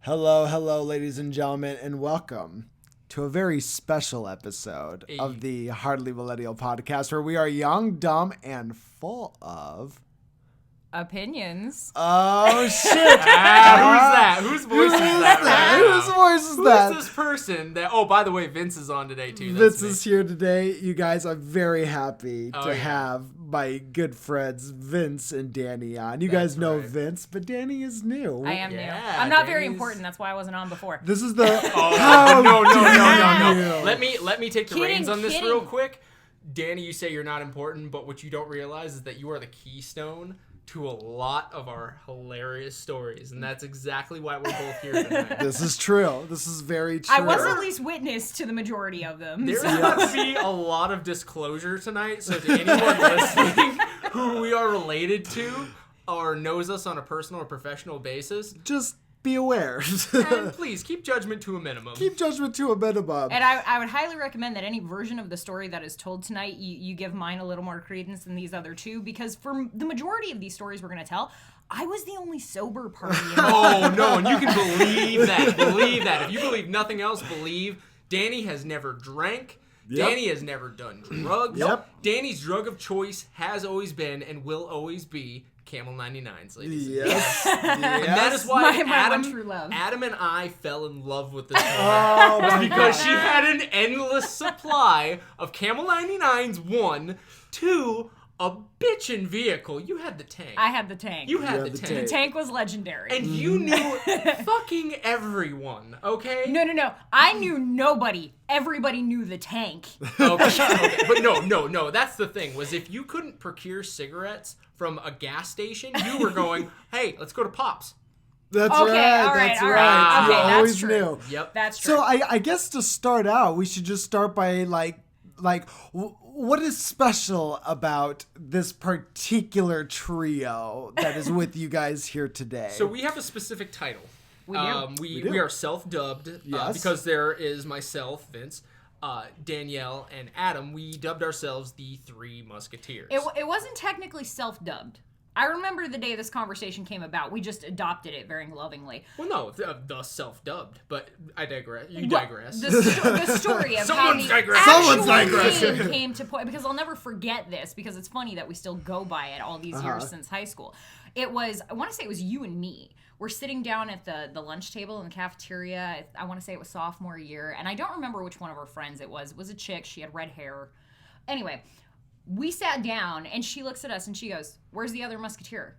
Hello, ladies and gentlemen, and welcome to a very special episode of the Hardly Millennial podcast, where we are young, dumb, and full of opinions. Oh, shit. Who's that? Whose voice is that? Whose voice is that? Who's this person that... Oh, by the way, Vince is on today, too. Vince is here today. You guys, I'm very happy to have my good friends Vince and Dani on. You guys know Vince, but Dani is new. I am new. I'm not very important. That's why I wasn't on before. This is the... No. Let me take the reins on this real quick. Dani, you say you're not important, but what you don't realize is that you are the keystone to a lot of our hilarious stories, and that's exactly why we're both here tonight. This is true. This is very true. I was at least witness to the majority of them. There's going to be a lot of disclosure tonight, so to anyone listening who we are related to or knows us on a personal or professional basis, just be aware. And please, keep judgment to a minimum. Keep judgment to a minimum. And I would highly recommend that any version of the story that is told tonight, you give mine a little more credence than these other two, because for the majority of these stories we're going to tell, I was the only sober party. Oh, no, and you can believe that. Believe that. If you believe nothing else, believe Dani has never drank. Yep. Dani has never done drugs. Yep. Dani's drug of choice has always been and will always be Camel 99s, ladies. Yes. And that is why my one true love. Adam and I fell in love with this woman. Oh, because she had an endless supply of Camel 99s, 1, 2, a bitchin' vehicle. You had the tank. I had the tank. You had the tank. The tank was legendary. And you knew fucking everyone, okay? No. I knew nobody. Everybody knew the tank. Okay. But no. That's the thing, was if you couldn't procure cigarettes from a gas station, you were going, hey, let's go to Pops. That's okay, right. All right. That's Okay, right. You that's always true. knew. Yep. That's true. So I guess to start out, we should just start by what is special about this particular trio that is with you guys here today? So we have a specific title. We do. We are self-dubbed because there is myself, Vince, Danielle, and Adam. We dubbed ourselves the Three Musketeers. It wasn't technically self-dubbed. I remember the day this conversation came about. We just adopted it very lovingly. Well, no, the self-dubbed, but I digress. You digress. The story of how the actual name came to point, because I'll never forget this, because it's funny that we still go by it all these years since high school. It was, I want to say it was you and me. We're sitting down at the lunch table in the cafeteria. I want to say it was sophomore year, and I don't remember which one of our friends it was. It was a chick. She had red hair. Anyway, we sat down, and she looks at us, and she goes, "Where's the other musketeer?"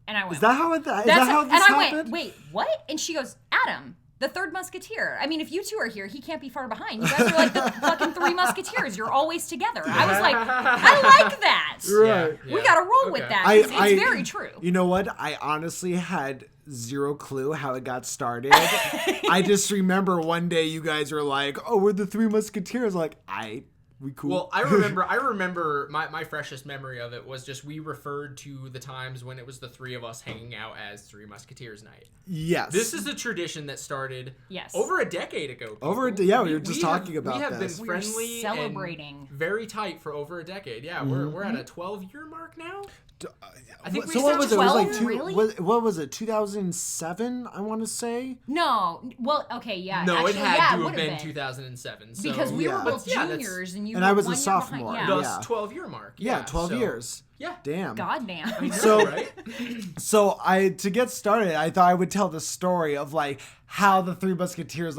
And I went, Is that how this happened? And I went, "Wait, what?" And she goes, "Adam, the third musketeer. I mean, if you two are here, he can't be far behind. You guys are like the fucking Three Musketeers. You're always together." I was like, I like that. Right. Yeah. We got to roll with that. It's very true. You know what? I honestly had zero clue how it got started. I just remember one day you guys were like, "Oh, we're the Three Musketeers." Like, we cool. Well, I remember my freshest memory of it was just we referred to the times when it was the three of us hanging out as Three Musketeers night. Yes. This is a tradition that started over a decade ago. We were just talking about this. We have been friendly, celebrating, and very tight for over a decade. Yeah, we're at a 12-year mark now. I think so what was it? 12? It was like really? What was it? 2007, I want to say. No, well, okay, yeah. No, actually, it had to have been 2007. So. Because we were both juniors, and I was a sophomore. Thus 12-year mark. Yeah, 12 years. Yeah. Damn. Goddamn. So, right? So to get started, I thought I would tell the story of like how the Three Musketeers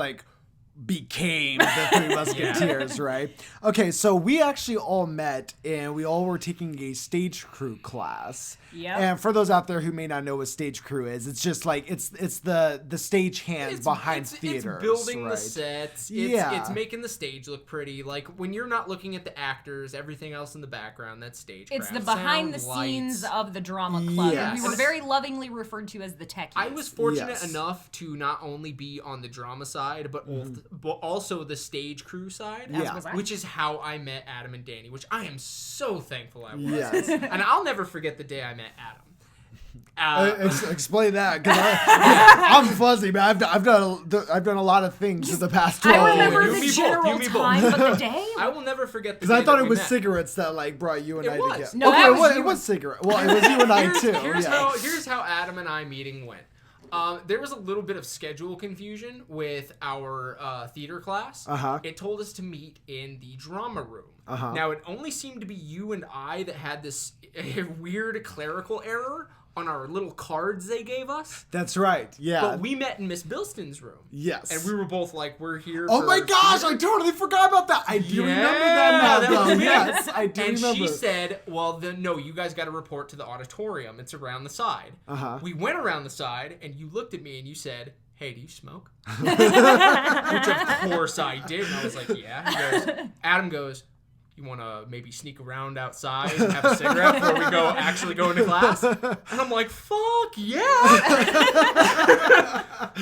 became the Three Musketeers, right? Okay, so we actually all met and we all were taking a stage crew class. Yeah. And for those out there who may not know what stage crew is, it's just like it's the stage hands behind theaters. It's building right? the sets. It's making the stage look pretty. Like when you're not looking at the actors, everything else in the background, that's stage. It's the behind the scenes of the drama club. Yes. And we were very lovingly referred to as the techies. I was fortunate enough to not only be on the drama side, but also the stage crew side, which is how I met Adam and Dani, which I am so thankful I was. Yes. And I'll never forget the day I met Adam. Explain that, because I'm fuzzy, man. I've done a lot of things in the past 12 years. I remember the general time, but the day. I will never forget the day. Because I thought it was met. cigarettes that brought you and I together. No, okay, it was cigarette. Well, it was you and I too. Here's how Adam and I meeting went. There was a little bit of schedule confusion with our theater class. It told us to meet in the drama room. Now, it only seemed to be you and I that had this weird clerical error on our little cards they gave us. That's right, yeah. But we met in Miss Bilston's room. Yes. And we were both like, we're here Oh my gosh, I totally forgot about that. I do remember that now, though. Yes, I do remember. And she said, well, no, you guys got to report to the auditorium. It's around the side. We went around the side, and you looked at me and you said, hey, do you smoke? Which, of course, I did. And I was like, yeah. Adam goes, you want to maybe sneak around outside and have a cigarette before we actually go into class? And I'm like, fuck yeah!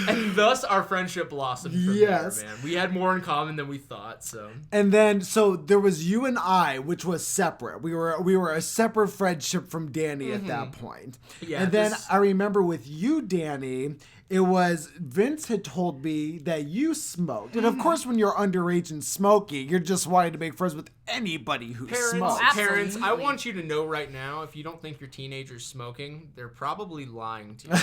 And thus our friendship blossomed from there, man. We had more in common than we thought, so. And then, so there was you and I, which was separate. We were a separate friendship from Dani at that point. Yeah, and then I remember with you, Dani, it was Vince had told me that you smoked. And of course, when you're underage and smoking, you're just wanting to make friends with anybody who smokes. Parents, I want you to know right now, if you don't think your teenager's smoking, they're probably lying to you.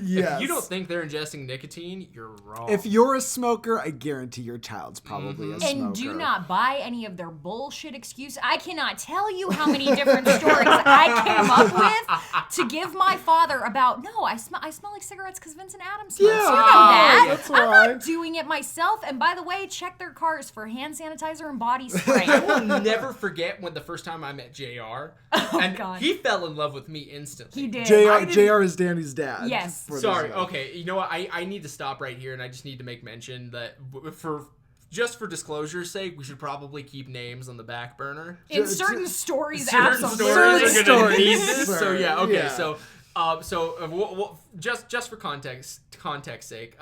Yes. If you don't think they're ingesting nicotine, you're wrong. If you're a smoker, I guarantee your child's probably a smoker. And do not buy any of their bullshit excuses. I cannot tell you how many different stories I came up with to give my father about, no, I smell like cigarettes because Vince and Adam smoke. Yeah, so you know that. That's I'm right. not doing it myself. And by the way, check their cars for hand sanitizer and body spray. I will never forget when the first time I met JR. God. He fell in love with me instantly. He did. JR is Dani's dad. Yes. Sorry. Okay. You know what? I need to stop right here, and I just need to make mention that for disclosure's sake, we should probably keep names on the back burner. In certain stories, certain absolutely. Stories are going to need this. So yeah. Okay. Yeah. So just for context sake,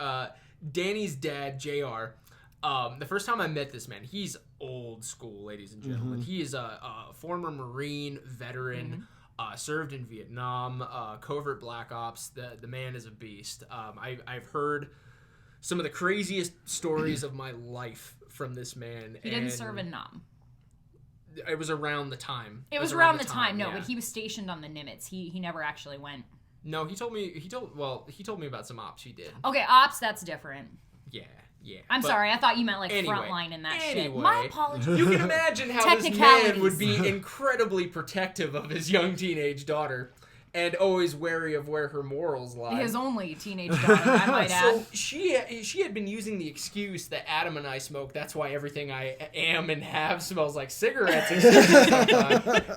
Dani's dad, JR, the first time I met this man, he's old school, ladies and gentlemen. He is a former Marine veteran, served in Vietnam, covert black ops. The man is a beast. I've heard some of the craziest stories of my life from this man. He didn't serve in Nam. It was around the time. It was around the time. No, but he was stationed on the Nimitz. He never actually went. No, he told me about some ops he did. Okay, ops, that's different. Yeah. I'm sorry, I thought you meant like frontline and that shit. My apologies. You can imagine how this man would be incredibly protective of his young teenage daughter and always wary of where her morals lie. His only teenage daughter, I might add. So she had been using the excuse that Adam and I smoke. That's why everything I am and have smells like cigarettes.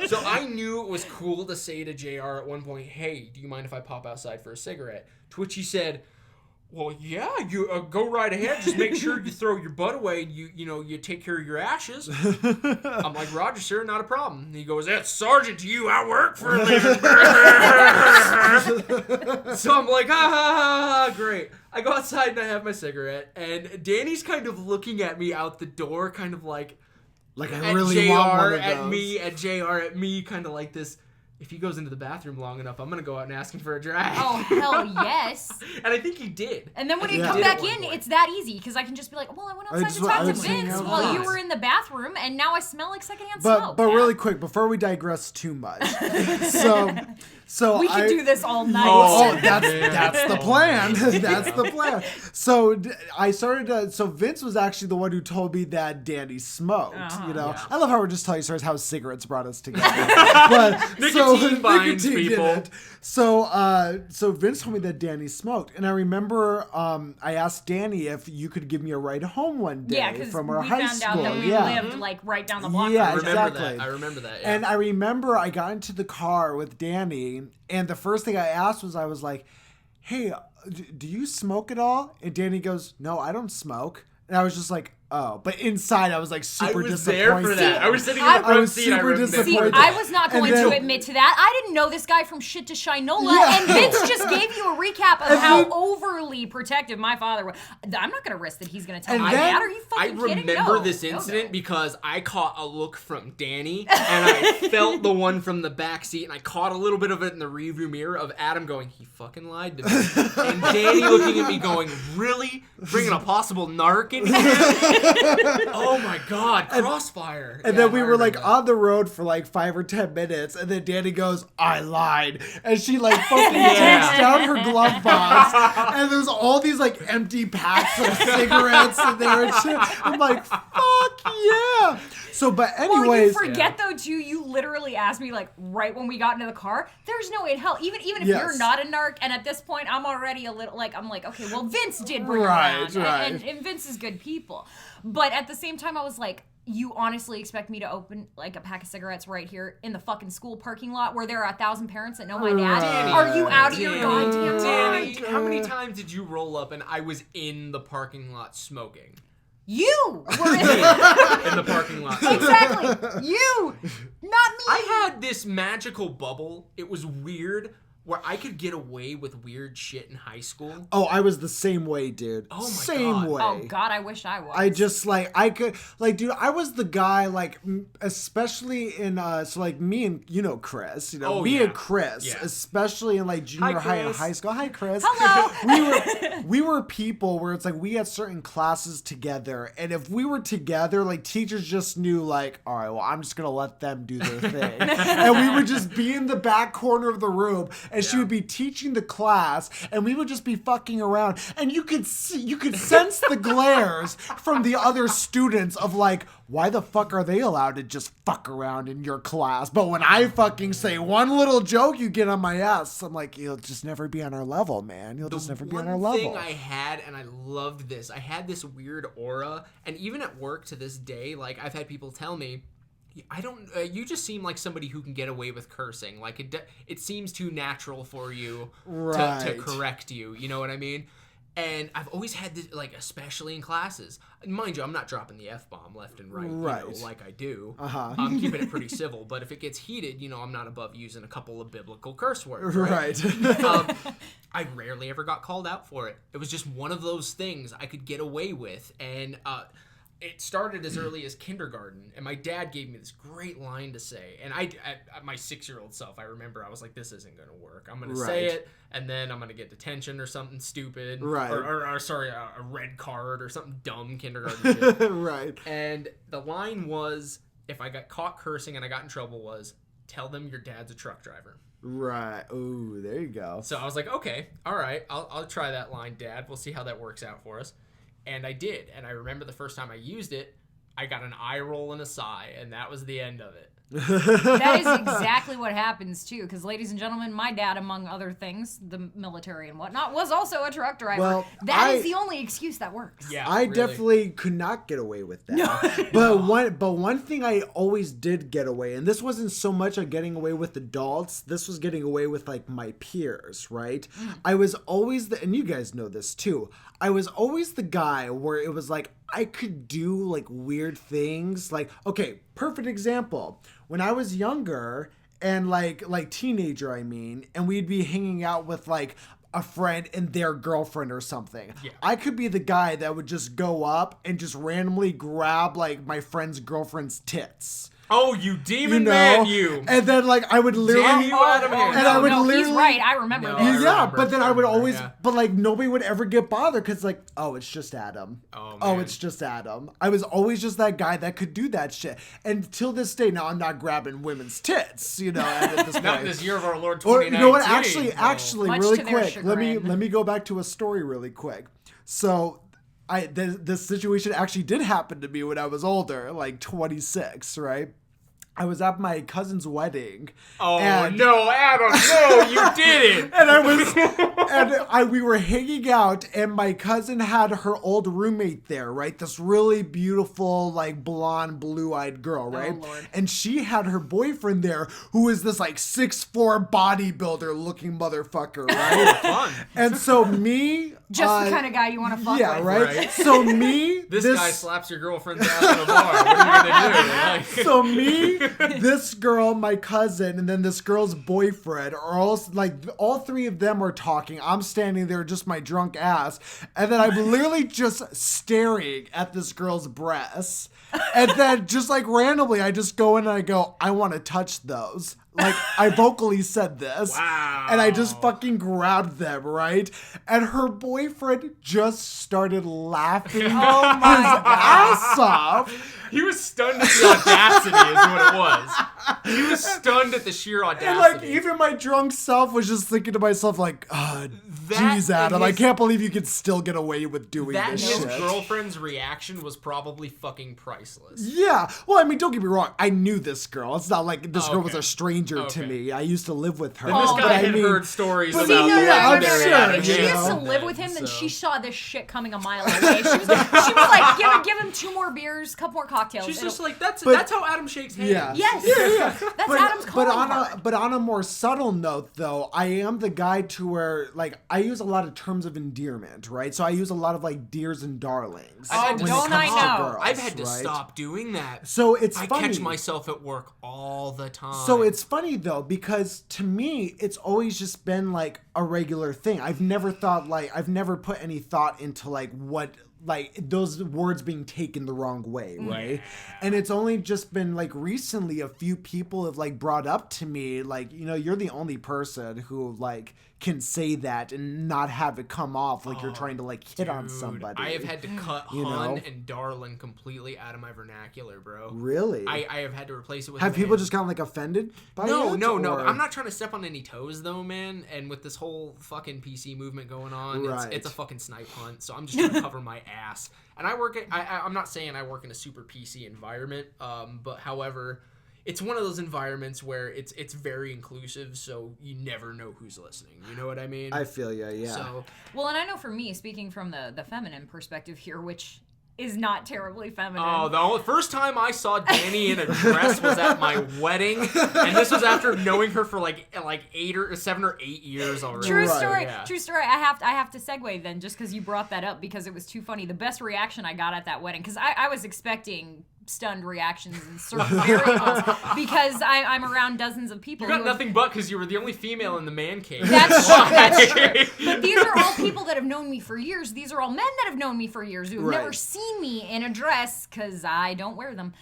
So I knew it was cool to say to JR at one point, hey, do you mind if I pop outside for a cigarette? To which he said, well, yeah, you go right ahead. Just make sure you throw your butt away and you take care of your ashes. I'm like, Roger, sir, not a problem. And he goes, that's Sergeant to you. I work for a living. So I'm like, great. I go outside and I have my cigarette, and Dani's kind of looking at me out the door, kind of like I really want one of those. At JR at me, kind of like this. If he goes into the bathroom long enough, I'm going to go out and ask him for a drag. Oh, hell yes. And I think he did. And then when he come back in, it's that easy, because I can just be like, well, I went outside to talk to Vince while you were in the bathroom, and now I smell like secondhand smoke. But really quick, before we digress too much. So we could do this all night. Oh, that's the plan. That's the plan. So I started to. So Vince was actually the one who told me that Dani smoked. I love how we're just telling stories how cigarettes brought us together. But nicotine binds people. So Vince told me that Dani smoked, and I remember I asked Dani if you could give me a ride home one day from our high school. We found out that we lived like right down the block. Yeah, exactly. I remember that. Yeah. And I remember I got into the car with Dani. And the first thing I asked was, I was like, hey, do you smoke at all? And Dani goes, no, I don't smoke. And I was just like, oh. But inside, I was like super disappointed. I was there for that. I was sitting in the front seat. I was not going to admit to that. I didn't know this guy from shit to Shinola. Yeah. And Vince just gave you a recap of how overly protective my father was. I'm not going to risk that he's going to tell my dad. Are you fucking kidding? I remember this incident because I caught a look from Dani, and I felt the one from the back seat, and I caught a little bit of it in the rearview mirror of Adam going, he fucking lied to me. And Dani looking at me going, really? Bringing a possible narc in here? Oh my God, Crossfire. And then we were like on the road for like 5 or 10 minutes, and then Dani goes, "I lied," and she like fucking takes down her glove box, and there's all these like empty packs of cigarettes in there and shit. I'm like, fuck yeah. So, but anyways, well, you forget though too. You literally asked me like right when we got into the car. There's no way in hell, even if you're not a narc, and at this point I'm already a little like I'm like, okay, well Vince did bring around, and Vince is good people, but at the same time I was like, you honestly expect me to open like a pack of cigarettes right here in the fucking school parking lot where there are 1,000 parents that know my dad? Dani, are you out of your goddamn mind? Dani, how many times did you roll up and I was in the parking lot smoking? You were in the parking lot. Exactly. You, not me. I had this magical bubble. It was weird. Where I could get away with weird shit in high school. Oh, I was the same way, dude. Oh my same God. way. Oh God, I wish I was. I just like I could like, dude. I was the guy like, especially in so like me and Chris, me and Chris, especially in like junior high and high school. Hi, Chris. Hello. We were people where it's like we had certain classes together, and if we were together, like teachers just knew like, all right, well, I'm just gonna let them do their thing, and we would just be in the back corner of the room. And she would be teaching the class, and we would just be fucking around. And you could sense the glares from the other students of like, why the fuck are they allowed to just fuck around in your class? But when I fucking say one little joke, you get on my ass. I'm like, you'll just never be on our level, man. You'll just never be on our level. The one thing I had, and I loved this, I had this weird aura, and even at work to this day, like I've had people tell me, you just seem like somebody who can get away with cursing. Like it seems too natural for you to correct you. You know what I mean? And I've always had this, like, especially in classes. Mind you, I'm not dropping the F-bomb left and right, like I do. I'm keeping it pretty civil. But if it gets heated, I'm not above using a couple of biblical curse words. Right. I rarely ever got called out for it. It was just one of those things I could get away with. And it started as early as kindergarten, and my dad gave me this great line to say. And I my 6-year-old self, I remember I was like, this isn't going to work. I'm going to say it, and then I'm going to get detention or something stupid. Right. Or sorry, a red card or something dumb kindergarten shit. Right. And the line was, if I got caught cursing and I got in trouble, was, tell them your dad's a truck driver. Right. Ooh, there you go. So I was like, okay, all right, I'll try that line, Dad. We'll see how that works out for us. And I did. And I remember the first time I used it, I got an eye roll and a sigh, and that was the end of it. That is exactly what happens, too. Because, ladies and gentlemen, my dad, among other things, the military and whatnot, was also a truck driver. Well, that is the only excuse that works. Yeah, I definitely could not get away with that. But one thing I always did get away, and this wasn't so much of getting away with adults, this was getting away with, like, my peers, right? I was always and you guys know this, too. I was always the guy where it was like, I could do like weird things. Like, okay, perfect example. When I was younger and like teenager, and we'd be hanging out with like a friend and their girlfriend or something. Yeah. I could be the guy that would just go up and just randomly grab like my friend's girlfriend's tits. Oh, you demon man, you! And then, like, I would literally, he's right. I remember this. Yeah, but then I would always, but like, nobody would ever get bothered because, like, oh, it's just Adam. Oh, it's just Adam. I was always just that guy that could do that shit. And till this day, now I'm not grabbing women's tits, at this point. Not in this year of our Lord 2019. Or, you know what? Actually, really quick. Let me go back to a story really quick. So. This situation actually did happen to me when I was older, like 26, right? I was at my cousin's wedding. Oh no, Adam! No, you didn't. And we were hanging out, and my cousin had her old roommate there, right? This really beautiful, like blonde, blue-eyed girl, right? Oh, Lord. And she had her boyfriend there, who was this like 6'4" bodybuilder-looking motherfucker, right? Fun. And so me. Just the kind of guy you want to fuck with. Yeah, right? So me... This guy slaps your girlfriend's ass in a bar. What are you going to do? So me, this girl, my cousin, and then this girl's boyfriend are all... Like, all three of them are talking. I'm standing there, just my drunk ass. And then I'm literally just staring at this girl's breasts. And then just like randomly, I just go in and I go, I want to touch those. Like, I vocally said this. Wow. And I just fucking grabbed them, right? And her boyfriend just started laughing his ass off. He was stunned at the audacity is what it was. He was stunned at the sheer audacity. And, like, even my drunk self was just thinking to myself, like, geez, Adam, I can't believe you could still get away with doing this shit. That girlfriend's reaction was probably fucking priceless. Yeah. Well, I mean, don't get me wrong. I knew this girl. It's not like this girl was a stranger to me. I used to live with her. And this guy had heard stories about I'm sure. sure. She used to live with him, and she saw this shit coming a mile away. She was like, give him 2 more beers, couple more cocktails. She's just like, that's how Adam shakes hands. Yeah. Yes. That's Adam's calling card. But on a more subtle note, though, I am the guy to where, like, I use a lot of terms of endearment, right? So I use a lot of, like, dears and darlings. Oh, don't I know? Girls, I've had to stop doing that. So it's funny. I catch myself at work all the time. So it's funny, though, because to me, it's always just been, like, a regular thing. I've never put any thought into, like, what... like those words being taken the wrong way, right? And it's only just been like recently a few people have like brought up to me like, you know, you're the only person who like can say that and not have it come off like you're trying to like hit on somebody. I have had to cut hun and darling completely out of my vernacular, bro. Really? I have had to replace it with have people just gotten like offended by it? No. I'm not trying to step on any toes though, man. And with this whole fucking PC movement going on, it's a fucking snipe hunt. So I'm just trying to cover my ass. And I'm not saying I work in a super PC environment, but however, it's one of those environments where it's very inclusive, so you never know who's listening. You know what I mean? I feel you, yeah. So, well, and I know for me, speaking from the feminine perspective here, which is not terribly feminine. Oh, the first time I saw Dani in a dress was at my wedding, and this was after knowing her for like 7 or 8 years already. True story. Yeah. True story. I have to segue then, just because you brought that up, because it was too funny. The best reaction I got at that wedding, because I was expecting stunned reactions in certain variables because I'm around dozens of people. You got nothing but because you were the only female in the man cave. That's true. That's true. But these are all people that have known me for years. These are all men that have known me for years who have never seen me in a dress because I don't wear them.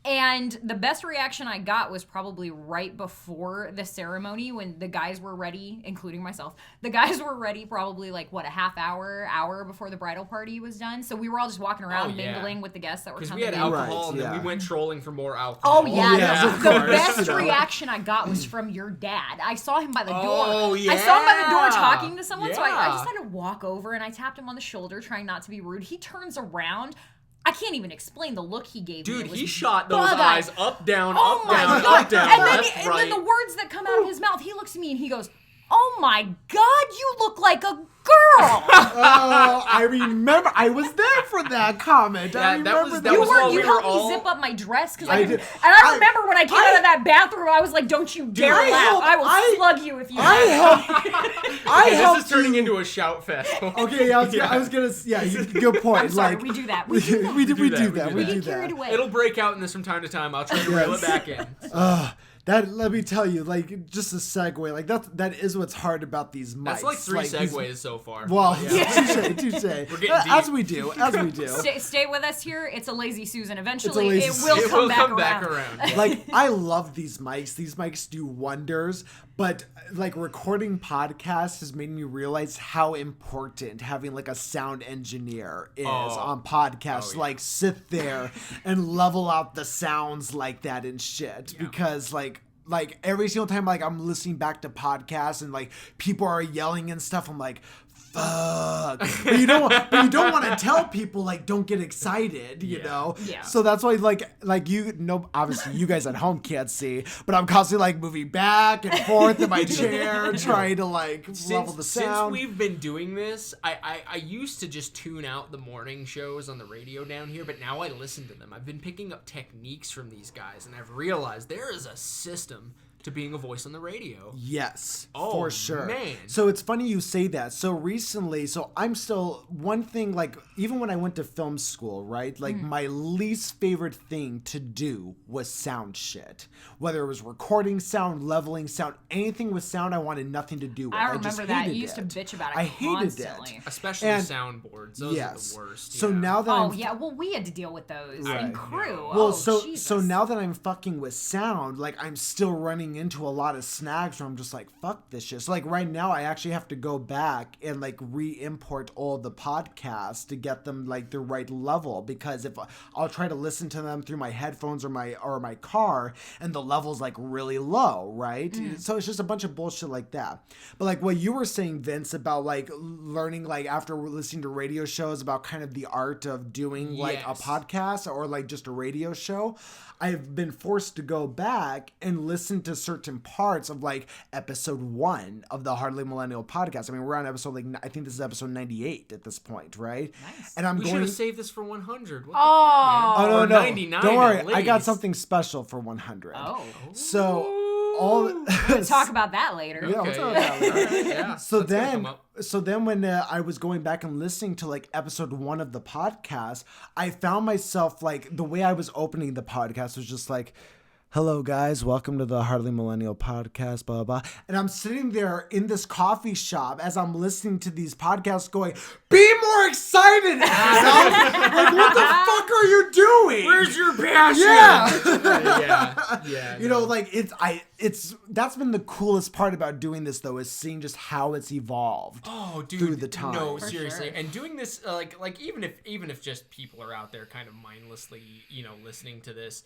And the best reaction I got was probably right before the ceremony when the guys were ready, including myself. The guys were ready probably like, a half hour before the bridal party was done. So we were all just walking around mingling with the guests that were coming in. Because we had alcohol and then we went trolling for more alcohol. Oh, yeah. The best reaction I got was from your dad. I saw him by the door. Oh, yeah. I saw him by the door talking to someone, so I just had to walk over and I tapped him on the shoulder, trying not to be rude. He turns around. I can't even explain the look he gave me. Dude, he shot those eyes up, down, up, down, up, down, and then the words that come out of his mouth, he looks at me and he goes, "Oh my God, you look like a girl." Oh, I remember. I was there for that comment. Yeah, I remember that. You helped me zip up my dress because I remember when I came out of that bathroom, I was like, "Don't you dare laugh! I will slug you if you." This is turning into a shout fest. Okay, I was gonna. Yeah, good point. I'm sorry, we do that. We do that. We get carried away. It'll break out in this from time to time. I'll try to reel it back in. That, let me tell you, like, just a segue, like, that is what's hard about these mics. That's like 3 segues so far. Well, touche. We're getting deep. As we do. Stay with us here. It's a lazy Susan. Eventually, it will come back around. Like, I love these mics. These mics do wonders. But, like, recording podcasts has made me realize how important having, like, a sound engineer is on podcasts. Like, sit there and level out the sounds like that and shit. Yeah. Because, like every single time, like, I'm listening back to podcasts and, like, people are yelling and stuff, I'm like, fuck. But you don't want to tell people, like, don't get excited, you know? Yeah. So that's why, like you know, obviously you guys at home can't see, but I'm constantly, like, moving back and forth in my chair trying to, like, level the sound. Since we've been doing this, I used to just tune out the morning shows on the radio down here, but now I listen to them. I've been picking up techniques from these guys, and I've realized there is a system to being a voice on the radio. Yes, for sure. Man. So it's funny you say that. So recently, I'm still, one thing, like, even when I went to film school, right? Like, my least favorite thing to do was sound shit. Whether it was recording sound, leveling sound, anything with sound, I wanted nothing to do with. I remember that. You used to bitch about it constantly. Hated it. Especially soundboards. Those are the worst. So now that well, we had to deal with those in crew. Well, so now that I'm fucking with sound, like, I'm still running into a lot of snags where I'm just like, fuck this shit. So like right now I actually have to go back and like re-import all the podcasts to get them like the right level, because if I'll try to listen to them through my headphones or my car and the level's like really low, right? So it's just a bunch of bullshit like that. But like what you were saying, Vince, about like learning like after listening to radio shows about kind of the art of doing like a podcast or like just a radio show, I've been forced to go back and listen to certain parts of like episode 1 of the Hardly Millennial podcast. I mean, we're on episode like, I think this is episode 98 at this point, right? Nice. And we should have saved this for 100. What no, 99 don't worry, I got something special for 100. So we'll talk about that later. Yeah, we'll talk about that later. Yeah. So then when I was going back and listening to like episode 1 of the podcast, I found myself like the way I was opening the podcast was just like, hello guys, welcome to the Hardly Millennial podcast, blah, blah, blah. And I'm sitting there in this coffee shop as I'm listening to these podcasts going, be more excited, Adam! Like, what the fuck are you doing? Where's your passion? Yeah. You know, like that's been the coolest part about doing this though, is seeing just how it's evolved. Oh, dude, through the time. No, seriously. And doing this, like even if just people are out there kind of mindlessly, you know, listening to this,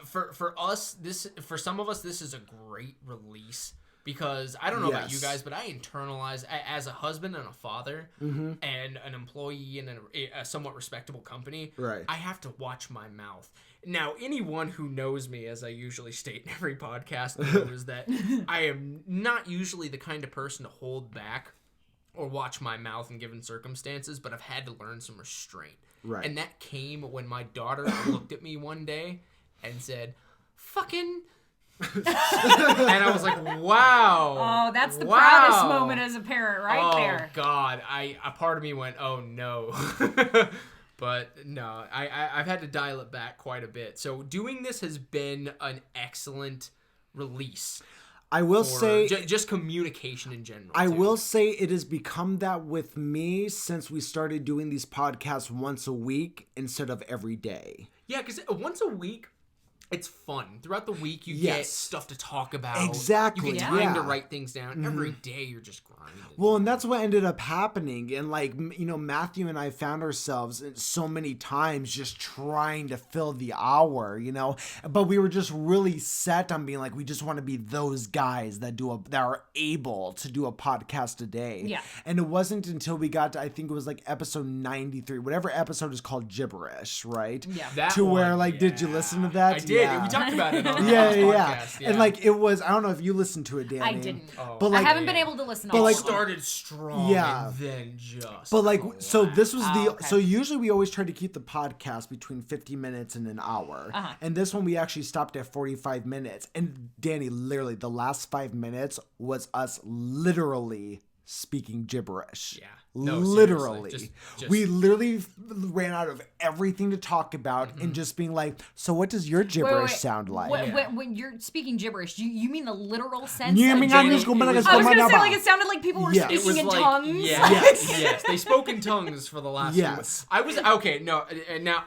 for us, for some of us, this is a great release, because I don't know about you guys, but I internalize as a husband and a father and an employee in a somewhat respectable company. Right. I have to watch my mouth. Now, anyone who knows me, as I usually state in every podcast, knows that I am not usually the kind of person to hold back or watch my mouth in given circumstances, but I've had to learn some restraint. Right. And that came when my daughter looked at me one day and said, fucking... and I was like, wow. Oh, that's the proudest moment as a parent right there. Oh, God. A part of me went, oh, no. But, no, I've had to dial it back quite a bit. So doing this has been an excellent release. I will say... just communication in general. I will say it has become that with me since we started doing these podcasts once a week instead of every day. Yeah, because once a week... it's fun. Throughout the week, you get stuff to talk about. Exactly. You get time to write things down. Every day, you're just grinding. Well, and that's what ended up happening. And like, you know, Matthew and I found ourselves so many times just trying to fill the hour, you know, but we were just really set on being like, we just want to be those guys that are able to do a podcast a day. Yeah. And it wasn't until we got to, I think it was like episode 93, whatever episode is called Gibberish, right? Yeah. That to one, where like, did you listen to that? I did. Yeah. We talked about it on the yeah. podcast. Yeah. And like, it was, I don't know if you listened to it, Dani. I didn't. But like, I haven't been able to listen to but all like, of them. Started strong, and then just. But like, so this was okay. so usually we always try to keep the podcast between 50 minutes and an hour. And this one we actually stopped at 45 minutes. And Dani, literally the last 5 minutes was us literally speaking gibberish. Yeah. No, literally. just we literally ran out of everything to talk about and just being like, so what does your gibberish sound like? When you're speaking gibberish, you mean the literal sense? I was going to say, like, it sounded like people were speaking in tongues. Yes. They spoke in tongues for the last few months. I was, okay, no, and now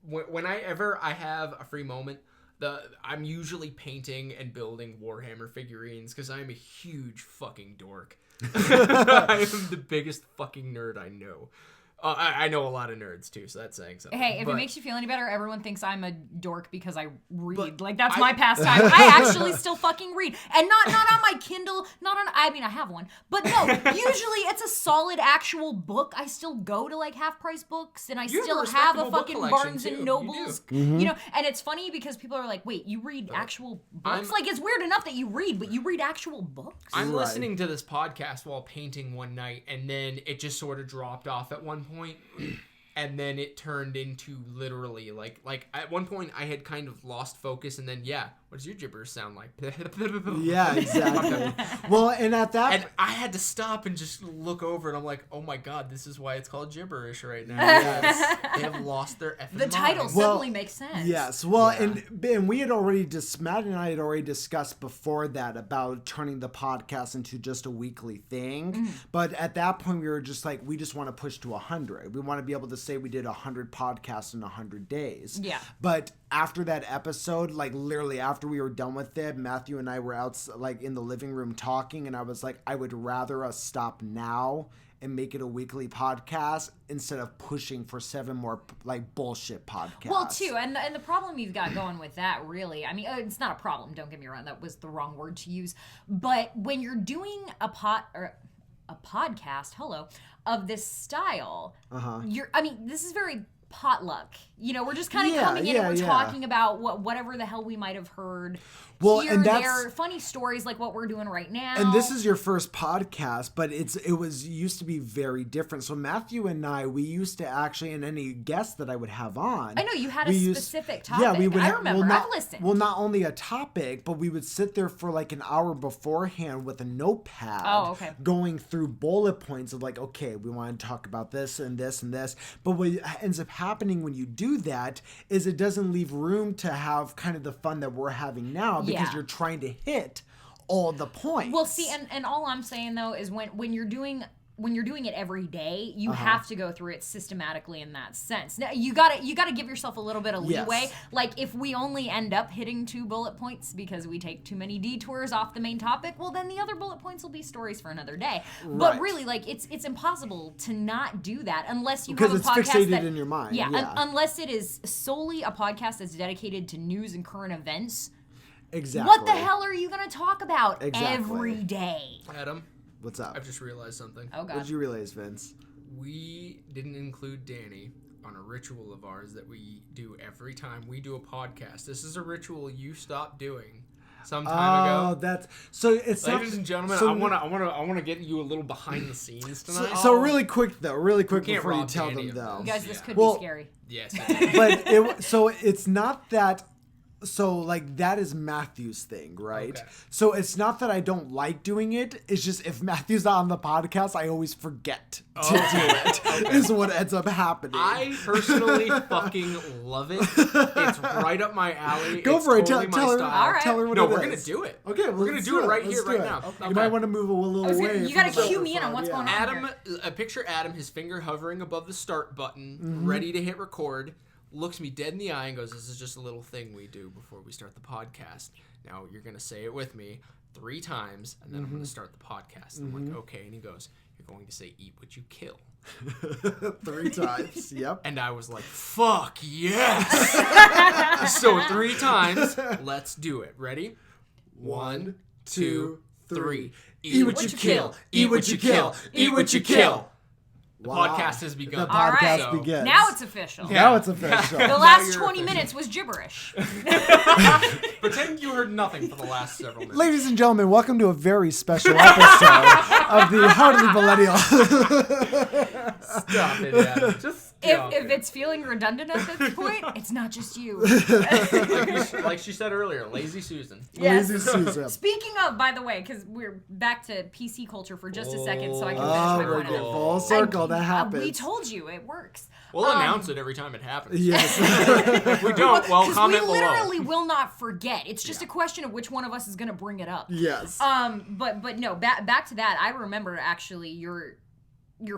whenever I have a free moment, I'm usually painting and building Warhammer figurines because I'm a huge fucking dork. I am the biggest fucking nerd I know. I know a lot of nerds too, so that's saying something. It makes you feel any better, everyone thinks I'm a dork because I read. Like, that's my pastime. I actually still fucking read. And not on my Kindle, I mean, I have one. But no, usually it's a solid actual book. I still go to, like, half-price books, and I still have a fucking Barnes & Nobles. You know, and it's funny because people are like, wait, you read actual books? Like, it's weird enough that you read, but you read actual books? I'm listening to this podcast while painting one night, and then it just sort of dropped off at one point, and then it turned into literally like at one point I had kind of lost focus, and then what does your gibberish sound like? Yeah, exactly. Well, and at that, and I had to stop and just look over, and I'm like, oh my god, this is why it's called gibberish right now. They have lost their effing The title simply makes sense. Yes. Well, and we had already Matt and I had already discussed before that about turning the podcast into just a weekly thing. But at that point, we were just like, we just want to push to 100. We want to be able to say we did 100 podcasts in 100 days. Yeah. But after that episode, like literally after we were done with it, Matthew and I were out like in the living room talking, and I was like, I would rather us stop now and make it a weekly podcast instead of pushing for 7 more like bullshit podcasts. Well, too, and the problem you've got going with that, really, I mean, it's not a problem. Don't get me wrong, that was the wrong word to use. But when you're doing a podcast, of this style, this is very potluck. You know, we're just kind of coming in and we're talking about whatever the hell we might have heard. Well, here, and there, funny stories like what we're doing right now. And this is your first podcast, but it used to be very different. So Matthew and we used to actually, and any guest that I would have on, I know you had a specific topic. Yeah, we would. I remember. I've listened. Well, not only a topic, but we would sit there for like an hour beforehand with a notepad. Oh, okay. Going through bullet points of like, okay, we want to talk about this and this and this. But what ends up happening when you do that is it doesn't leave room to have kind of the fun that we're having now. Because you're trying to hit all the points. Well, see, and all I'm saying though is when you're doing it every day, you have to go through it systematically in that sense. Now, you gotta give yourself a little bit of leeway. Yes. Like if we only end up hitting 2 bullet points because we take too many detours off the main topic, well then the other bullet points will be stories for another day. Right. But really, like it's impossible to not do that unless you have a podcast because it's fixated in your mind. Yeah, unless it is solely a podcast that's dedicated to news and current events. Exactly. What the hell are you going to talk about every day? Adam, what's up? I've just realized something. Oh, God. What did you realize, Vince? We didn't include Dani on a ritual of ours that we do every time we do a podcast. This is a ritual you stopped doing some time ago. Oh, that's so. It's ladies and gentlemen. So, I want to get you a little behind the scenes tonight. So really quick before you tell them though, you guys, this could be scary. Yes, but it's not that. So, like, that is Matthew's thing, right? Okay. So, it's not that I don't like doing it. It's just if Matthew's not on the podcast, I always forget to do it, is what ends up happening. I personally fucking love it. It's right up my alley. Go for it. Totally Tell her, All right. tell her what No, it we're is. going to do it. Okay, we're going to do it right here, right now. Okay. You might want to move a little away. You got to cue me in on what's going on. Adam, picture Adam, his finger hovering above the start button, ready to hit record. Looks me dead in the eye and goes, this is just a little thing we do before we start the podcast. Now you're going to say it with me 3 times, and then I'm going to start the podcast. And I'm like, okay. And he goes, you're going to say, eat what you kill. 3 times, yep. And I was like, fuck yes. So 3 times, let's do it. Ready? 1, 2, 3. Eat what you kill. Eat what you kill. Eat what you kill. The podcast has begun. The podcast begins. Now it's official. Yeah. Now it's official. The last 20 minutes was gibberish. Pretend you heard nothing for the last several minutes. Ladies and gentlemen, welcome to a very special episode of the Hardly Millennial. Stop it, Adam. Just stop if it's feeling redundant at this point, it's not just you. like she said earlier, lazy Susan. Yes. Lazy Susan. Speaking of, by the way, because we're back to PC culture for just a second, so I can finish my we're point of it. full circle. That happens. We told you it works. We'll announce it every time it happens. Yes. If we don't, well, comment we below. literally will not forget. It's just a question of which one of us is going to bring it up. Yes. But no, back to that. I remember actually your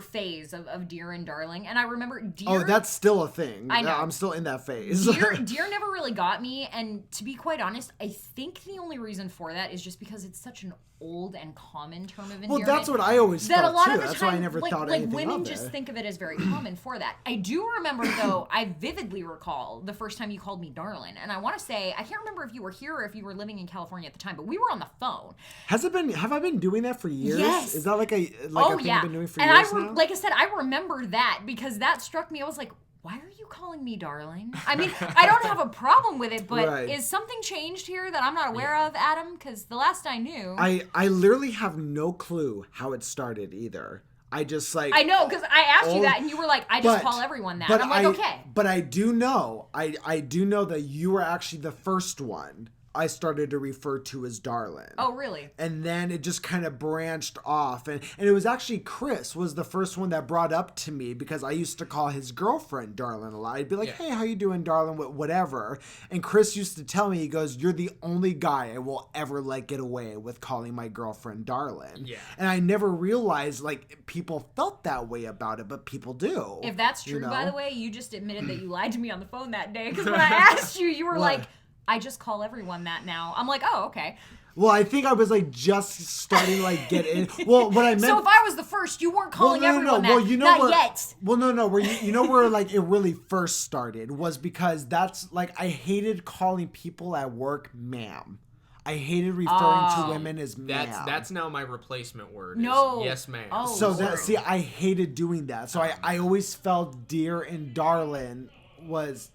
phase of Dear and Darling, and I remember Dear. Oh, that's still a thing. I know. I'm still in that phase. Dear never really got me, and to be quite honest, I think the only reason for that is just because it's such an old and common term of endearment. Well, that's what I always that felt a lot too. of the That's time, why I never thought anything women of it. just think of it as very common for that. I do remember though. I vividly recall the first time you called me darling, and I want to say I can't remember if you were here or if you were living in California at the time, but we were on the phone. Have I been doing that for years? Yes. Is that like a thing I've been doing for and years now? Like I said, I remember that because that struck me. I was like, why are you calling me darling? I mean, I don't have a problem with it, but is something changed here that I'm not aware of, Adam? Because the last I knew... I literally have no clue how it started either. I just like... I know, because I asked you that, and you were like, I just call everyone that. And I'm like, okay. But I do know, I do know that you were actually the first one I started to refer to as darling. Oh, really? And then it just kind of branched off. And it was actually Chris was the first one that brought up to me because I used to call his girlfriend darling a lot. I'd be like, hey, how you doing, darling? Whatever. And Chris used to tell me, he goes, you're the only guy I will ever let get away with calling my girlfriend darling. Yeah. And I never realized, like, people felt that way about it, but people do. If that's true, by the way, you just admitted that you lied to me on the phone that day. Because when I asked you, you were like, I just call everyone that now. I'm like, oh, okay. Well, I think I was like just starting to like get in. Well, what I meant. So if I was the first, you weren't calling everyone that. Well, you know not yet. Well, no. Where you know where like it really first started was because that's like I hated calling people at work ma'am. I hated referring to women as ma'am. That's now my replacement word. No. Yes, ma'am. Oh, so I hated doing that. So I always felt dear and darling was.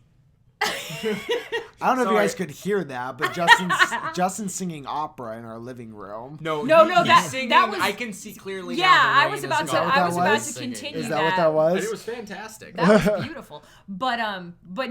I don't know if you guys could hear that, but Justin's singing opera in our living room. No, that singing, that was. I can see clearly. Yeah, I was about to continue. Is that what that was? And it was fantastic. That was beautiful. But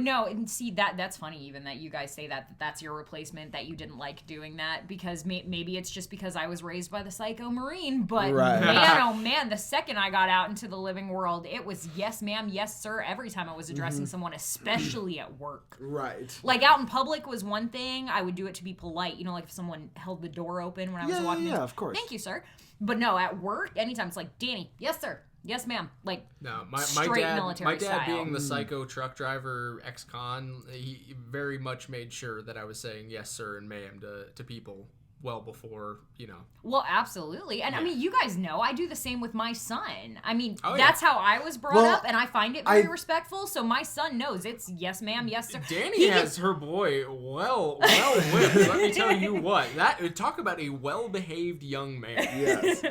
no, and see that's funny even that you guys say that's your replacement, that you didn't like doing that because maybe it's just because I was raised by the psycho Marine. But man, oh man, the second I got out into the living world, it was yes ma'am, yes sir every time I was addressing someone, especially at work. Right. Like out in public was one thing. I would do it to be polite. You know, like if someone held the door open when I was walking in. Yeah, of course. Thank you, sir. But no, at work, anytime it's like, Dani, yes, sir. Yes, ma'am. Like, no, straight military my dad style. being the psycho truck driver ex-con, he very much made sure that I was saying yes, sir, and ma'am to people well before, you know. Well, absolutely. And I mean, you guys know I do the same with my son. I mean, that's how I was brought up, and I find it very respectful. So my son knows it's yes, ma'am, yes, sir. Dani has her boy well whipped. Let me tell you what. Talk about a well-behaved young man. Yes.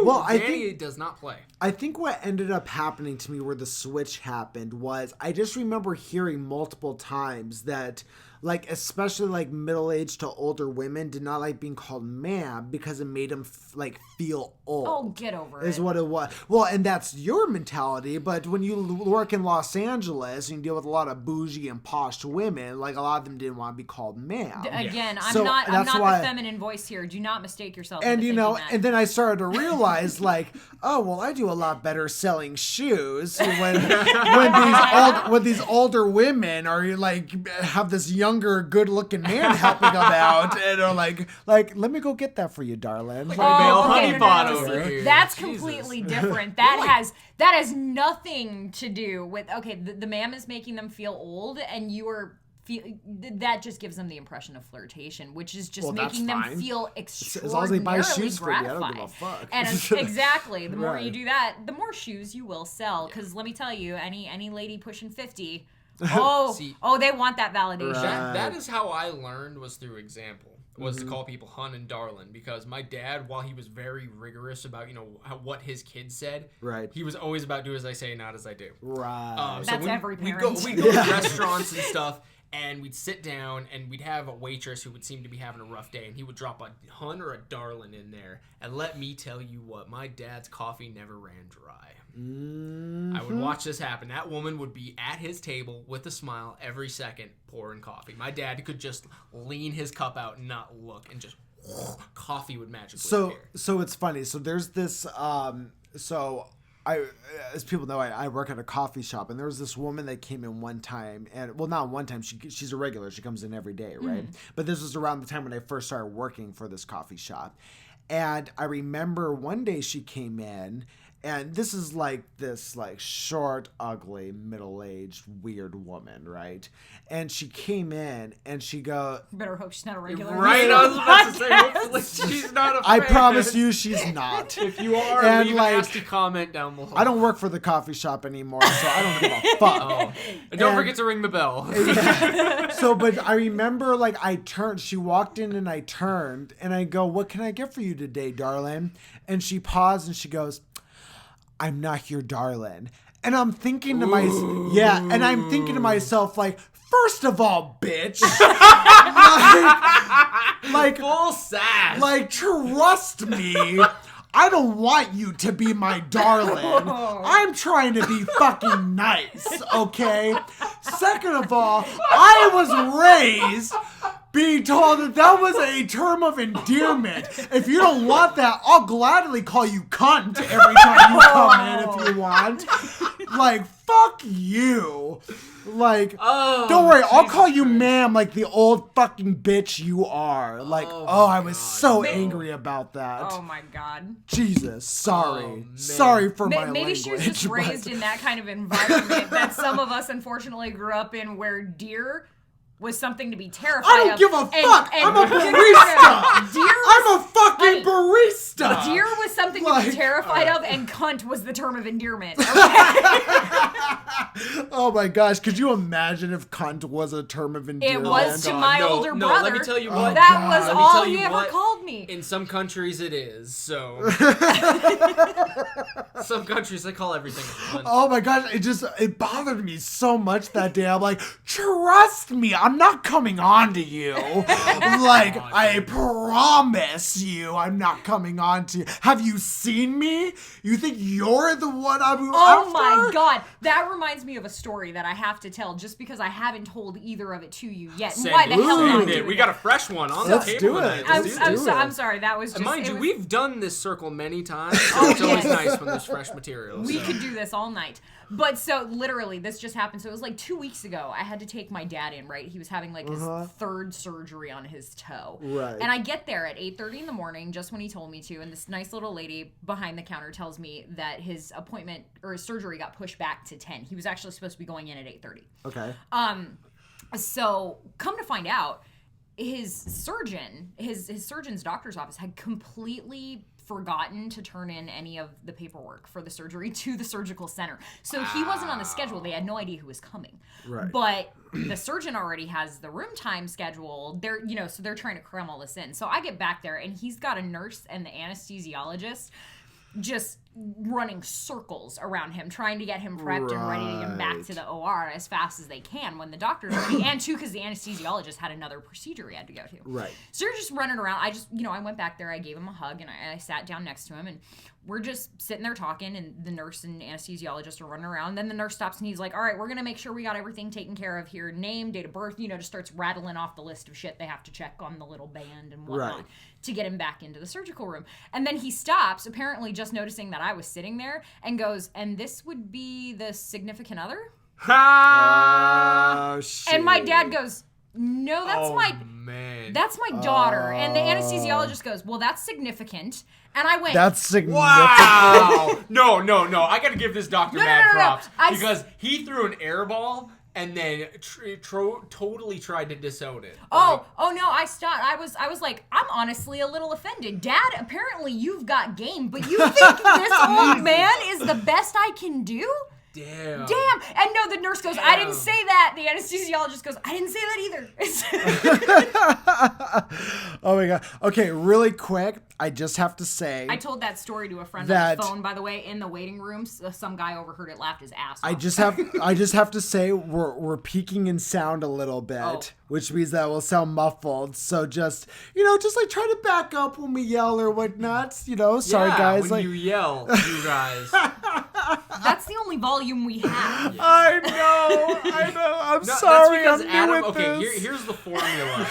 Well, Dani does not play. I think what ended up happening to me where the switch happened was I just remember hearing multiple times that like especially like middle-aged to older women did not like being called ma'am because it made them like feel old. Oh, get over it. Is what it was. Well, and that's your mentality, but when you work in Los Angeles and you deal with a lot of bougie and posh women, like a lot of them didn't want to be called ma'am. Again, I'm not the feminine voice here. Do not mistake yourself. And you know, and then I started to realize like, oh well, I do a lot better selling shoes when these older women are like have this younger, good-looking man helping them out, and are like, let me go get that for you, darling. Like male honeypot over here. That's completely different. That has nothing to do with the ma'am is making them feel old, and you are. That just gives them the impression of flirtation, which is just making them feel extraordinarily as long as they buy shoes gratified. For you, I don't give a fuck. And exactly, the more you do that, the more shoes you will sell. Because let me tell you, any lady pushing 50, they want that validation. Right. That is how I learned, was through example. Was to call people hun and darling, because my dad, while he was very rigorous about what his kids said, he was always about do as I say, not as I do. Right. That's every parent. We'd go to restaurants and stuff, and we'd sit down, and we'd have a waitress who would seem to be having a rough day, and he would drop a hun or a darling in there. And let me tell you what, my dad's coffee never ran dry. Mm-hmm. I would watch this happen. That woman would be at his table with a smile every second pouring coffee. My dad could just lean his cup out and not look, and just coffee would magically appear. So it's funny. So there's this as people know, I work at a coffee shop, and there was this woman that came in one time, and well, not one time, she's a regular, she comes in every day, right? But this was around the time when I first started working for this coffee shop, and I remember one day she came in, and this is like this like short, ugly, middle-aged, weird woman, right? And she came in and she better hope she's not a regular. Right, I was about to say, hopefully she's not a fan. I promise you she's not. If you are, leave a nasty comment down below. I don't work for the coffee shop anymore, so I don't give a fuck. And don't forget to ring the bell. But I remember like she walked in and I turned and I go, what can I get for you today, darling? And she paused and she goes, I'm not your darling. And I'm thinking to myself, like, first of all, bitch, like full sass. Like, trust me, I don't want you to be my darling. I'm trying to be fucking nice, okay? Second of all, I was raised being told that was a term of endearment. If you don't want that, I'll gladly call you cunt every time you come in if you want. Like, fuck you. Like, don't worry, I'll call you ma'am like the old fucking bitch you are. Like, I was so angry about that. Oh my God. Jesus, sorry. Sorry for my language. Maybe she was just raised in that kind of environment that some of us unfortunately grew up in, where deer was something to be terrified of. I don't give a fuck. I'm a barista. I'm a fucking barista. Deer was something to be terrified of, and cunt was the term of endearment. Okay? Oh my gosh, could you imagine if cunt was a term of endearment? It was to my older brother. No, let me tell you what. That was all he ever called me. In some countries it is, so. Some countries they call everything cunt. Oh my gosh, it bothered me so much that day. I'm like, trust me, I'm not coming on to you. Like, I promise you I'm not coming on to you. Have you seen me? You think you're the one I'm after? Oh my God. That reminds me of a story that I have to tell, just because I haven't told either of it to you yet. Why the hell not? We got a fresh one on the table do tonight. I'm sorry, that was just... Mind you, we've done this circle many times, so it's always nice when there's fresh material. We could do this all night. But so, literally, this just happened. So it was like 2 weeks ago. I had to take my dad in, right? He was having like his third surgery on his toe. Right. And I get there at 8:30 in the morning, just when he told me to. And this nice little lady behind the counter tells me that his appointment, or his surgery, got pushed back to 10. He was actually supposed to be going in at 8:30. Okay. So come to find out, his surgeon's doctor's office had completely forgotten to turn in any of the paperwork for the surgery to the surgical center. So he wasn't on the schedule. They had no idea who was coming. Right. But the surgeon already has the room time scheduled. So they're trying to cram all this in. So I get back there, and he's got a nurse and the anesthesiologist just running circles around him, trying to get him prepped and ready to get him back to the OR as fast as they can when the doctor's ready. And two, because the anesthesiologist had another procedure he had to go to. Right. So you're just running around. I went back there, I gave him a hug, and I sat down next to him, and we're just sitting there talking, and the nurse and anesthesiologist are running around. Then the nurse stops, and he's like, all right, we're going to make sure we got everything taken care of here. Name, date of birth, just starts rattling off the list of shit they have to check on the little band and whatnot to get him back into the surgical room. And then he stops, apparently just noticing that I was sitting there, and goes, and this would be the significant other? Oh, shit. And my dad goes, no, that's my daughter. And the anesthesiologist goes, well, that's significant. And I went, that's significant. Wow. No. I got to give this doctor mad props. Because he threw an air ball and then totally tried to disown it. Oh no, I stopped. I was like, I'm honestly a little offended. Dad, apparently you've got game, but you think this old man is the best I can do? Damn. And no, the nurse goes, I didn't say that. The anesthesiologist goes, I didn't say that either. Oh my God. Okay, really quick, I just have to say. I told that story to a friend on the phone, by the way, in the waiting room. Some guy overheard it, laughed his ass off. I just have to say we're peaking in sound a little bit, which means that we'll sound muffled. So just like try to back up when we yell or whatnot. Sorry guys. When you yell, you guys. That's the only volume we have. I know. I'm sorry. That's because I'm new Adam. with this. Here's the formula.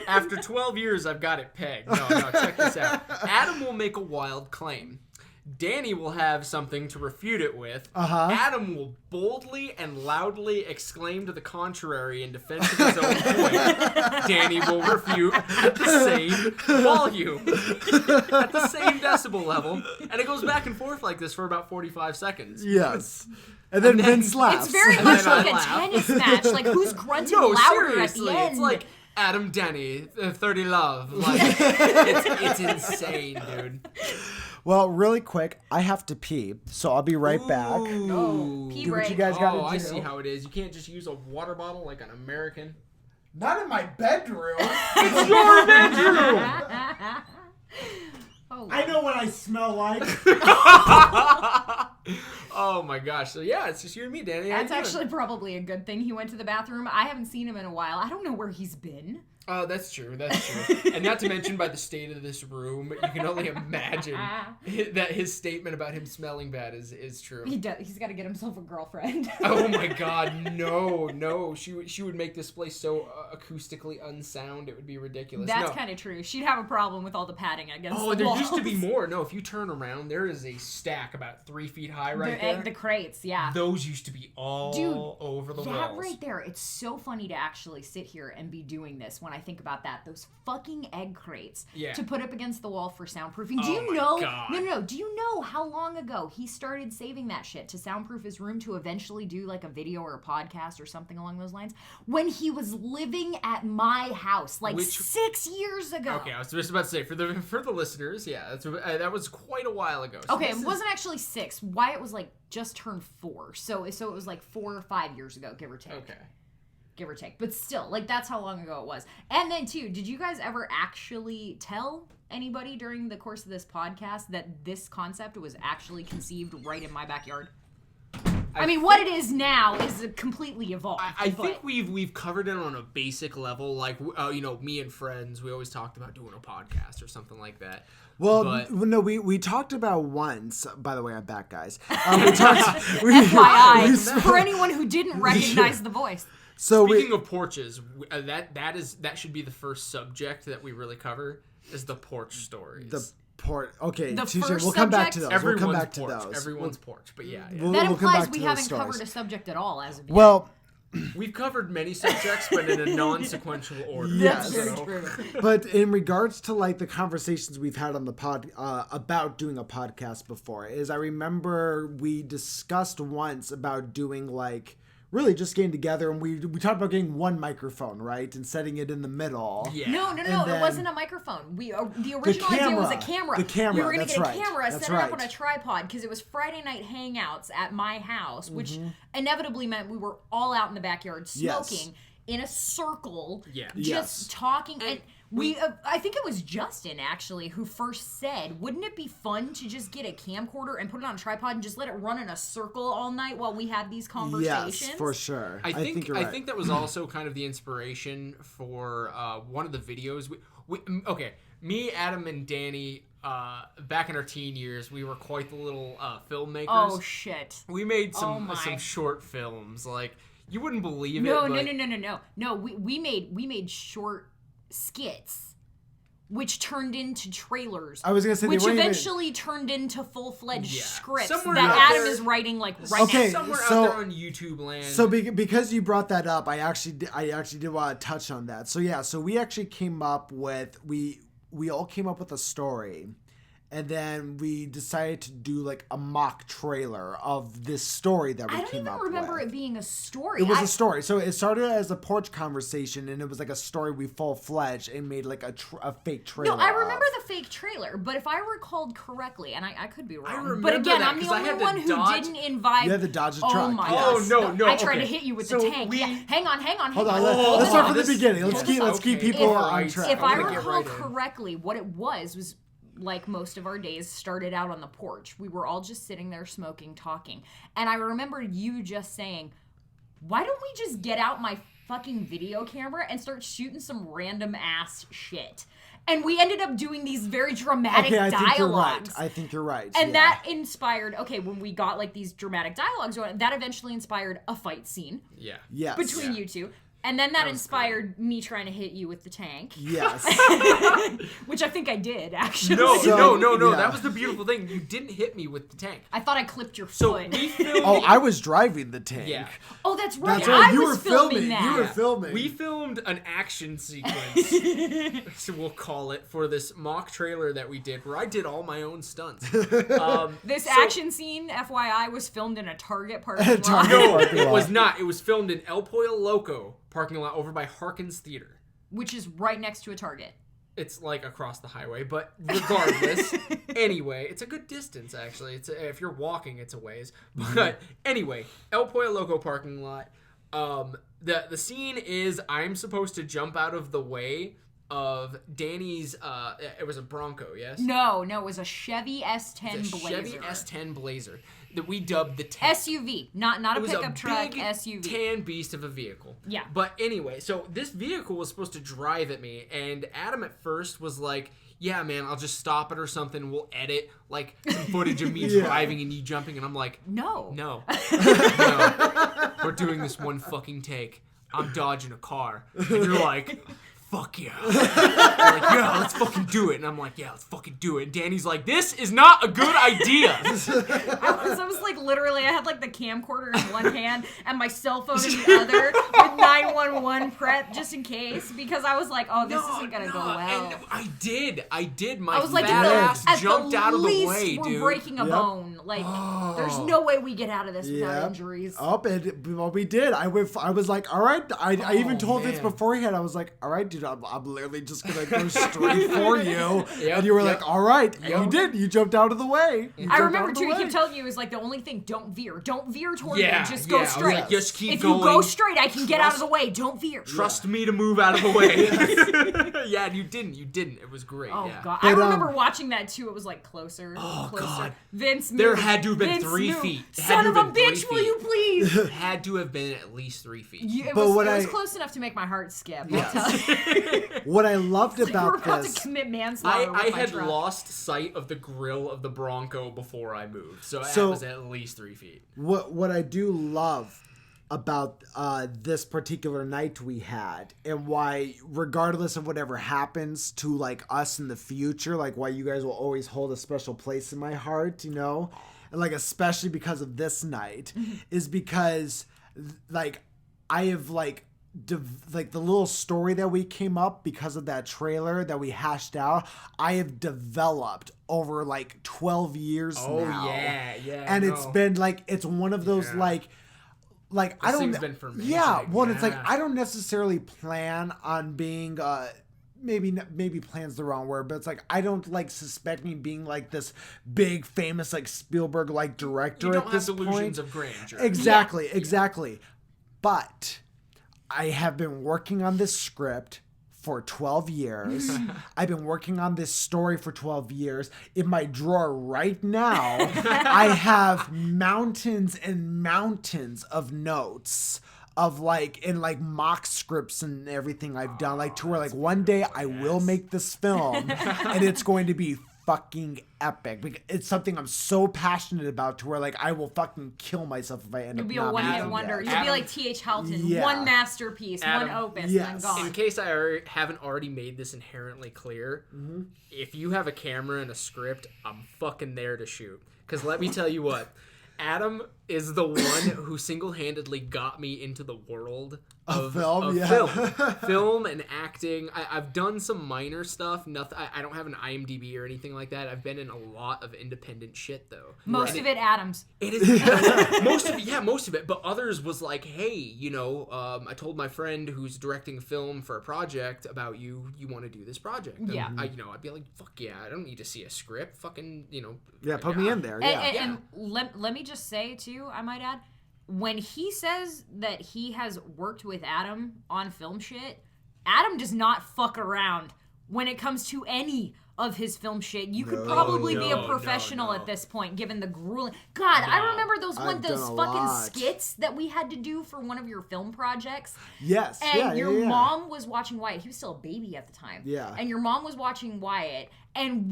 After 12 years, I've got it pegged. No, check this out. Adam will make a wild claim. Dani will have something to refute it with. Adam will boldly and loudly exclaim to the contrary in defense of his own point. Dani will refute at the same volume, at the same decibel level, and it goes back and forth like this for about 45 seconds. Yes. And then Vince laughs. It's very much like a tennis match. Like, who's grunting louder seriously, at the end? It's like Adam, Dani, 30 love. Like, it's insane, dude. Well, really quick, I have to pee, so I'll be right back. Pee Do break. what you guys gotta do. I see how it is. You can't just use a water bottle like an American. Not in my bedroom. It's your bedroom. I know what I smell like. Oh my gosh. So yeah, it's just you and me, Dani. That's actually probably a good thing. He went to the bathroom. I haven't seen him in a while. I don't know where he's been. Oh, that's true. That's true. And not to mention, by the state of this room, you can only imagine that his statement about him smelling bad is true. He does. He's got to get himself a girlfriend. Oh my God, no! She would make this place so acoustically unsound, it would be ridiculous. That's kind of true. She'd have a problem with all the padding against the walls. There used to be more. No, if you turn around, there is a stack about 3 feet high right there. The crates, yeah. Those used to be all over the walls. That right there, it's so funny to actually sit here and be doing this when I think about that. Those fucking egg crates to put up against the wall for soundproofing. Do you know? God. No. Do you know how long ago he started saving that shit to soundproof his room to eventually do like a video or a podcast or something along those lines? When he was living at my house, 6 years ago. Okay, I was just about to say for the listeners, that was quite a while ago. So okay, it wasn't actually 6. Wyatt was just turned 4, so it was 4 or 5 years ago, give or take. Okay. Give or take. But still, that's how long ago it was. And then, too, did you guys ever actually tell anybody during the course of this podcast that this concept was actually conceived right in my backyard? I mean, what it is now is completely evolved. I think we've covered it on a basic level. Me and friends, we always talked about doing a podcast or something like that. Well, no, we talked about once. By the way, I'm back, guys. We talked. FYI, for anyone who didn't recognize the voice. So speaking of porches, that should be the first subject that we really cover is the porch stories. Okay, we'll come back to those. Everyone's porch, but yeah. That implies we haven't covered a subject at all as of yet. Well, we've covered many subjects, but in a non-sequential order. Yes. That's very true. But in regards to the conversations we've had on the pod about doing a podcast before, I remember we discussed once about doing really just getting together, and we talked about getting one microphone, right, and setting it in the middle. Yeah. No, it wasn't a microphone. The original idea was a camera. The camera, we were going to get a right. camera, that's set it up on a tripod, because it was Friday night hangouts at my house, which inevitably meant we were all out in the backyard smoking in a circle, just talking. And I think it was Justin, actually, who first said, wouldn't it be fun to just get a camcorder and put it on a tripod and just let it run in a circle all night while we had these conversations? Yes, for sure. I think you're right. I think that was also kind of the inspiration for one of the videos. Me, Adam, and Dani, back in our teen years, we were quite the little filmmakers. Oh, shit. We made some short films. You wouldn't believe it. No, we made short skits, which turned into trailers. I was gonna say, which eventually turned into full-fledged scripts somewhere that Adam is writing right now. Somewhere out there on YouTube land. So because you brought that up, I actually did want to touch on that. So we actually came up with we all came up with a story. And then we decided to do a mock trailer of this story that we came up with. I don't even remember it being a story. It was a story. So it started as a porch conversation, and it was a story we full-fledged and made a fake trailer. No, I remember the fake trailer, but if I recalled correctly, and I could be wrong, but again, I'm the only one who didn't invite. You had to dodge a truck. Oh my God! No! I tried to hit you with the tank. Hang on. Hold on. Let's start from the beginning. Let's keep people on track. If I recall correctly, what it was. Like most of our days started out on the porch. We were all just sitting there smoking, talking. And I remember you just saying, why don't we just get out my fucking video camera and start shooting some random ass shit? And we ended up doing these very dramatic dialogues. I think you're right. And that inspired, when we got these dramatic dialogues, that eventually inspired a fight scene. Yeah. Yes. Between you two. And then that inspired me trying to hit you with the tank. Yes. Which I think I did, actually. No. That was the beautiful thing. You didn't hit me with the tank. I thought I clipped your foot. We filmed I was driving the tank. Yeah. Oh, that's right. You were filming that. You were filming. We filmed an action sequence, so we'll call it, for this mock trailer that we did, where I did all my own stunts. This action scene, FYI, was filmed in a Target parking lot. No, it was not. It was filmed in El Pollo Loco parking lot over by Harkins Theater, which is right next to a Target. It's across the highway, but regardless, anyway, it's a good distance, actually. If you're walking, it's a ways. But anyway, El Pollo Loco parking lot. The scene is I'm supposed to jump out of the way of Dani's, it was a Bronco, yes? No, it was a Chevy S10 It's a Blazer. Chevy S10 Blazer that we dubbed the tank. SUV, not a pickup truck, big SUV. tan beast of a vehicle. Yeah. But anyway, so this vehicle was supposed to drive at me, and Adam at first was like, yeah, man, I'll just stop it or something. We'll edit, like, some footage of me driving and you jumping. And I'm like, No. No. We're doing this one fucking take. I'm dodging a car. And you're like, fuck yeah. You're like, yeah, let's fucking do it. And I'm like, yeah, let's fucking do it. And Danny's like, this is not a good idea. I was like, literally, I had like the camcorder in one hand and my cell phone in the other with 911 prep just in case, because I was like, oh, this isn't gonna go well. And I did. My I was like, fat ass at jumped the out of the least, way, we're dude. breaking a bone. Like, there's no way we get out of this without injuries. Well, we did. I was like, all right. I even told Vince man. beforehand. I was like, all right, dude, I'm literally just gonna go straight for you. Yep, And you were yep. like, all right. And Yep. you did. You jumped out of the way. I remember too, he kept telling you, it was like, the only thing, don't veer toward me, just go I was straight. like, just keep if going. you go straight, I can get out of the way, don't veer. Trust me to move out of the way. Yeah, you didn't. It was great. Oh yeah. god, But, I remember watching that too. It was like closer, closer. God. Vince, There move. had to have been Vince, 3 move. feet. It had Son to of have a been 3 bitch, will feet. you please? It had to have been at least 3 feet. It But was, what it was I- close enough to make my heart skip. Yes. I'll tell you. What I loved We're about about this. to commit manslaughter. I with my had truck. lost sight of the grill of the Bronco before I moved, so that So- was at least 3 feet. What I do love about this particular night we had, and why, regardless of whatever happens to like us in the future, like why you guys will always hold a special place in my heart, you know, and like especially because of this night, is because like I have like like the little story that we came up because of that trailer that we hashed out, I have developed over like 12 years now. yeah. And it's been like, it's one of those like I don't thing's been fermenting. yeah, well, it's like Yeah. I don't necessarily plan on being maybe plan's the wrong word, but it's like I don't like suspect me being like this big famous like Spielberg like director You don't at have this delusions point. of grandeur. Exactly. But I have been working on this script for 12 years. I've been working on this story for 12 years. In my drawer right now, I have mountains and mountains of notes of like, in like mock scripts and everything I've done, like to where like one day I will make this film and it's going to be fucking epic. It's something I'm so passionate about to where like I will fucking kill myself if I end You'll up be a not one-hit making wonder. that. You'll be like T.H. Halton. Yeah. One masterpiece, Adam, one opus, yes. and then gone. In case I haven't already made this inherently clear, if you have a camera and a script, I'm fucking there to shoot. Because let me tell you what, Adam is the one who single-handedly got me into the world of film, film and acting. I've done some minor stuff. Nothing. I don't have an IMDb or anything like that. I've been in a lot of independent shit though. Most of it, Adams. It is most of it. But others was like, hey, you know, I told my friend who's directing a film for a project about you. You want to do this project? And Yeah. I'd be like, fuck yeah. I don't need to see a script. Fucking, you know. Yeah, put me in there. Yeah. And let me just say too, I might add, when he says that he has worked with Adam on film shit, Adam does not fuck around when it comes to any of his film shit. You could probably be a professional at this point, given the grueling. God, I remember those I've done a fucking lot. skits that we had to do for one of your film projects. Yes. And yeah, your yeah. mom was watching Wyatt. He was still a baby at the time. Yeah. And your mom was watching Wyatt. And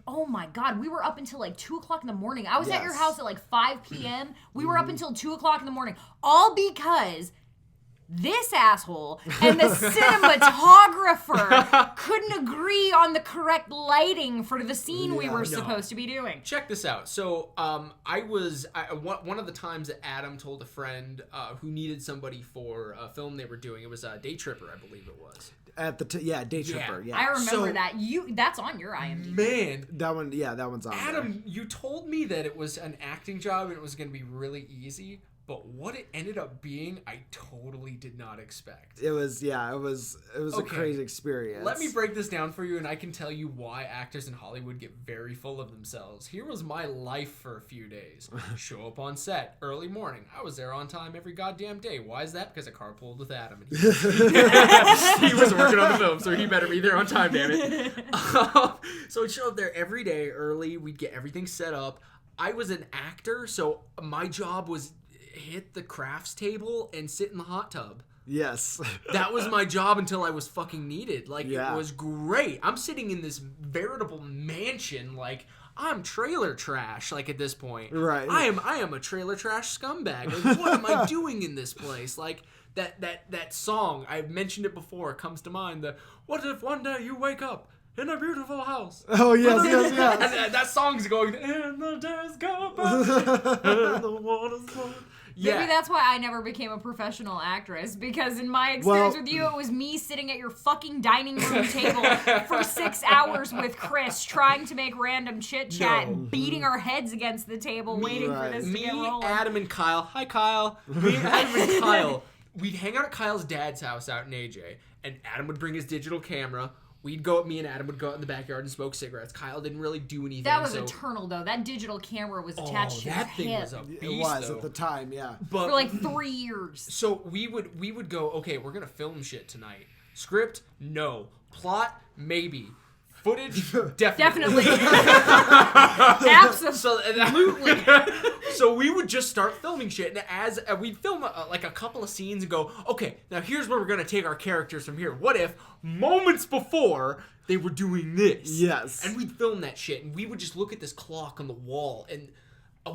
oh my God, we were up until like 2 o'clock in the morning. I was at your Yes. house at like 5 p.m. We were up until 2 o'clock in the morning. All because this asshole and the cinematographer couldn't agree on the correct lighting for the scene we were supposed to be doing. Check this out. So, one of the times that Adam told a friend who needed somebody for a film they were doing, it was Day Tripper, I believe it was. At the Day Tripper. Yeah. I remember So- that. That's on your IMDb. Man, That one's on there. Adam, you told me that it was an acting job and it was going to be really easy. But what it ended up being, I totally did not expect. It was a crazy experience. Let me break this down for you, and I can tell you why actors in Hollywood get very full of themselves. Here was my life for a few days. Show up on set, early morning. I was there on time every goddamn day. Why is that? Because I carpooled with Adam. And he was working on the film, so he better be there on time, damn it. So I'd show up there every day early. We'd get everything set up. I was an actor, so my job was hit the crafts table and sit in the hot tub. Yes. That was my job until I was fucking needed. Like, yeah. It was great. I'm sitting in this veritable mansion. Like, I'm trailer trash, like, at this point. Right. I am a trailer trash scumbag. Like, what am I doing in this place? Like, that song, I've mentioned it before, comes to mind. The, what if one day you wake up in a beautiful house? Oh, yes. And that song's going, and the days go by, and the water's flowing. Yeah. Maybe that's why I never became a professional actress, because in my experience with you, it was me sitting at your fucking dining room table for 6 hours with Chris, trying to make random chit-chat, beating our heads against the table, waiting for this to get rolling. Adam and Kyle. Hi, Kyle. Me, Adam, and Kyle. We'd hang out at Kyle's dad's house out in AJ, and Adam would bring his digital camera. Me and Adam would go out in the backyard and smoke cigarettes. Kyle didn't really do anything. That was eternal, though. That digital camera was attached to his hip. Thing was a beast, it was at the time, yeah. But for like 3 years. So we would go, okay, we're gonna film shit tonight. Script, no. Plot, maybe. Footage, definitely. Absolutely. So we would just start filming shit, and as we'd film like a couple of scenes and go, okay, now here's where we're gonna take our characters from here. What if moments before they were doing this? Yes. And we'd film that shit, and we would just look at this clock on the wall, and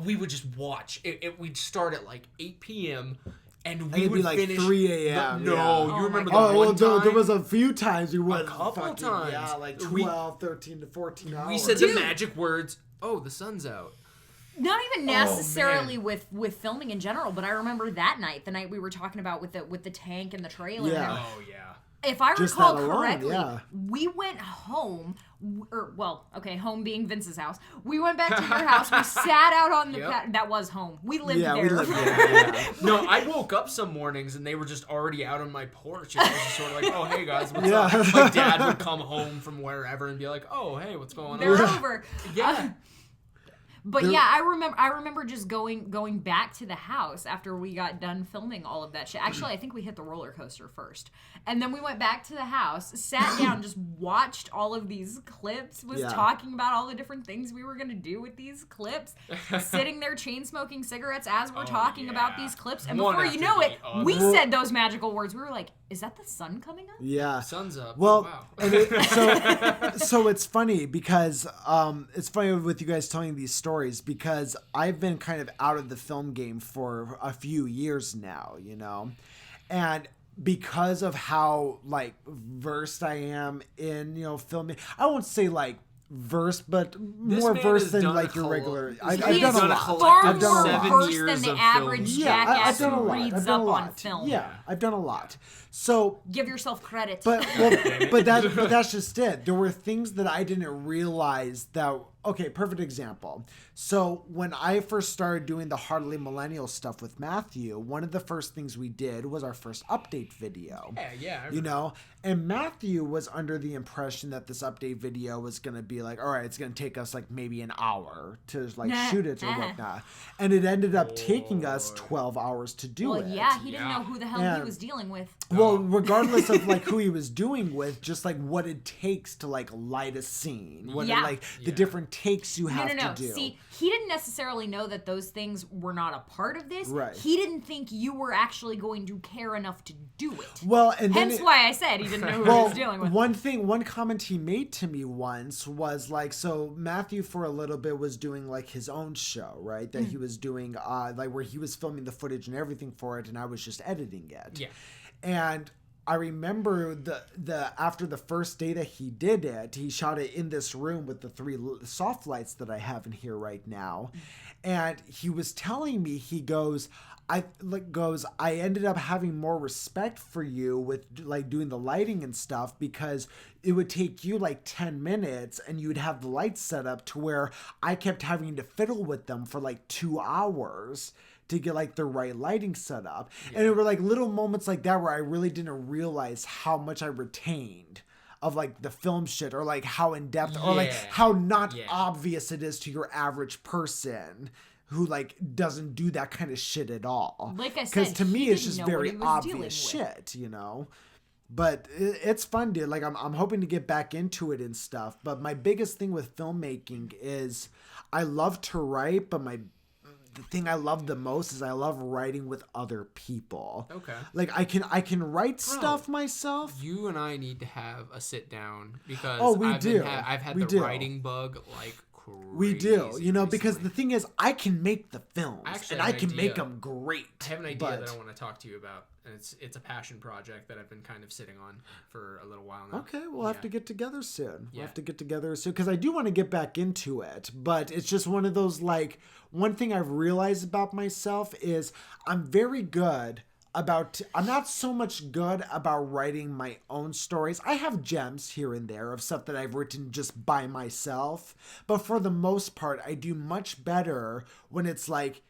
we would just watch. We'd start at like 8 p.m. And we would be like finish 3 a.m. You remember the one time? There was a few times we went. A couple times. Yeah, like 12, 13 to 14 hours. We said the magic words, oh, the sun's out. Not even necessarily with filming in general, but I remember that night, the night we were talking about with the tank and the trailer. Yeah. Oh, yeah. If I recall correctly, yeah. we went home, home being Vince's house. We went back to your house. We sat out on the that was home. We lived there. We lived there. No, I woke up some mornings and they were just already out on my porch. And I was just sort of like, oh, hey, guys, what's up? My dad would come home from wherever and be like, oh, hey, what's going on? They're over. Yeah. But yeah, I remember just going back to the house after we got done filming all of that shit. Actually, I think we hit the roller coaster first. And then we went back to the house, sat down, just watched all of these clips, was talking about all the different things we were going to do with these clips, sitting there chain smoking cigarettes as we're talking about these clips. And before you know it, we said those magical words. We were like, is that the sun coming up? Yeah. Sun's up. Well, wow. And so it's funny because it's funny with you guys telling these stories because I've been kind of out of the film game for a few years now, you know, and because of how like versed I am in, you know, filming, I won't say like versed, but more versed than like your regular. I've done a lot. Far more versed than the average jackass who reads up on film. Yeah, I've done a lot. So give yourself credit. But that's just it. There were things that I didn't realize that. Okay, perfect example. So when I first started doing the Hardly Millennial stuff with Matthew, one of the first things we did was our first update video. Yeah. You know, and Matthew was under the impression that this update video was going to be like, all right, it's going to take us like maybe an hour to like shoot it or whatnot. And it ended up taking us 12 hours to do it. Well, yeah, he didn't know who the hell he was dealing with. Well, regardless of like who he was doing with, just like what it takes to like light a scene, the different takes you have to do. See, he didn't necessarily know that those things were not a part of this. Right. He didn't think you were actually going to care enough to do it. Well, and hence why I said he didn't know who he was dealing with. One comment he made to me once was like, so Matthew for a little bit was doing like his own show, right? That he was doing like where he was filming the footage and everything for it, and I was just editing it. Yeah. And I remember the after the first day that he did it, he shot it in this room with the 3 soft lights that I have in here right now. And he was telling me, he goes, I ended up having more respect for you with like doing the lighting and stuff because it would take you like 10 minutes and you would have the lights set up to where I kept having to fiddle with them for like 2 hours to get like the right lighting set up. And there were like little moments like that where I really didn't realize how much I retained of like the film shit, or like how in depth or like how not obvious it is to your average person who like doesn't do that kind of shit at all. Like I said, because to me it's just very obvious with. shit, you know. But it's fun, dude. Like I'm hoping to get back into it and stuff. But my biggest thing with filmmaking is I love to write, but the thing I love the most is I love writing with other people. Okay. Like I can write stuff myself. You and I need to have a sit down because I've had the writing bug like crazy. We do, you know, because the thing is I can make the films and I can make them great. I have an idea that I want to talk to you about, and it's a passion project that I've been kind of sitting on for a little while now. Okay, we'll have to get together soon. We'll have to get together soon because I do want to get back into it, but it's just one of those, like, one thing I've realized about myself is I'm not so much good about writing my own stories. I have gems here and there of stuff that I've written just by myself, but for the most part, I do much better when it's like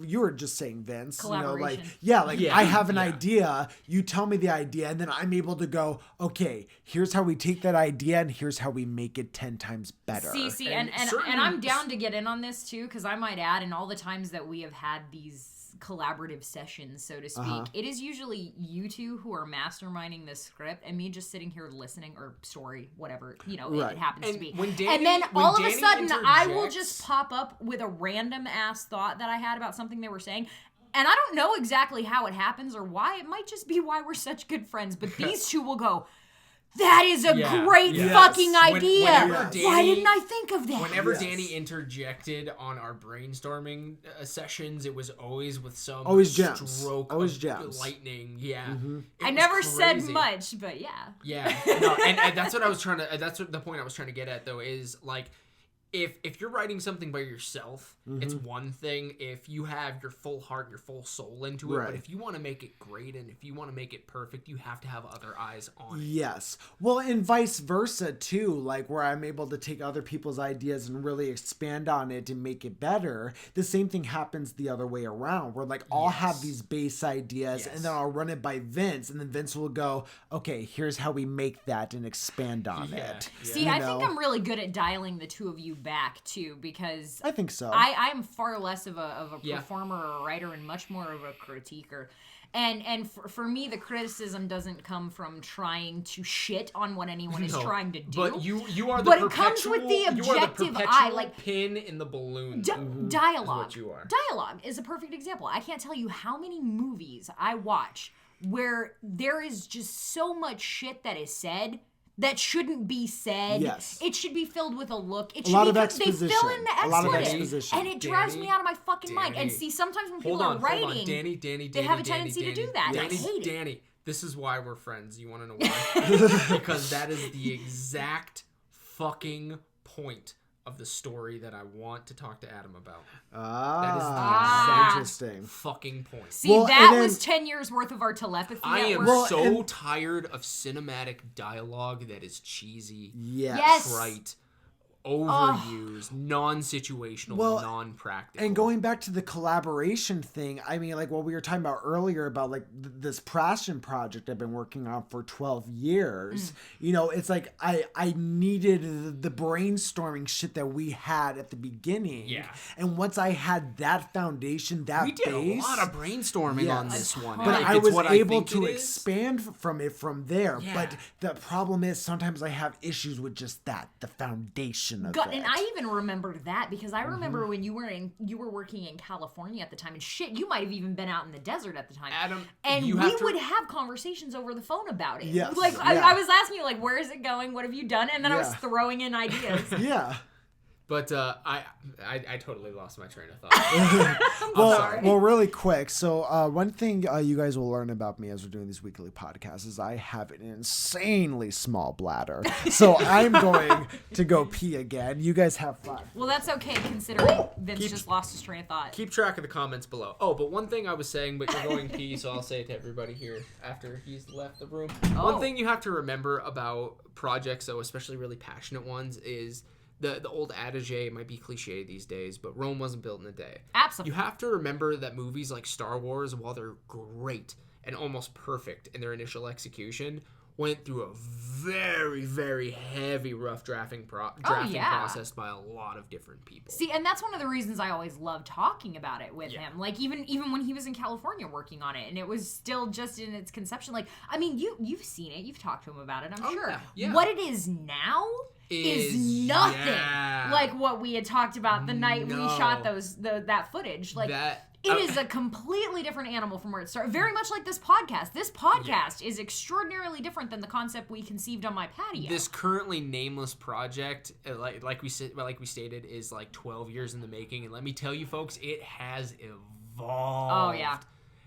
you were just saying, Vince, you know, like, I have an idea, you tell me the idea, and then I'm able to go, okay, here's how we take that idea and here's how we make it 10 times better. See, and I'm down to get in on this too, because I might add, in all the times that we have had these collaborative sessions, so to speak, it is usually you two who are masterminding the script and me just sitting here listening, or story, whatever, you know, it happens to be. And then all of a sudden I will just pop up with a random ass thought that I had about something they were saying. And I don't know exactly how it happens or why. It might just be why we're such good friends. But these two will go, that is a great fucking idea. Why didn't I think of that? Whenever Danny interjected on our brainstorming sessions, it was always with some stroke of lightning. Yeah. Mm-hmm. I never said much, but yeah. Yeah. No, and that's what I was trying to, that's what the point I was trying to get at, though, is like, if you're writing something by yourself, it's one thing if you have your full heart, your full soul into it. But if you want to make it great and if you want to make it perfect, you have to have other eyes on it. Yes. Well, and vice versa too, like where I'm able to take other people's ideas and really expand on it and make it better. The same thing happens the other way around, where like I'll have these base ideas and then I'll run it by Vince, and then Vince will go, okay, here's how we make that and expand on it. Yeah. See, I think I'm really good at dialing the two of you back too, because I think so. I'm far less of a performer or a writer and much more of a critiquer. And for me, the criticism doesn't come from trying to shit on what anyone is trying to do. But you are the but it comes with the objective eye, like pin in the balloon. Dialogue. Is what you are. Dialogue is a perfect example. I can't tell you how many movies I watch where there is just so much shit that is said that shouldn't be said. Yes. It should be filled with a look. It a should lot be of exposition. They fill in the a lot of exposition. and it drives me out of my fucking mind. And see, sometimes when people are writing, Danny, they have a tendency to do that. I hate it. Danny, this is why we're friends. You want to know why? Because that is the exact fucking point of the story that I want to talk to Adam about. That is the interesting fucking point. See, that was 10 years worth of our telepathy. I am tired of cinematic dialogue that is cheesy, trite, overused, non-situational, non-practical. And going back to the collaboration thing, I mean, like what we were talking about earlier about like this passion project I've been working on for 12 years, you know, it's like I needed the brainstorming shit that we had at the beginning. Yeah. And once I had that foundation, we did a lot of brainstorming on this one. But I was able to expand from it from there. Yeah. But the problem is sometimes I have issues with just the foundation. And I even remember that because I remember when you were working in California at the time, and shit, you might have even been out in the desert at the time. Adam, and we would have conversations over the phone about it. Yes. Like I was asking you, like, where is it going? What have you done? And then I was throwing in ideas. Yeah. But I totally lost my train of thought. Well, really quick. So one thing you guys will learn about me as we're doing these weekly podcasts is I have an insanely small bladder. So I'm going to go pee again. You guys have fun. Well, that's okay considering Vince just lost his train of thought. Keep track of the comments below. Oh, but one thing I was saying, but you're going pee, so I'll say it to everybody here after he's left the room. One thing you have to remember about projects, though, especially really passionate ones, is the old adage, it might be cliche these days, but Rome wasn't built in a day. Absolutely. You have to remember that movies like Star Wars, while they're great and almost perfect in their initial execution, went through a very, very heavy rough drafting process by a lot of different people. See, and that's one of the reasons I always love talking about it with him. Like, even when he was in California working on it, and it was still just in its conception. Like, I mean, you've seen it. You've talked to him about it, I'm sure. Yeah. What it is now is nothing like what we had talked about the night we shot that footage. Like, it is a completely different animal from where it started. Very much like this podcast. This podcast is extraordinarily different than the concept we conceived on my patio. This currently nameless project, like we stated, is like 12 years in the making. And let me tell you, folks, it has evolved. Oh, yeah.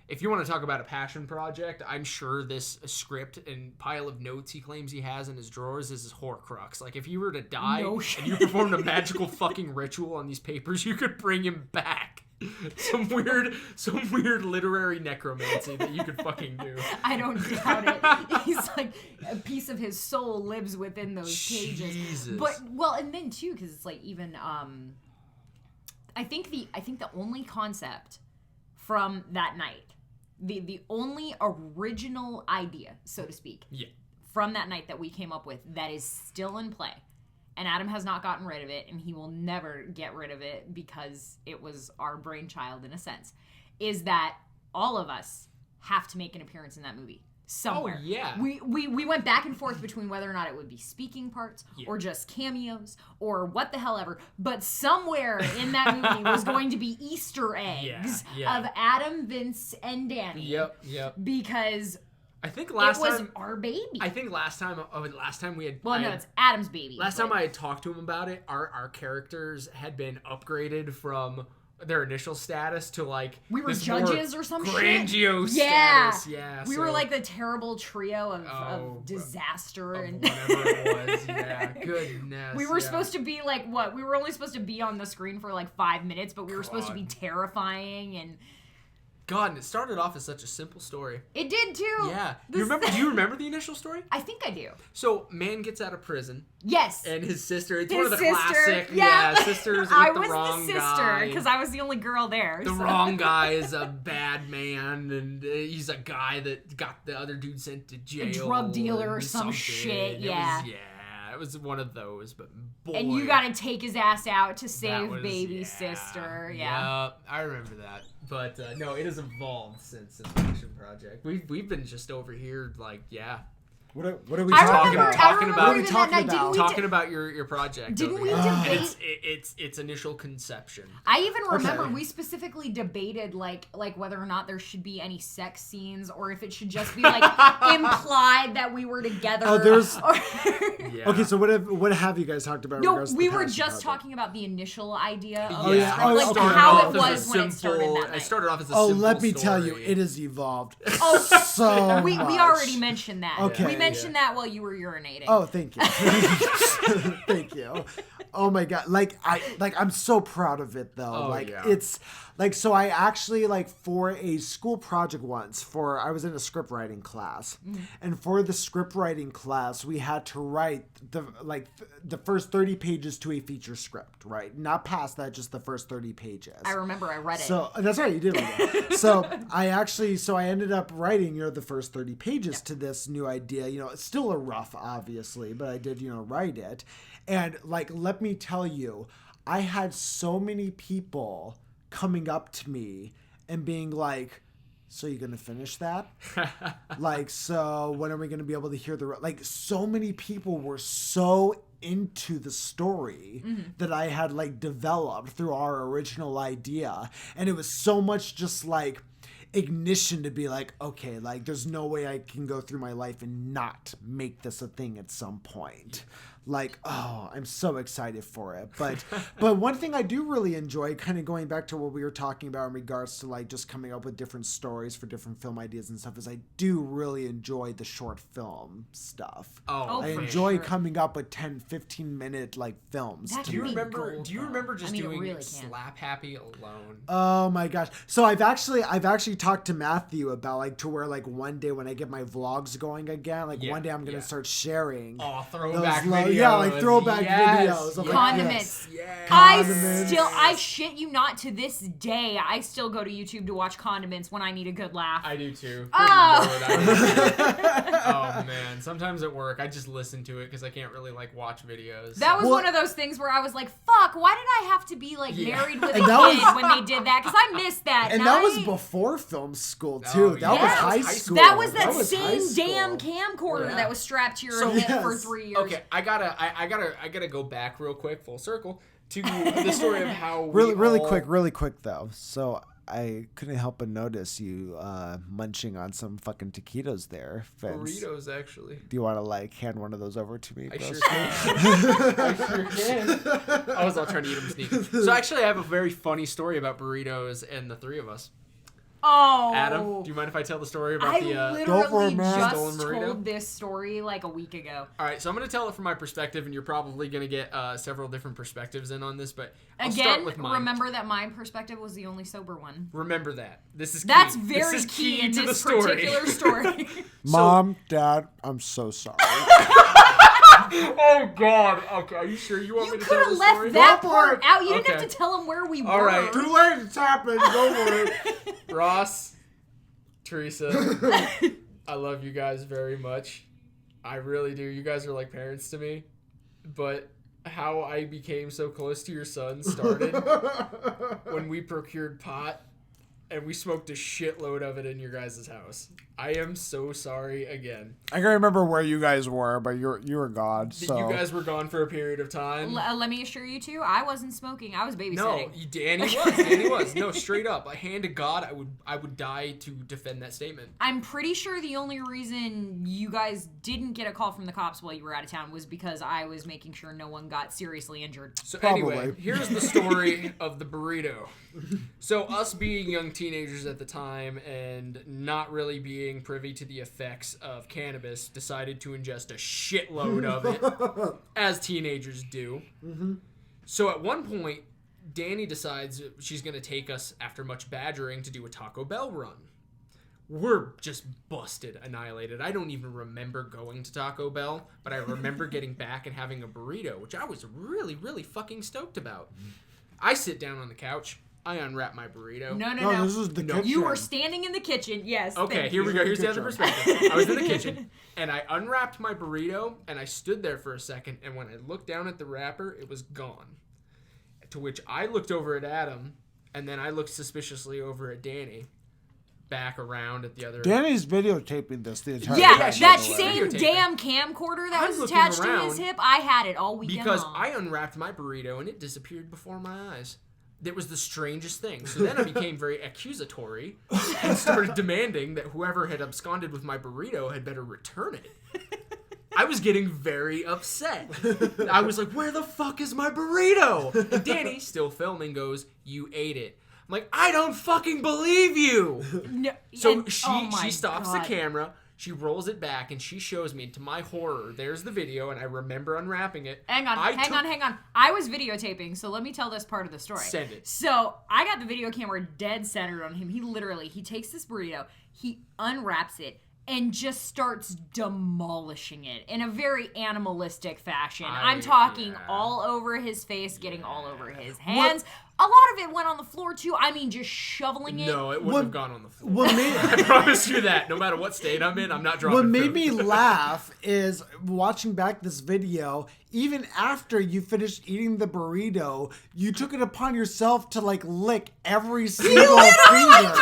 If you want to talk about a passion project, I'm sure this script and pile of notes he claims he has in his drawers is his Horcrux. Like, if you were to die and you performed a magical fucking ritual on these papers, you could bring him back. Some weird literary necromancy that you could fucking do. I don't doubt it. He's like, a piece of his soul lives within those pages. Jesus. But, well, and then too, because it's like even, I think the only concept from that night, the only original idea, so to speak, from that night that we came up with that is still in play, and Adam has not gotten rid of it, and he will never get rid of it because it was our brainchild in a sense, is that all of us have to make an appearance in that movie somewhere. Oh, yeah. We went back and forth between whether or not it would be speaking parts or just cameos or what the hell ever, but somewhere in that movie was going to be Easter eggs of Adam, Vince, and Dani. Yep. Because I think last time it was our baby. I think last time we had. Well, it's Adam's baby. Last time I had talked to him about it, our characters had been upgraded from their initial status to like we were judges or some grandiose shit. status. Yeah, we were like the terrible trio of disaster of and whatever it was. Yeah, goodness. We were supposed to be like what? We were only supposed to be on the screen for like 5 minutes, but we were supposed to be terrifying and. God, and it started off as such a simple story. It did too. Yeah. Do you remember the initial story? I think I do. So, man gets out of prison. Yes. And his sister, it's his one of the sister, classic, sisters with I the wrong guy. was the sister, because I was the only girl there. The wrong guy is a bad man, and he's a guy that got the other dude sent to jail. A drug dealer or some shit, It was one of those, but boy. And you gotta take his ass out to save baby sister. Yeah, I remember that. But no, it has evolved since the Passion Project. We've been just over here, like, What are we talking about? Talking about your project. Didn't we debate its initial conception? I even remember we specifically debated like whether or not there should be any sex scenes or if it should just be like implied that we were together. Oh, there's. Okay, so what have you guys talked about? No, we were just talking about the initial idea of how it was when it started that night. It started off as a simple let me story. tell you, it has evolved. So we much. already mentioned that. Okay. We mentioned that while you were urinating. Oh, thank you. Thank you. Oh my god. I'm so proud of it though. It's like, so I actually for a school project once I was in a script writing class, and for the script writing class we had to write the first 30 pages to a feature script, right? Not past that, just the first 30 pages. I remember I read it. So that's right, you did read it. So I ended up writing, the first 30 pages to this new idea. It's still a rough, obviously, but I did, write it. And let me tell you, I had so many people coming up to me and being like, so you gonna finish that? So when are we gonna be able to hear so many people were so into the story that I had developed through our original idea. And it was so much just ignition to be okay, there's no way I can go through my life and not make this a thing at some point. I'm so excited for it. But one thing I do really enjoy, kind of going back to what we were talking about in regards to just coming up with different stories for different film ideas and stuff, is I do really enjoy the short film stuff. I enjoy coming up with 10-15 minute films. Do you remember just doing really Slap Happy alone? Oh my gosh. So I've actually talked to Matthew about like to where like one day when I get my vlogs going again, like one day I'm gonna start sharing. Oh, throwback videos. Yeah, like throwback videos. Of, like, condiments. Yes. I shit you not, to this day, I still go to YouTube to watch condiments when I need a good laugh. I do too. Oh. Good Lord, I do. Oh man, sometimes at work I just listen to it because I can't really like watch videos. That was one of those things where I was like, fuck, why did I have to be like married with a kid when they did that? Because I missed that. And that was before film school too. That was high school. That was that same damn camcorder that was strapped to your hip for 3 years. Okay, I gotta go back real quick, full circle, to the story of how really quick though. So I couldn't help but notice you munching on some fucking taquitos there, Vince. Burritos, actually. Do you want to like hand one of those over to me? I sure can. I sure can. I was all trying to eat them sneaky. So actually, I have a very funny story about burritos and the three of us. Oh, Adam, do you mind if I tell the story about I literally just told this story like a week ago. All right, so I'm going to tell it from my perspective, and you're probably going to get several different perspectives in on this, but I'll start with mine. Remember that my perspective was the only sober one. Remember that. This is key. That's very key in this particular story. Mom, Dad, I'm so sorry. Oh God! Okay, are you sure you want me to tell the story? You could have left that part out. You didn't have to tell him where we were. All right, too late. It's happened. Go for it. Ross, Teresa, I love you guys very much. I really do. You guys are like parents to me. But how I became so close to your son started when we procured pot and we smoked a shitload of it in your guys' house. I am so sorry again. I can remember where you guys were, but you were gone. So you guys were gone for a period of time. Let me assure you too, I wasn't smoking. I was babysitting. No, Dani was. No, straight up. A hand to God, I would die to defend that statement. I'm pretty sure the only reason you guys didn't get a call from the cops while you were out of town was because I was making sure no one got seriously injured. So anyway, here's the story of the burrito. So us being young teenagers at the time and not really being privy to the effects of cannabis, decided to ingest a shitload of it, as teenagers do. Mm-hmm. So at one point, Dani decides she's going to take us, after much badgering, to do a Taco Bell run. We're just busted, annihilated. I don't even remember going to Taco Bell, but I remember getting back and having a burrito, which I was really, really fucking stoked about. I sit down on the couch. I unwrap my burrito. No. This is the kitchen. You were standing in the kitchen. Yes. Okay, here we go. Here's the other perspective. I was in the kitchen, and I unwrapped my burrito, and I stood there for a second, and when I looked down at the wrapper, it was gone. To which I looked over at Adam, and then I looked suspiciously over at Dani, back around at the other... Dani's videotaping this the entire time. Yeah, that same damn camcorder that was attached to his hip, I had it all weekend because long. I unwrapped my burrito, and it disappeared before my eyes. It was the strangest thing. So then I became very accusatory and started demanding that whoever had absconded with my burrito had better return it. I was getting very upset. I was like, where the fuck is my burrito? And Dani, still filming, goes, you ate it. I'm like, I don't fucking believe you. No, so she stops the camera. She rolls it back, and she shows me, to my horror, there's the video, and I remember unwrapping it. Hang on. I was videotaping, so let me tell this part of the story. Send it. So, I got the video camera dead centered on him. He takes this burrito, he unwraps it, and just starts demolishing it in a very animalistic fashion. I'm talking all over his face, getting all over his hands. A lot of it went on the floor, too. I mean, just shoveling it. No, it wouldn't have gone on the floor. I promise you that. No matter what state I'm in, I'm not dropping What made me laugh is watching back this video, even after you finished eating the burrito, you took it upon yourself to, like, lick every single finger.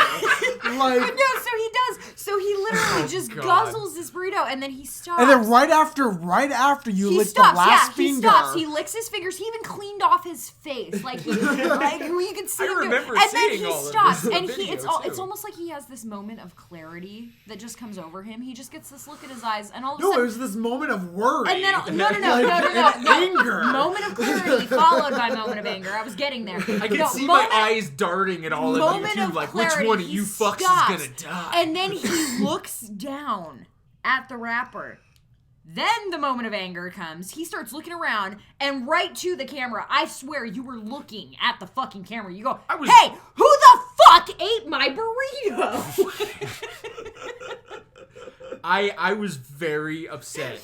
Like, no, so he does. So he literally just guzzles this burrito, and then he stops. And then right after you lick the last finger. He stops. He licks his fingers. He even cleaned off his face. Like, you can see him do it. And then he stops. And it's almost like he has this moment of clarity that just comes over him. He just gets this look in his eyes, and all of a sudden... No, it was this moment of worry. And then, no. Anger. Moment of clarity followed by moment of anger. I was getting there. I can see my eyes darting at all of you, too. Like, which one of you fucks is gonna die? And then he looks down at the wrapper. Then the moment of anger comes. He starts looking around and right to the camera. I swear you were looking at the fucking camera. You go, hey, who the fuck ate my burrito? I was very upset.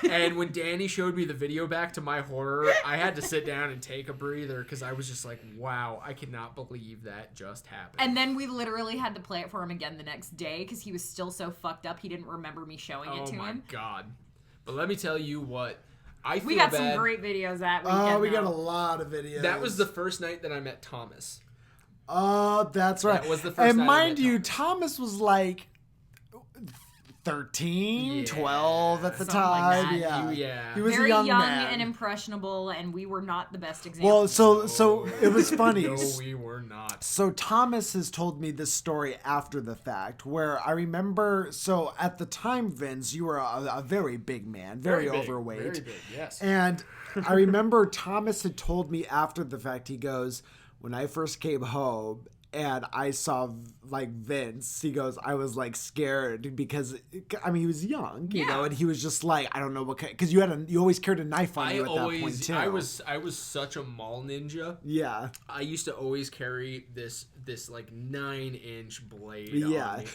And when Danny showed me the video back, to my horror, I had to sit down and take a breather because I was just like, wow, I cannot believe that just happened. And then we literally had to play it for him again the next day because he was still so fucked up he didn't remember me showing it to him. Oh my God. But let me tell you what, I feel we got bad. Some great videos that weekend. Oh, we got a lot of videos. That was the first night that I met Thomas. Oh, that's right. That was the first and night mind you, Thomas was like 13, 12 at the time. Like yeah. He was very a young young man. and impressionable, and we were not the best examples. Well, so it was funny. No, we were not. So Thomas has told me this story after the fact, where I remember. So at the time, Vince, you were a very big man, very overweight, very big, yes. And I remember Thomas had told me after the fact. He goes, when I first came home and I saw like Vince, he goes, I was like scared because I mean he was young, you know, and he was just like, I don't know what because you always carried a knife on you at that point too. I was such a mall ninja. Yeah, I used to always carry this like 9-inch blade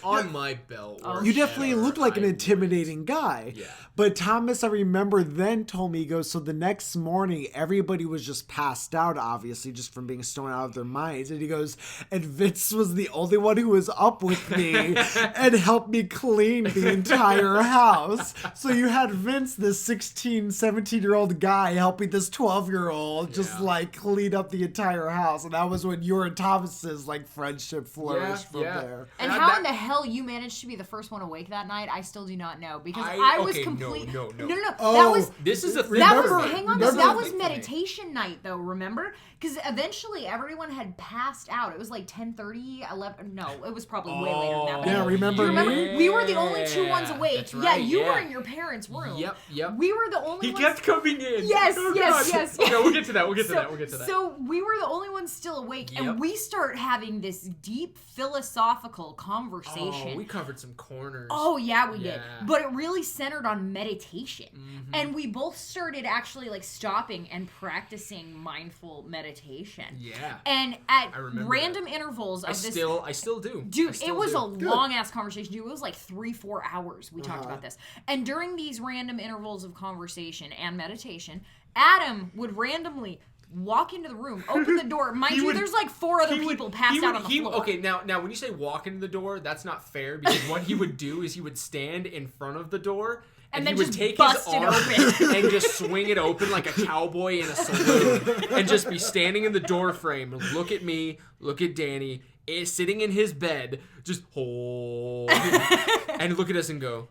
on my belt. You definitely looked like an intimidating guy. Yeah. But Thomas, I remember then told me, he goes, so the next morning everybody was just passed out, obviously, just from being stoned out of their minds. And he goes, and Vince was the only one who was up with me and helped me clean the entire house. So you had Vince, this 16, 17-year-old guy, helping this 12-year-old just like clean up the entire house. And that was when your and Thomas's like friendship flourished from there. And how in the hell you managed to be the first one awake that night, I still do not know, because I was complete. No. Oh, this is a thing. That was meditation night though. Remember? Because eventually everyone had passed out. It was like 10:30, 11. No, it was probably way later than that. But yeah, remember me? We were the only two ones awake. That's right, yeah, you were in your parents' room. Yep. We were the only ones. He kept coming in. Yes. Okay, we'll get to that. We'll get to that. So we were the only ones still awake, and we start having this deep philosophical conversation. Oh, we covered some corners. Oh, yeah, we did. But it really centered on meditation. Mm-hmm. And we both started actually like stopping and practicing mindful meditation. Yeah. And at random intervals of I still do. Dude, it was a long-ass conversation, dude. It was like 3-4 hours we talked about this. And during these random intervals of conversation and meditation, Adam would randomly walk into the room, open the door. Mind you, there's like 4 other people passed out on the floor. Okay, now when you say walk into the door, that's not fair, because what he would do is he would stand in front of the door and he would take his arm and just swing it open like a cowboy in a saloon and just be standing in the door frame, look at me, look at Danny, sitting in his bed, just hold and look at us and go,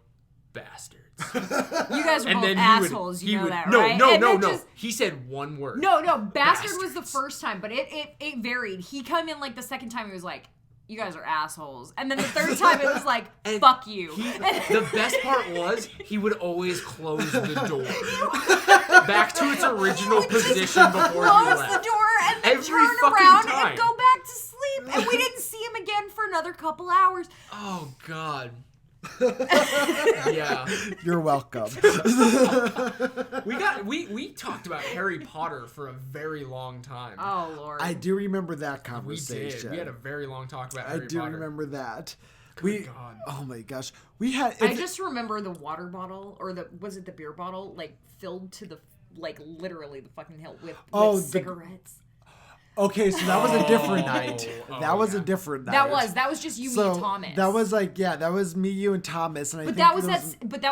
bastards. You guys are both assholes, you know that, right? No. He said one word. No, bastard was the first time, but it varied. He come in like the second time, he was like, you guys are assholes. And then the third time it was like, fuck you. The best part was he would always close the door back to its original position before he left. Close the door and then Every turn fucking around time. and go back to sleep. And we didn't see him again for another couple hours. Oh, God. Yeah, you're welcome. we talked about Harry Potter for a very long time. Oh Lord, I do remember that conversation. We did. We had a very long talk about Harry Potter. I do remember that. God. Oh my gosh, we had. I just remember the water bottle, or was it the beer bottle, like filled to the literally the fucking hilt with cigarettes. Okay, so that was a different night. That was a different night. That was just you, me, and Thomas. That was that was me, you, and Thomas, and I think that was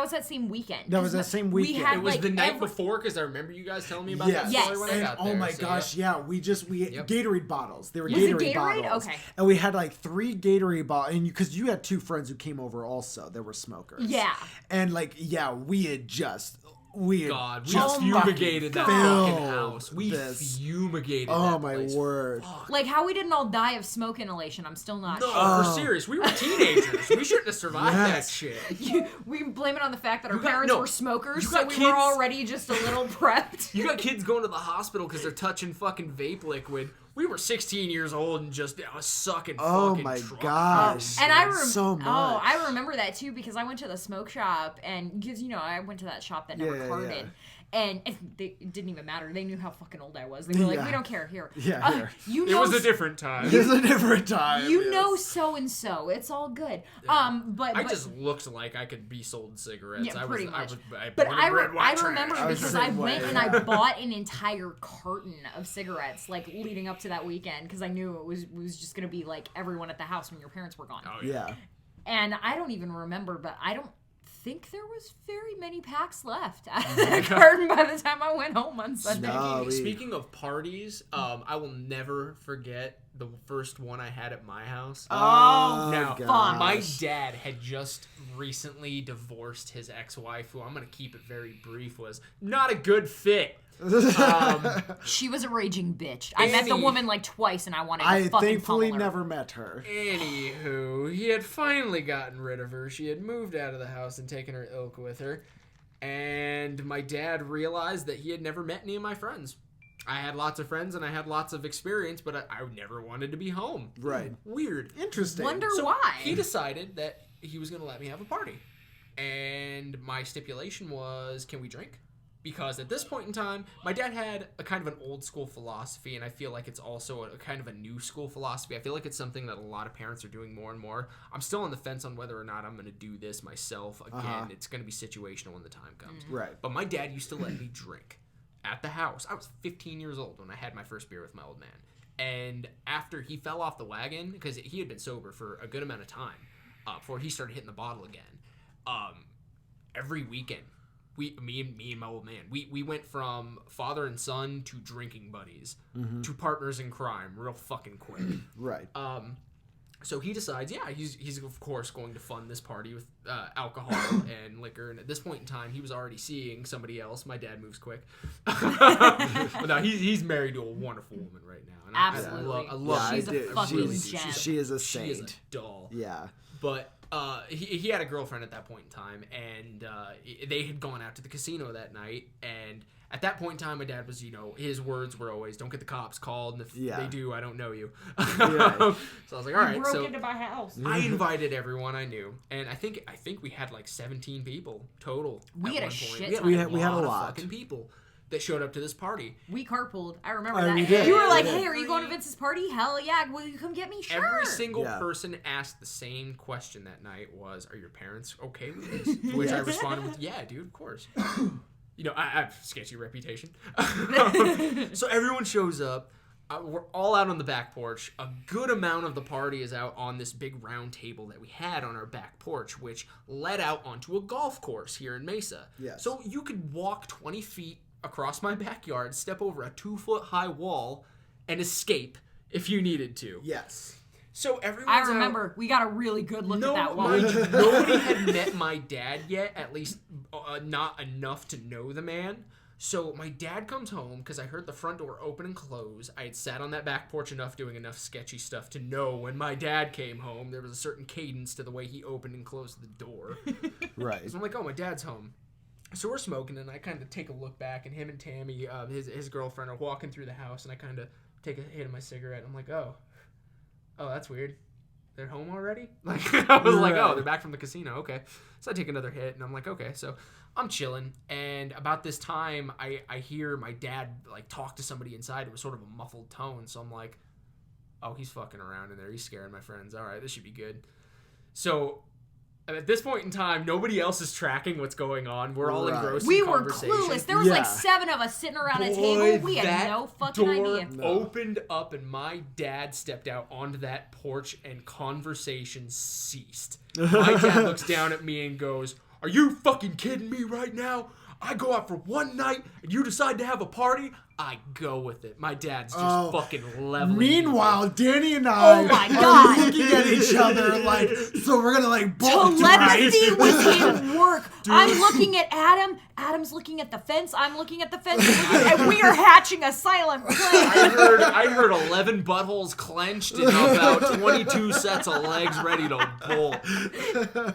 that same weekend. That was that same weekend. It was the night before, because I remember you guys telling me about that story when I got there. Oh my gosh, we Gatorade bottles. They were Gatorade bottles. Okay. And we had like 3 Gatorade bottles, and because you had 2 friends who came over also, that were smokers. Yeah. And we had just. We fumigated that fucking house. We fumigated that place. My word. Like how we didn't all die of smoke inhalation, I'm still not sure. No, for serious. We were teenagers. We shouldn't have survived that shit. We blame it on the fact that our parents were smokers, so we were already just a little prepped. You got kids going to the hospital because they're touching fucking vape liquid. We were 16 years old and just sucking fucking my truck. gosh. And so much. I remember that too, because I went to the smoke shop, and because I went to that shop that never carded. And it didn't even matter. They knew how fucking old I was. They were like, we don't care. Here. Yeah, here. You know, it was a different time. It was a different time. You know so-and-so. It's all good. Yeah. But I just looked like I could be sold cigarettes. Yeah, pretty much. I remember because I went and I bought an entire carton of cigarettes, like, leading up to that weekend, because I knew it was just going to be, like, everyone at the house when your parents were gone. Oh, yeah. And I don't even remember, but I don't think there was very many packs left out of that carton by the time I went home on Sunday. Speaking of parties, I will never forget the first one I had at my house. Now, my dad had just recently divorced his ex-wife, who I'm going to keep it very brief, was not a good fit. She was a raging bitch. I met the woman like twice, and I wanted to fucking thankfully pummel her. never met her. Anywho, he had finally gotten rid of her. She had moved out of the house and taken her ilk with her. And my dad realized that he had never met any of my friends. I had lots of friends and I had lots of experience, but I never wanted to be home. Right. Weird. Interesting. Wonder So why. He decided that he was going to let me have a party. And my stipulation was, can we drink? Because at this point in time, my dad had a kind of an old school philosophy, and I feel like it's also a kind of a new school philosophy. I feel like it's something that a lot of parents are doing more and more. I'm still on the fence on whether or not I'm going to do this myself. Again, it's going to be situational when the time comes. Right. But my dad used to let me drink at the house. I was 15 years old when I had my first beer with my old man. And after he fell off the wagon, because he had been sober for a good amount of time before he started hitting the bottle again, every weekend, me and my old man, we went from father and son to drinking buddies to partners in crime real fucking quick. Right. So he decides, he's of course going to fund this party with alcohol and liquor. And at this point in time, he was already seeing somebody else. My dad moves quick. But no, he's married to a wonderful woman right now. And absolutely. I love She's a fucking gem. She is a saint. She is a doll. Yeah. But he had a girlfriend at that point in time, and they had gone out to the casino that night. And at that point in time, my dad was, his words were always, "Don't get the cops called, and if they do, I don't know you." So I was like, all right. Broke into my house. I invited everyone I knew, and I think we had like 17 people total. We had a shit ton. We had a lot of fucking people that showed up to this party. We carpooled. I remember that. We did. You were like, "Hey, are you going to Vince's party? Hell yeah! Will you come get me?" Sure. Every single person asked the same question that night was, "Are your parents okay with this?" To which I responded with, "Yeah, dude, of course." I have a sketchy reputation. So everyone shows up. We're all out on the back porch. A good amount of the party is out on this big round table that we had on our back porch, which led out onto a golf course here in Mesa. Yes. So you could walk 20 feet across my backyard, step over a 2-foot high wall, and escape if you needed to. Yes. So everyone's I remember we got a really good look at that wall. Nobody had met my dad yet, at least not enough to know the man. So my dad comes home because I heard the front door open and close. I had sat on that back porch enough doing enough sketchy stuff to know when my dad came home, there was a certain cadence to the way he opened and closed the door. Right. So I'm like, oh, my dad's home. So we're smoking, and I kind of take a look back, and him and Tammy, his girlfriend, are walking through the house, and I kind of take a hit of my cigarette. I'm like, oh, that's weird. They're home already? Like, I was like, oh, they're back from the casino. Okay. So I take another hit, and I'm like, okay. So I'm chilling, and about this time, I hear my dad, like, talk to somebody inside. It was sort of a muffled tone, so I'm like, oh, he's fucking around in there. He's scaring my friends. All right, this should be good. So at this point in time, nobody else is tracking what's going on. We're all engrossed in conversation. We were clueless. There was like 7 of us sitting around a table. We had no fucking idea. Door opened up, and my dad stepped out onto that porch, and conversation ceased. My dad looks down at me and goes, "Are you fucking kidding me right now? I go out for one night, and you decide to have a party? I go with it." My dad's just fucking leveling. Meanwhile, Danny and I are looking at each other like, so we're gonna like both telepathy was in work. Dude. I'm looking at Adam. Adam's looking at the fence. I'm looking at the fence. And we are hatching a silent plan. I heard 11 buttholes clenched and about 22 sets of legs ready to bolt.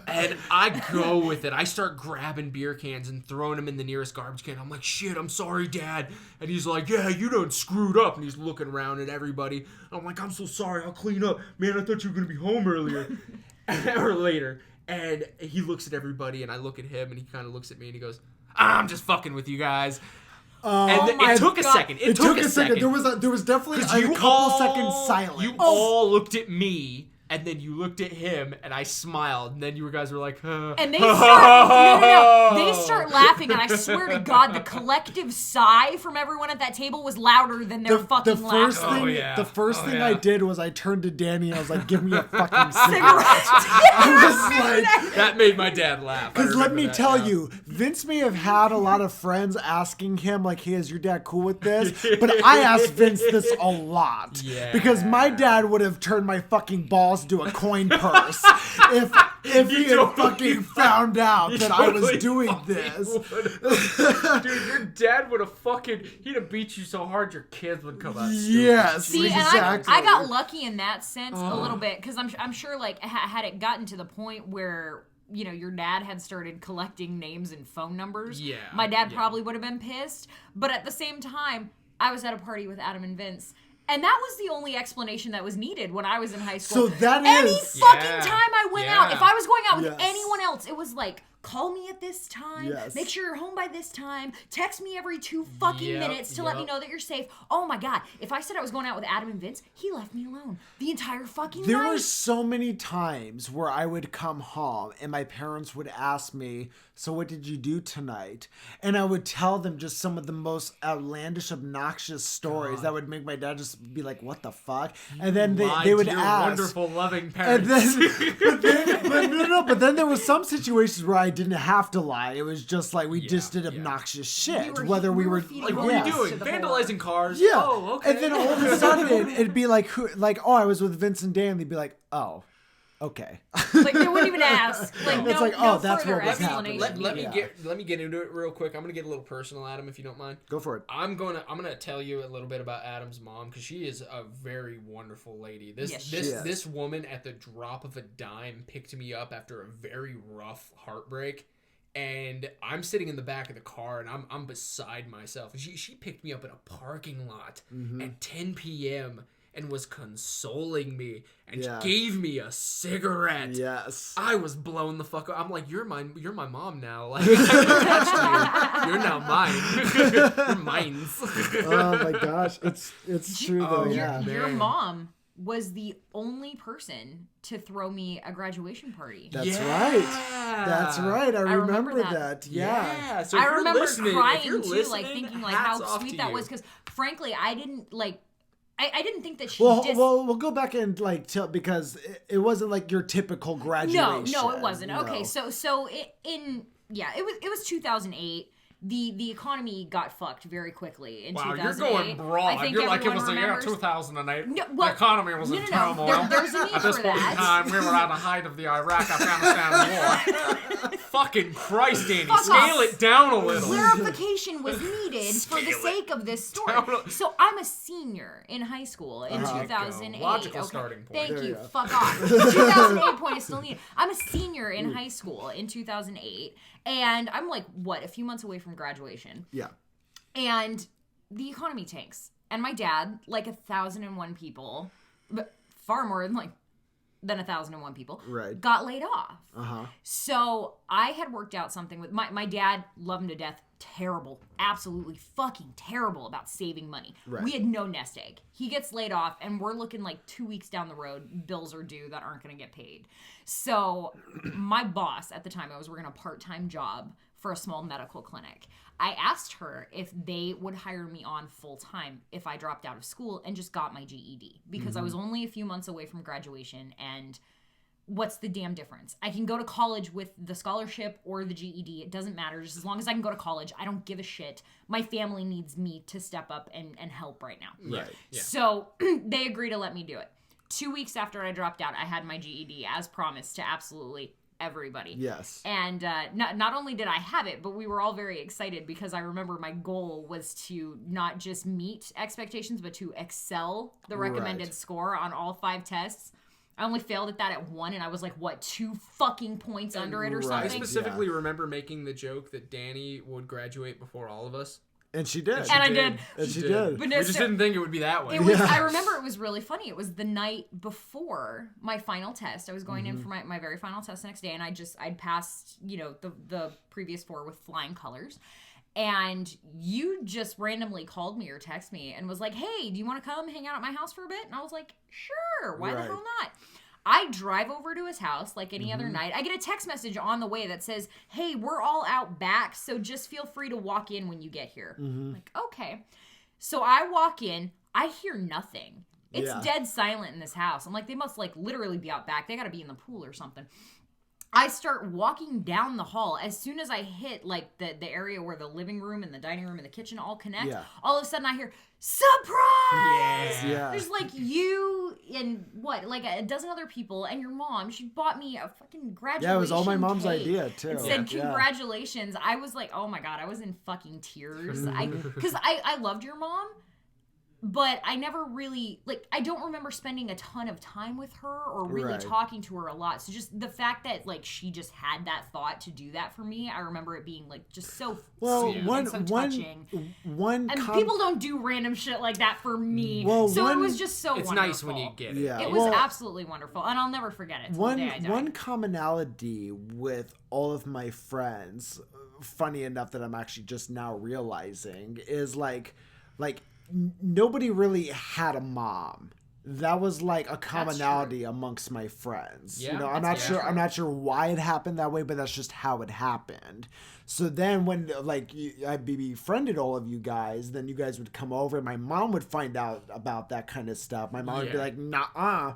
And I go with it. I start grabbing beer cans and throwing them in the nearest garbage can. I'm like, shit, I'm sorry, Dad. And he's like, yeah, you done screwed up. And he's looking around at everybody. I'm like, I'm so sorry. I'll clean up. Man, I thought you were going to be home earlier. Or later. And he looks at everybody, and I look at him, and he kind of looks at me, and he goes, I'm just fucking with you guys. And it took a second. It took a second. There was definitely a couple seconds silence. You all looked at me, and then you looked at him, and I smiled, and then you guys were like, and they start, they start laughing, and I swear to God, the collective sigh from everyone at that table was louder than their fucking laughing. The first thing I did was I turned to Danny and I was like, give me a fucking cigarette. I was like... That made my dad laugh. Because let me tell you, Vince may have had a lot of friends asking him, like, hey, is your dad cool with this? But I asked Vince this a lot. Yeah. Because my dad would have turned my fucking balls into a coin purse if he had fucking found out that I was doing this. Dude, your dad would have he'd have beat you so hard your kids would come out. Yes, see, exactly. And I got lucky in that sense a little bit, because I'm sure, like, had it gotten to the point where, you know, your dad had started collecting names and phone numbers, my dad probably would have been pissed. But at the same time, I was at a party with Adam and Vince, and that was the only explanation that was needed when I was in high school. So that Any fucking time I went out, if I was going out with anyone else, it was like, call me at this time. Make sure you're home by this time. Text me every 2 fucking minutes to let me know that you're safe. Oh my God. If I said I was going out with Adam and Vince, he left me alone the entire fucking night. There were so many times where I would come home and my parents would ask me, so what did you do tonight? And I would tell them just some of the most outlandish, obnoxious stories that would make my dad just be like, what the fuck? And then they would ask. Wonderful, loving parents. And then, but then there were some situations where I didn't have to lie. It was just like we just did obnoxious shit. Whether we were like, what were you doing? Vandalizing cars? Yeah. Oh, okay. And then all of a sudden it'd be like, oh, I was with Vince and Dan. They'd be like, oh, okay. Like they wouldn't even ask. Like it's like, oh, that's what was happening. Let me get into it real quick. I'm gonna get a little personal, Adam, if you don't mind. Go for it. I'm gonna tell you a little bit about Adam's mom, because she is a very wonderful lady. This woman, at the drop of a dime, picked me up after a very rough heartbreak. And I'm sitting in the back of the car, and I'm beside myself. And she picked me up in a parking lot at 10 p.m. and was consoling me and gave me a cigarette. Yes. I was blown the fuck up. I'm like, you're my mom now. Like, I attached to you. You're now mine. You're mine. Oh my gosh, it's true though. Your mom was the only person to throw me a graduation party. That's right. I remember that. Yeah. So I remember crying too, like thinking like how sweet that was, because frankly, I didn't like. I didn't think that she. Well, we'll go back and like tell, because it wasn't like your typical graduation. No, it wasn't. No. Okay, so it was 2008. The economy got fucked very quickly in 2008. You're going broad. You're like, it was the year 2008. No, well, the economy was in turmoil. There's a need At this for point that. in time, we were at the height of the Iraq-Afghanistan war. Fucking Christ, Danny. Scale it down a little. Clarification was needed for the sake of this story. So I'm a senior in high school in 2008. Logical starting point. Thank you. Fuck off. 2008 point is still needed. I'm a senior in high school in 2008. And I'm like, a few months away from graduation. Yeah. And the economy tanks. And my dad, like 1,001 people, but far more than 1,001 people, got laid off. So I had worked out something with my dad, loved him to death, terrible, absolutely fucking terrible about saving money. We had no nest egg. He gets laid off, and we're looking like 2 weeks down the road, bills are due that aren't going to get paid. So my boss at the time, I was working a part-time job for a small medical clinic. I asked her if they would hire me on full-time if I dropped out of school and just got my GED, because I was only a few months away from graduation, and what's the damn difference? I can go to college with the scholarship or the GED. It doesn't matter. Just as long as I can go to college, I don't give a shit. My family needs me to step up and help right now. Right. Yeah. So they agreed to let me do it. 2 weeks after I dropped out, I had my GED as promised to absolutely everybody. Yes. And not only did I have it, but we were all very excited, because I remember my goal was to not just meet expectations, but to excel the recommended score on all 5 tests. I only failed at that at 1, and I was like, 2 fucking points under it or something? I specifically remember making the joke that Dani would graduate before all of us. And she did. And I did. And she did. But no, we just didn't think it would be that way. I remember it was really funny. It was the night before my final test. I was going in for my very final test the next day, and I'd passed, the previous 4 with flying colors. And you just randomly called me or texted me and was like, hey, do you want to come hang out at my house for a bit? And I was like, sure, why the hell not? I drive over to his house like any other night. I get a text message on the way that says, hey, we're all out back, so just feel free to walk in when you get here. I'm like, okay. So I walk in. I hear nothing. It's dead silent in this house. I'm like, they must literally be out back. They got to be in the pool or something. I start walking down the hall. As soon as I hit the area where the living room and the dining room and the kitchen all connect, all of a sudden I hear, surprise! Yeah. There's you and a dozen other people and your mom. She bought me a fucking graduation Yeah, it was all my mom's cake idea too. and said congratulations. I was like, oh my God, I was in fucking tears. Because I loved your mom. But I never really, I don't remember spending a ton of time with her or really talking to her a lot. So just the fact that, she just had that thought to do that for me, I remember it being, just so sweet and so touching. And people don't do random shit like that for me. So it was just so wonderful. It's nice when you get it. Yeah. It was absolutely wonderful. And I'll never forget it till the day I die. One commonality with all of my friends, funny enough that I'm actually just now realizing, is nobody really had a mom. That was a commonality amongst my friends. Yeah, I'm not sure why it happened that way, but that's just how it happened. So then when I befriended all of you guys, then you guys would come over and my mom would find out about that kind of stuff. My mom would be like, nah,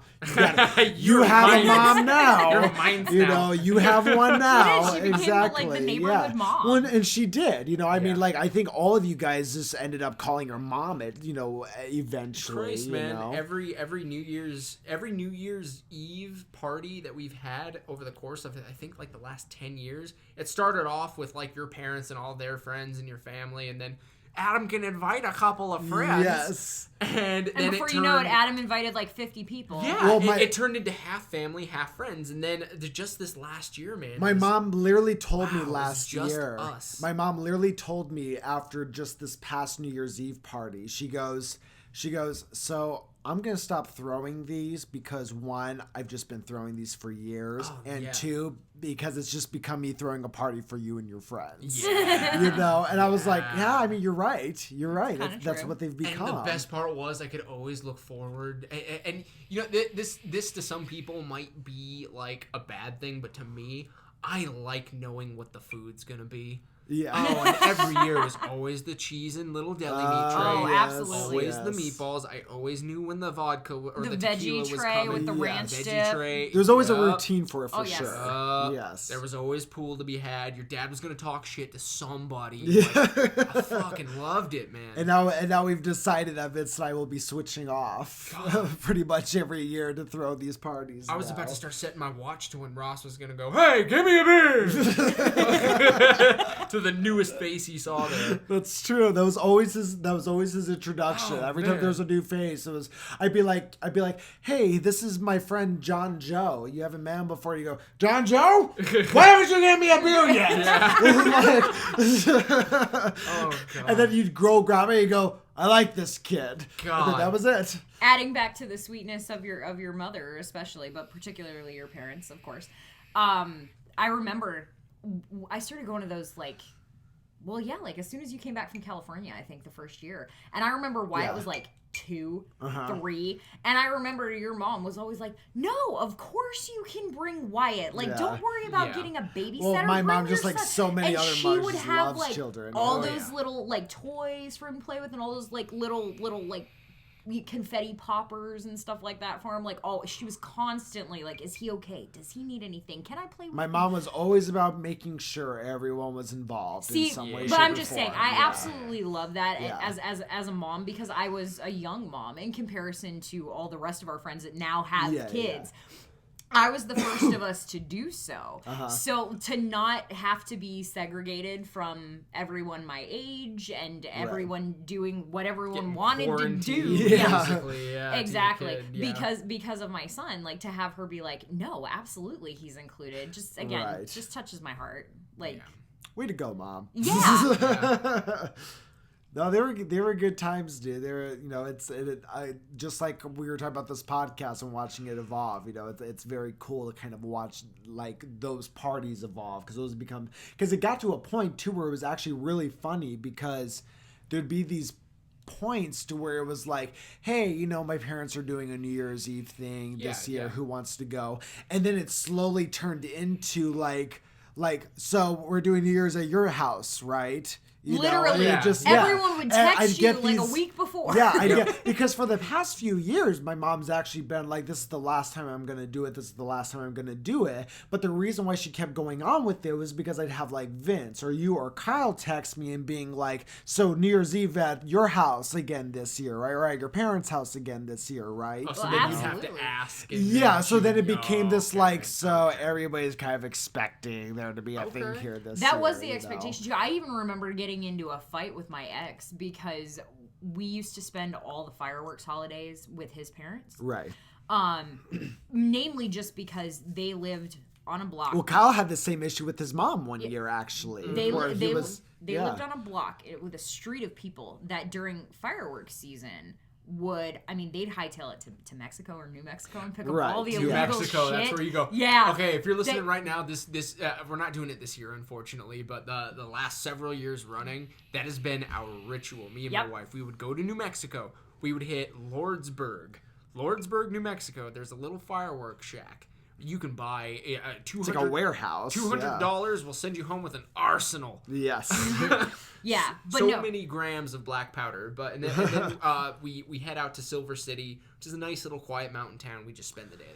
you have a mom now. You're mine's now. You have one now. She became exactly. the neighborhood mom. Well, and she did. I mean, I think all of you guys just ended up calling her mom eventually. Christ, man. Every New Year's Eve party that we've had over the course of I think the last 10 years, it started off with your parents and all their friends and your family, and then Adam can invite a couple of friends. Yes. And then before you know it, Adam invited 50 people. Yeah. Well, it turned into half family, half friends, and then just this last year, man. My mom literally told me last just year. Us. My mom literally told me after just this past New Year's Eve party. She goes, so I'm going to stop throwing these because 1, I've just been throwing these for years. And 2, because it's just become me throwing a party for you and your friends. Yeah. And I was like, yeah, I mean, you're right. That's what they've become. And the best part was I could always look forward. And this to some people might be a bad thing, but to me, I like knowing what the food's going to be. Yeah. Oh, and every year was always the cheese and little deli meat tray. Oh, absolutely. Always the meatballs. I always knew when the vodka or the tequila veggie was tray coming. with the ranch veggie dip. tray. There's always a routine for it, for yes. sure. Yes. There was always pool to be had. Your dad was going to talk shit to somebody. I fucking loved it, man. And now we've decided that Vince and I will be switching off pretty much every year to throw these parties. I was about to start setting my watch to when Ross was going to go, hey, give me a beer! To the newest face he saw there. That's true. That was always his introduction. Every time there was a new face, I'd be like, hey, this is my friend John Joe. You haven't met him before. You go, John Joe? Why haven't you given me a beer yet? Oh, God. And then you'd grab me and you go, I like this kid. God. And then that was it. Adding back to the sweetness of your mother, especially, but particularly your parents, of course. I remember I started going to those as soon as you came back from California, I think the first year. And I remember Wyatt was 2, 3. And I remember your mom was always like, no, of course you can bring Wyatt. Don't worry about getting a babysitter. Well, my mom, bring just your son. so many and other she mothers, would just have loves children. all those little toys for him to play with and all those little confetti poppers and stuff like that for him. She was constantly is he okay? Does he need anything? Can I play with him? My mom was always about making sure everyone was involved in some way, but shape, I'm or just form. saying, I absolutely love that as a mom, because I was a young mom in comparison to all the rest of our friends that now have kids. Yeah. I was the first of us to do so. So to not have to be segregated from everyone my age and everyone doing what everyone wanted to do. Exactly. Because of my son, like to have her be like, no, absolutely he's included. Just again, just touches my heart. Like, way to go, Mom. Yeah. No, they were good times, dude. They were, I just like we were talking about this podcast and watching it evolve. It's very cool to kind of watch like those parties evolve because it got to a point too where it was actually really funny because there'd be these points to where it was like, hey, my parents are doing a New Year's Eve thing this year. Who wants to go? And then it slowly turned into like, so we're doing New Year's at your house, right? Literally, everyone would text you like a week before. Yeah, because for the past few years, my mom's actually been like, this is the last time I'm going to do it. This is the last time I'm going to do it. But the reason why she kept going on with it was because I'd have like Vince or you or Kyle text me and being like, so New Year's Eve at your house again this year, right? Or at your parents' house again this year, right? Oh, so then you have to ask. So then it became this so everybody's kind of expecting there to be a thing here this year. That was the expectation too. I even remember getting into a fight with my ex because we used to spend all the fireworks holidays with his parents. Right. Namely just because they lived on a block. Well, Kyle had the same issue with his mom one year, actually. They lived on a block with a street of people that during fireworks season they'd hightail it to Mexico or New Mexico and pick up all the illegal Mexico, shit. That's where you go. Yeah. Okay, if you're listening right now, this we're not doing it this year, unfortunately, but the last several years running, that has been our ritual. Me and my wife, we would go to New Mexico. We would hit Lordsburg, New Mexico. There's a little fireworks shack. You can buy $200. It's like a warehouse. $200 will send you home with an arsenal. Yes. Yeah, but many grams of black powder. And then we head out to Silver City, which is a nice little quiet mountain town. We just spend the day there.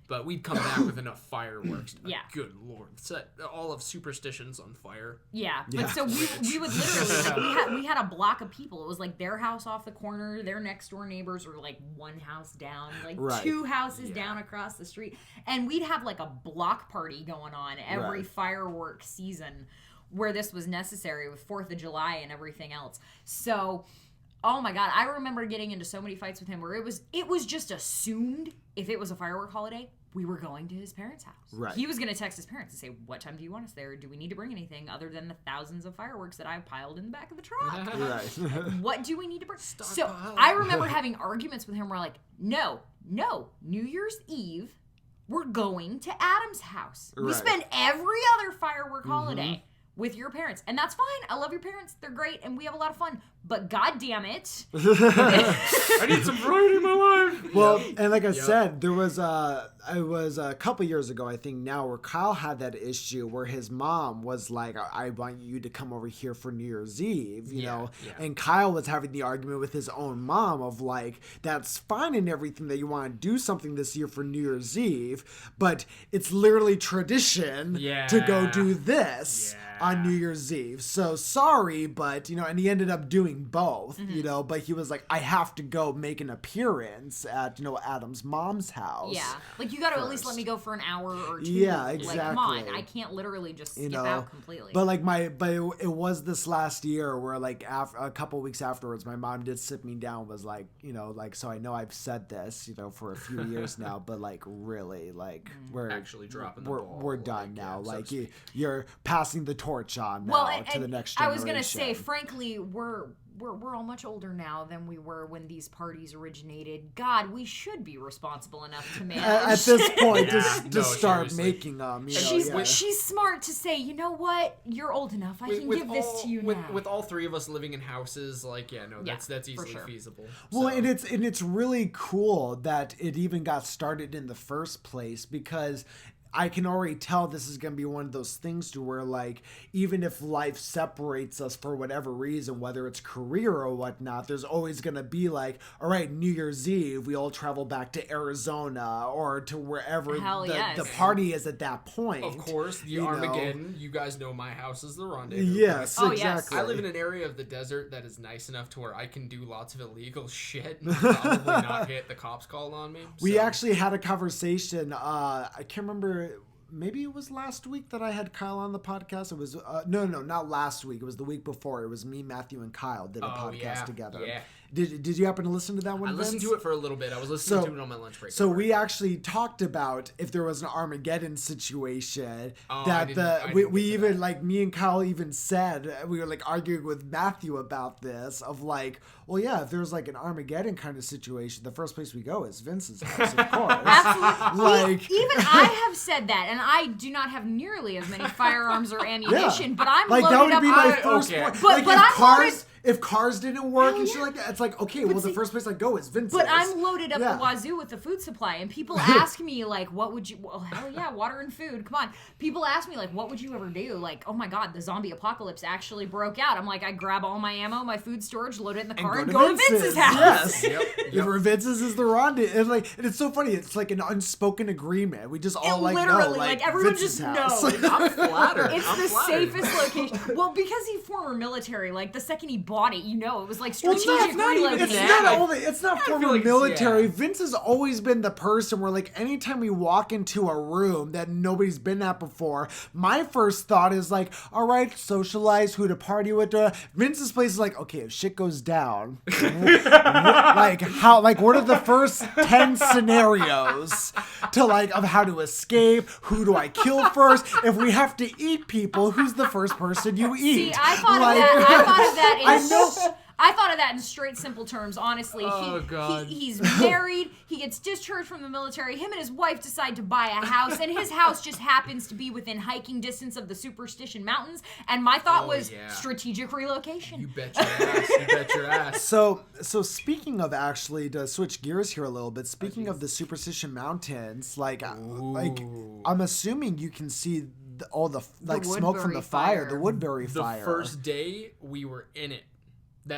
But we'd come back with enough fireworks. Good Lord. Set all of superstitions on fire. Yeah. But so we would literally, we had a block of people. It was like their house off the corner, their next door neighbors were like one house down, like two houses down across the street. And we'd have like a block party going on every fireworks season where this was necessary with 4th of July and everything else. So, oh my God, I remember getting into so many fights with him where it was just assumed if it was a firework holiday, we were going to his parents' house. Right. He was going to text his parents and say, what time do you want us there? Do we need to bring anything other than the thousands of fireworks that I've piled in the back of the truck? Right. What do we need to bring? I remember having arguments with him where like, no, New Year's Eve, we're going to Adam's house. We spend every other firework holiday with your parents. And that's fine. I love your parents. They're great. And we have a lot of fun. But God damn it. I need some variety in my life. Well, and like I said, it was a couple years ago, I think now, where Kyle had that issue where his mom was like, I want you to come over here for New Year's Eve, you know? Yeah. And Kyle was having the argument with his own mom of like, that's fine and everything that you want to do something this year for New Year's Eve, but it's literally tradition to go do this on New Year's Eve. So sorry, but, and he ended up doing both, but he was like, I have to go make an appearance at, Adam's mom's house. Yeah. Like, you got to at least let me go for an hour or two. Yeah, exactly. Like, come on. I can't literally just skip out completely. But like it was this last year where like a couple weeks afterwards, my mom did sit me down, was like, so I know I've said this, for a few years now, but like really, like we're actually dropping the ball. We're done now. Like you're passing the torch on now to the next generation. I was going to say, frankly, we're all much older now than we were when these parties originated. God, we should be responsible enough to manage. At this point, to start making them. She's smart to say, you know what? You're old enough. I can give this to you now. With all three of us living in houses, that's easily feasible. Well, and it's really cool that it even got started in the first place, because I can already tell this is going to be one of those things to where, like, even if life separates us for whatever reason, whether it's career or whatnot, there's always going to be like, all right, New Year's Eve, we all travel back to Arizona or to wherever the party is at that point. Of course, the Armageddon. You guys know my house is the rendezvous. Yes, exactly. I live in an area of the desert that is nice enough to where I can do lots of illegal shit and probably not get the cops called on me. We actually had a conversation. I can't remember. Maybe it was last week that I had Kyle on the podcast. It was no, not last week. It was the week before. It was me, Matthew, and Kyle did a podcast together. Yeah. Did you happen to listen to that one? I listened to it for a little bit. I was listening to it on my lunch break. So we actually talked about if there was an Armageddon situation we even like me and Kyle even said we were like arguing with Matthew about this of like, well, yeah, if there's like an Armageddon kind of situation, the first place we go is Vince's house, of course. Absolutely. Like even I have said that, and I do not have nearly as many firearms or ammunition, but I'm like loaded that would up. be my first point. But if cars didn't work and shit like that, it's like, okay, well, the first place I go is Vince's. But I'm loaded up the wazoo with the food supply, and people ask me, like, what would you... Well, hell yeah, water and food, come on. People ask me, like, what would you ever do? Like, oh my god, the zombie apocalypse actually broke out. I'm like, I grab all my ammo, my food storage, load it in the car, and go to Vince's house. Yes. Yep. Vince's is the rendezvous. And it's so funny, it's like an unspoken agreement. We just all know, like everyone Vince's just house. knows. I'm flattered. It's safest location. Well, because he's former military, like, the second he bought it, you know, it was like strategic relocation. It's not former military. Vince has always been the person where, like, anytime we walk into a room that nobody's been at before, my first thought is like, all right, socialize, who to party with. Vince's place is like, okay, if shit goes down, like what are the first 10 scenarios to like of how to escape? Who do I kill first? If we have to eat people, who's the first person you eat? See, I thought of that. I thought of that in straight, simple terms, honestly. He's married, he gets discharged from the military, him and his wife decide to buy a house, and his house just happens to be within hiking distance of the Superstition Mountains, and my thought was strategic relocation. You bet your ass. You bet your ass. So speaking of, actually, to switch gears here a little bit, speaking of the Superstition Mountains, like I'm assuming you can see all the smoke from the fire, the Woodbury fire. The first day we were in it,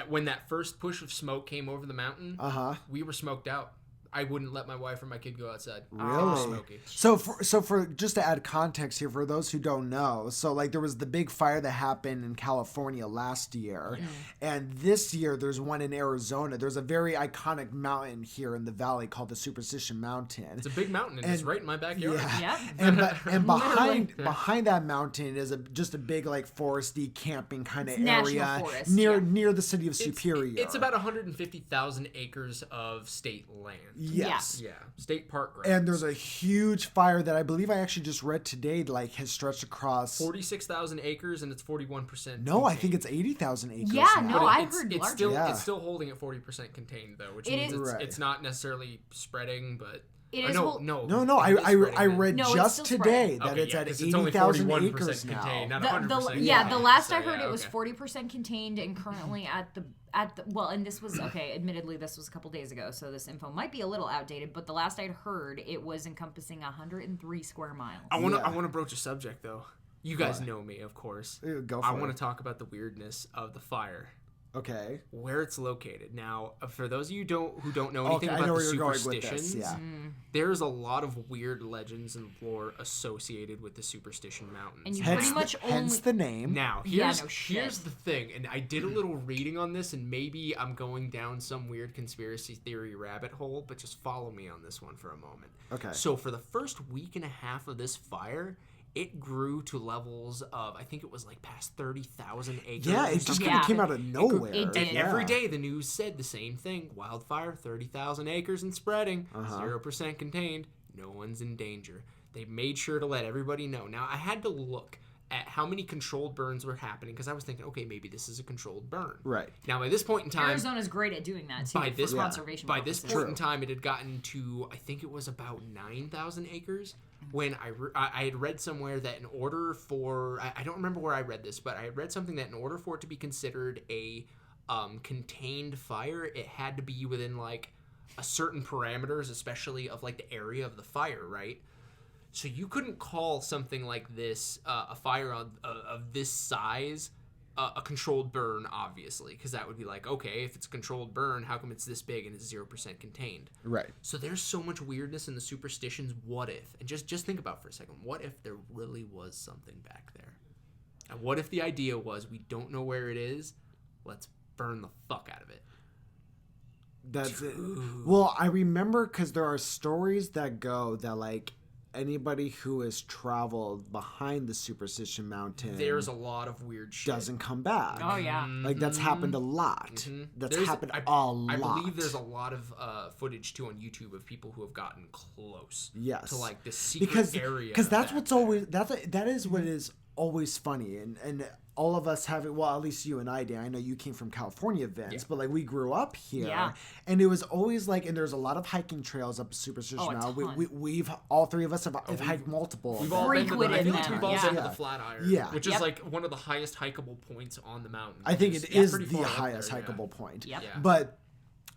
when that first push of smoke came over the mountain, we were smoked out. I wouldn't let my wife or my kid go outside. Really? Smoky. So for just to add context here for those who don't know, so like there was the big fire that happened in California last year, and this year there's one in Arizona. There's a very iconic mountain here in the valley called the Superstition Mountain. It's a big mountain, and it's right in my backyard. Yeah. And behind that mountain is just a big like foresty camping kind of area near the city of Superior. It's about 150,000 acres of state land. Yes. Yeah. State park grounds. And there's a huge fire that I believe I actually just read today, like has stretched across 46,000 acres, and it's 41%. No, I think it's 80,000 acres. Yeah, now. no, I heard larger. It's still holding at 40% contained though, which means it's not necessarily spreading, but. It is No. I read just today that it's at 80,000 acres now. Contained, not 100%. The last I heard it was 40% contained, and currently at the and this was admittedly this was a couple days ago, so this info might be a little outdated, but the last I'd heard it was encompassing 103 square miles. I want to broach a subject though. You guys know me, of course. Go for it. I want to talk about the weirdness of the fire. Okay. Where it's located. Now, for those of you who don't know anything about the superstitions, there's a lot of weird legends and lore associated with the Superstition Mountains. And you pretty much hence the name. Now, here's the thing, and I did a little reading on this, and maybe I'm going down some weird conspiracy theory rabbit hole, but just follow me on this one for a moment. Okay. So for the first week and a half of this fire, it grew to levels of, I think it was like past 30,000 acres. Yeah, it just kind of came out of nowhere. It did. And every day the news said the same thing. Wildfire, 30,000 acres and spreading, 0% contained, no one's in danger. They made sure to let everybody know. Now, I had to look at how many controlled burns were happening because I was thinking, okay, maybe this is a controlled burn. Right. Now, by this point in time... Arizona's great at doing that, too, by this conservation point in time, it had gotten to, I think it was about 9,000 acres. When I had read somewhere that in order for... I don't remember where I read this, but I had read something that in order for it to be considered a contained fire, it had to be within, like, a certain parameters, especially of, like, the area of the fire, right? So you couldn't call something like this, a fire of this size, a controlled burn, obviously, because that would be like, okay, if it's a controlled burn, how come it's this big and it's 0% contained? Right. So there's so much weirdness in the superstitions. What if? And just think about for a second. What if there really was something back there? And what if the idea was, we don't know where it is, let's burn the fuck out of it? That's it. Well, I remember because there are stories that go that, like, anybody who has traveled behind the Superstition Mountain, there's a lot of weird shit. Doesn't come back. Oh yeah, like that's happened a lot. That's happened a lot. I believe there's a lot of footage too on YouTube of people who have gotten close. Yes, to like the secret area. Because that's what's always that is what is always funny, and all of us having, well, at least you and I, Dan, I know you came from California, Vince, but like we grew up here, and it was always like, and there's a lot of hiking trails up Superstition Mountain. We've all three of us have hiked multiple. We've all been to the, I think we've all been to the Flatiron, which is like one of the highest hikeable points on the mountain. I think it is the highest hikeable point. But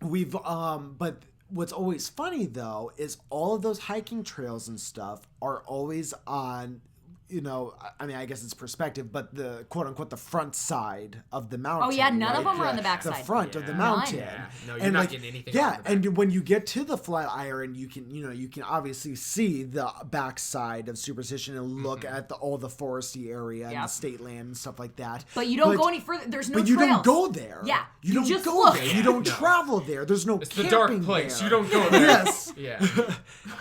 we've but what's always funny though is all of those hiking trails and stuff are always on, you know, I mean, I guess it's perspective, but the quote unquote the front side of the mountain. Oh yeah, none of them are on the back side. The front of the mountain. Yeah. No, you're not getting anything. Yeah, and when you get to the Flatiron, you can obviously see the backside of Superstition and look at all the foresty area and the state land and stuff like that. But you don't go any further. There's no trails. But you don't go there. Yeah, you don't just go look. there. You don't travel there. There's no. It's camping the dark place. there. You don't go there. Yes. Yeah.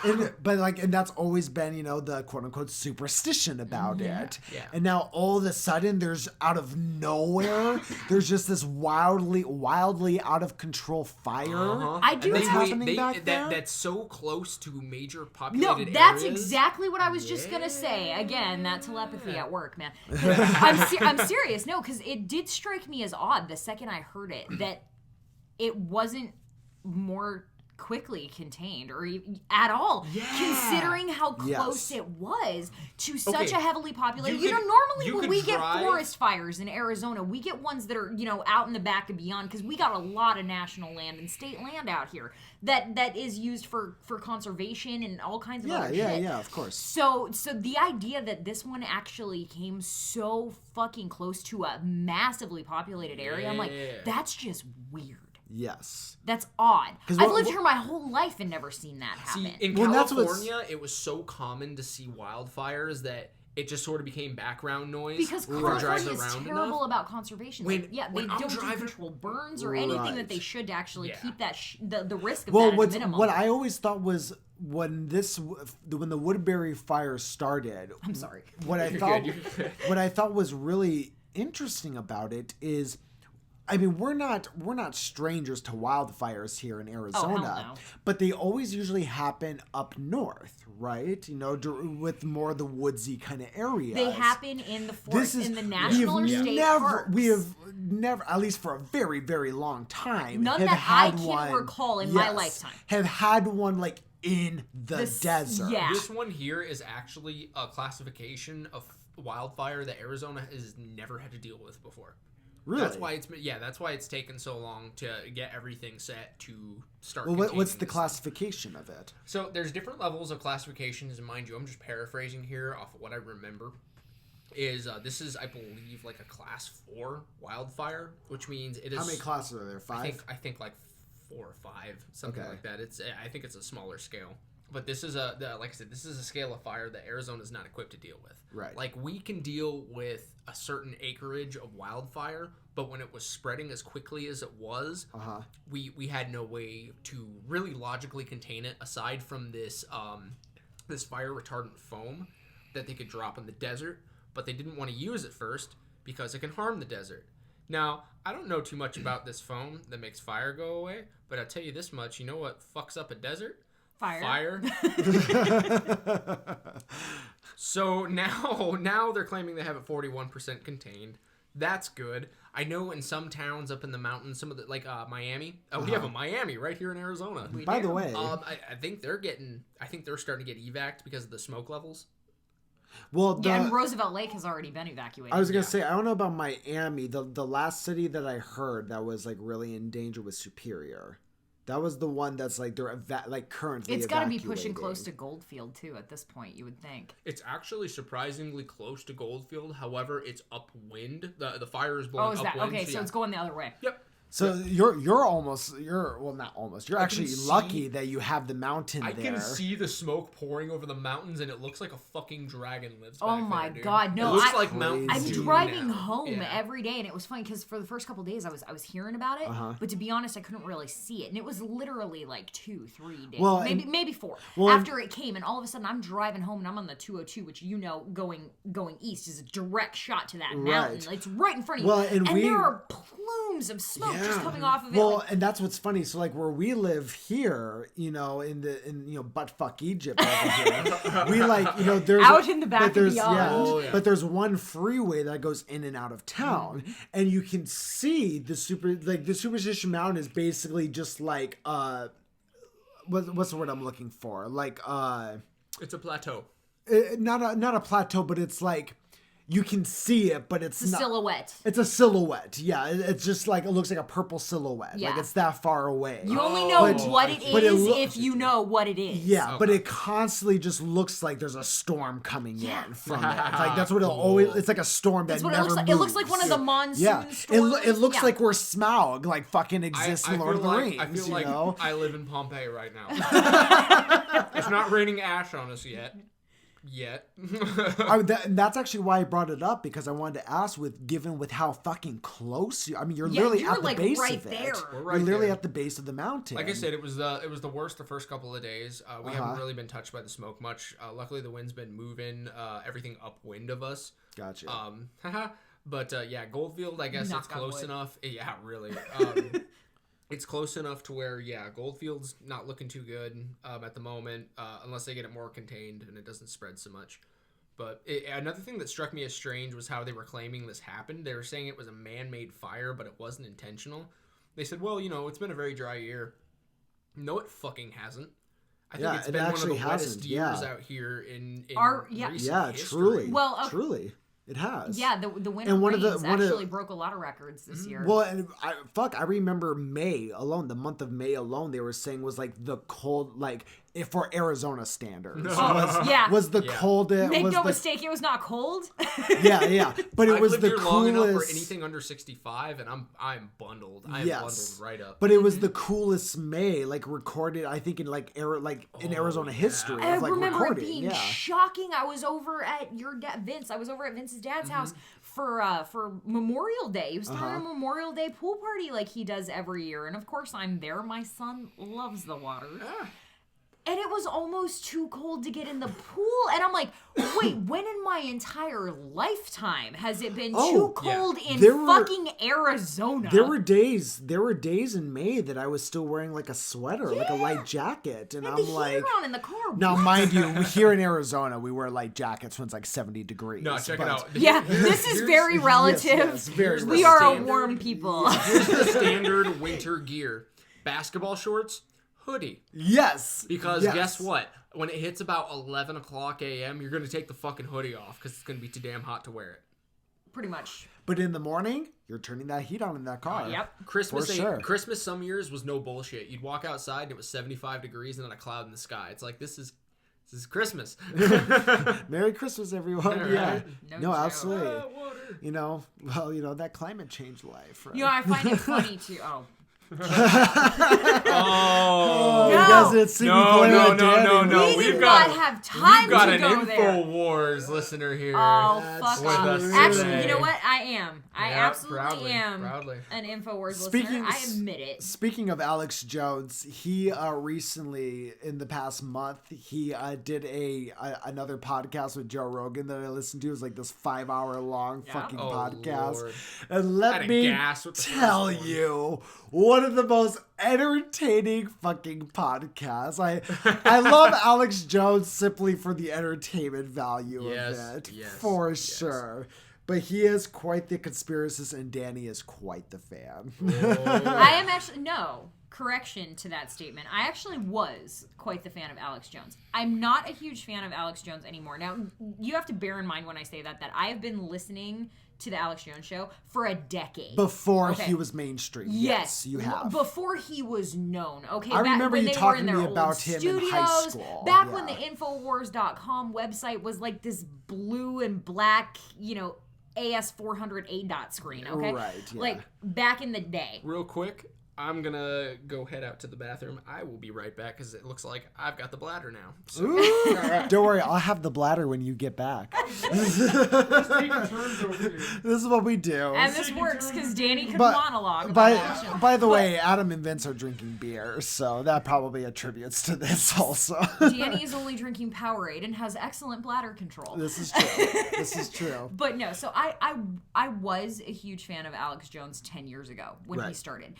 And that's always been, you know, the quote unquote superstition about it. Yeah. And now all of a sudden there's out of nowhere there's just this wildly out of control fire. I do that's happening back there. That's so close to major populated areas. No, that's exactly what I was just gonna say. Again, that telepathy at work, man. I'm serious. No, because it did strike me as odd the second I heard it that it wasn't more quickly contained or at all, considering how close it was to such a heavily populated. Normally when we get forest fires in Arizona, we get ones that are, you know, out in the back and beyond, because we got a lot of national land and state land out here that is used for conservation and all kinds of other shit. Yeah, of course. So the idea that this one actually came so fucking close to a massively populated area, I'm like, that's just weird. Yes. That's odd. I've lived here my whole life and never seen that happen. See, in California, it was so common to see wildfires that it just sort of became background noise. Because California is terrible about conservation. They don't do controlled burns or anything that they should to actually keep that the risk of that at a minimum. What I always thought was when the Woodbury fire started. I'm sorry. What I thought was really interesting about it is, I mean, we're not strangers to wildfires here in Arizona, but they always usually happen up north, right? You know, with more of the woodsy kind of areas. They happen in the forest, in the national or state parks. We have never, at least for a very, very long time, none that I can recall in my lifetime, have had one like in the desert. Yeah. This one here is actually a classification of wildfire that Arizona has never had to deal with before. Really? That's why it's taken so long to get everything set to start. Well, what's the classification of it? So there's different levels of classifications, and mind you, I'm just paraphrasing here off of what I remember. This is, I believe, like a class 4 wildfire, which means it is. How many classes are there? 5? I think like 4 or 5, something like that. I think it's a smaller scale. But this is like I said, this is a scale of fire that Arizona is not equipped to deal with. Right. Like, we can deal with a certain acreage of wildfire, but when it was spreading as quickly as it was, we had no way to really logically contain it aside from this this fire retardant foam that they could drop in the desert, but they didn't want to use it first because it can harm the desert. Now, I don't know too much about this foam that makes fire go away, but I'll tell you this much. You know what fucks up a desert? Fire. So now they're claiming they have it 41% contained. That's good. I know in some towns up in the mountains, some of the Miami. We have a Miami right here in Arizona. By the way, I think they're starting to get evac'd because of the smoke levels. Well, and Roosevelt Lake has already been evacuated. I was gonna say, I don't know about Miami. The last city that I heard that was like really in danger was Superior. That was the one that's like they're currently. It's got to be pushing close to Goldfield too at this point. You would think. It's actually surprisingly close to Goldfield. However, it's upwind. The fire is blowing upwind. Okay, so it's going the other way. Yep. So you're actually lucky that you have the mountain there. I can see the smoke pouring over the mountains, and it looks like a fucking dragon lives back Oh my there, god, no! It looks like Mount I'm Doom driving now. home every day, and it was funny because for the first couple days I was hearing about it, but to be honest, I couldn't really see it, and it was literally like 2-3 days, maybe 4 after it came, and all of a sudden I'm driving home, and I'm on the 202, which going east is a direct shot to that mountain. It's right in front of you, and there are plumes of smoke just coming off of it. Well, and that's what's funny. So like where we live here, in buttfuck Egypt over here, we there's out in the back of beyond. But there's one freeway that goes in and out of town, and you can see the Superstition Mountain is basically just like what's the word I'm looking for? Like it's a plateau. Not a plateau, but it's like. You can see it, but it's not. Silhouette. It's a silhouette. Yeah, it's just like, it looks like a purple silhouette. Yeah. Like it's that far away. You only know what it is if you know what it is. Yeah, but it constantly just looks like there's a storm coming in from it. It's like, that's what it'll always, it's like a storm that never moves. It looks like one of the monsoon storms. It looks like where Smaug like fucking exists in Lord of the Rings. I feel like I live in Pompeii right now. It's not raining ash on us yet. That's actually why I brought it up, because I wanted to ask, given how fucking close you. I mean, you're literally at the base of it. You're literally at the base of the mountain. Like I said, it was the worst the first couple of days. We haven't really been touched by the smoke much. Luckily, the wind's been moving everything upwind of us. Gotcha. But Goldfield, I guess it's close enough. Yeah, really. It's close enough to where, Goldfield's not looking too good at the moment, unless they get it more contained and it doesn't spread so much. But another thing that struck me as strange was how they were claiming this happened. They were saying it was a man-made fire, but it wasn't intentional. They said, well, it's been a very dry year. No, it fucking hasn't. I think it's been one of the wettest years out here in recent history. Truly. Well, truly. It has. Yeah, the winter rains actually broke a lot of records this year. Well, and I remember May alone, the month of May alone, they were saying was like the cold, like for Arizona standards. Was the coldest. Make no mistake, it was not cold. Yeah. But it was the coolest. Long enough for anything under 65, and I'm bundled. I'm bundled right up. But it was the coolest May, like recorded, I think in in Arizona history. I remember it being shocking. I was over at Vince. I was over at Vince's dad's house for Memorial Day. He was throwing a Memorial Day pool party like he does every year, and of course I'm there. My son loves the water. And it was almost too cold to get in the pool. And I'm like, wait, when in my entire lifetime has it been too cold in fucking Arizona? There were days in May that I was still wearing like a sweater, like a light jacket. And I'm like, on in the car. Now, mind you, here in Arizona, we wear light jackets when it's like 70 degrees. No, check it out. Yeah, this is very relative. Yes, very we are a warm people. Here's the standard winter gear. Basketball shorts. Hoodie. Yes. Because guess what? When it hits about 11 o'clock a.m., you're going to take the fucking hoodie off because it's going to be too damn hot to wear it. Pretty much. But in the morning, you're turning that heat on in that car. Yep. Christmas some years was no bullshit. You'd walk outside and it was 75 degrees and then a cloud in the sky. It's like, this is Christmas. Merry Christmas, everyone. Right. Yeah. No, absolutely. That climate change life, right? I find it funny too. Oh. No. We do not have time to go there. We've got an InfoWars listener here. Oh, fuck off. Actually, you know what? I am. I absolutely am an InfoWars listener. I admit it. Speaking of Alex Jones, he recently, in the past month, he did another podcast with Joe Rogan that I listened to. It was like this 5-hour long fucking podcast. Lord. And let me tell you, one of the most entertaining fucking podcasts. I love Alex Jones simply for the entertainment value of it. For sure. But he is quite the conspiracist, and Dani is quite the fan. I am actually, no, correction to that statement. I actually was quite the fan of Alex Jones. I'm not a huge fan of Alex Jones anymore. Now, you have to bear in mind when I say that I have been listening to the Alex Jones Show for a decade. Before he was mainstream. Yes, you have. Before he was known. Okay, I remember you talking to me about him in high school. Back when the Infowars.com website was like this blue and black, AS400 A-dot screen, okay? Right, yeah. Like, back in the day. Real quick, I'm going to go head out to the bathroom. I will be right back because it looks like I've got the bladder now. So. Ooh, don't worry, I'll have the bladder when you get back. Let's take turns over here. This is what we do. And this works because Dani could monologue about that. By the way, Adam and Vince are drinking beer, so that probably attributes to this also. Dani is only drinking Powerade and has excellent bladder control. This is true. This is true. But no, so I was a huge fan of Alex Jones 10 years ago when he started.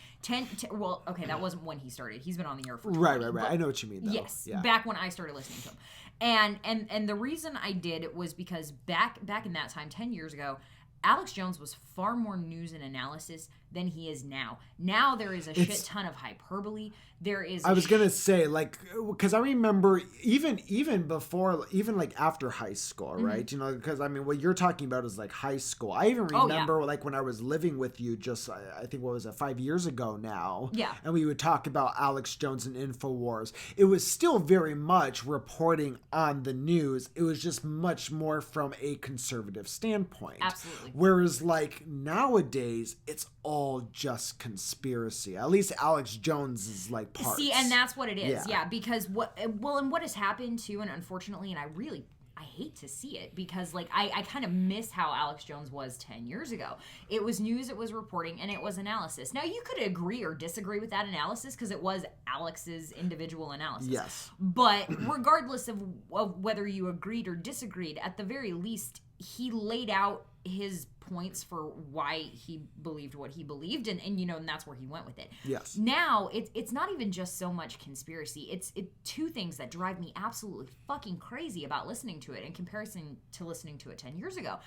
Well, okay, that wasn't when he started. He's been on the air for 20. Right. I know what you mean, though. Yes, yeah. Back when I started listening to him. And the reason I did was because back in that time, 10 years ago, Alex Jones was far more news and analysis than he is now. Now there is a shit ton of hyperbole. There is. I was gonna say, like, because I remember even before, even like after high school, right? You know, because I mean, what you're talking about is like high school. I even remember like when I was living with you, just I think what was it, 5 years ago now? Yeah. And we would talk about Alex Jones and InfoWars. It was still very much reporting on the news. It was just much more from a conservative standpoint. Absolutely. Whereas like nowadays, it's all just conspiracy. At least Alex Jones is like parts. See, and that's what it is. Yeah, because what has happened too, and unfortunately, and I hate to see it because like I kind of miss how Alex Jones was 10 years ago. It was news, it was reporting, and it was analysis. Now you could agree or disagree with that analysis because it was Alex's individual analysis. Yes. But regardless of whether you agreed or disagreed, at the very least, he laid out his points for why he believed what he believed, and you know, and that's where he went with it. Yes. Now it's not even just so much conspiracy. It's two things that drive me absolutely fucking crazy about listening to it in comparison to listening to it 10 years ago.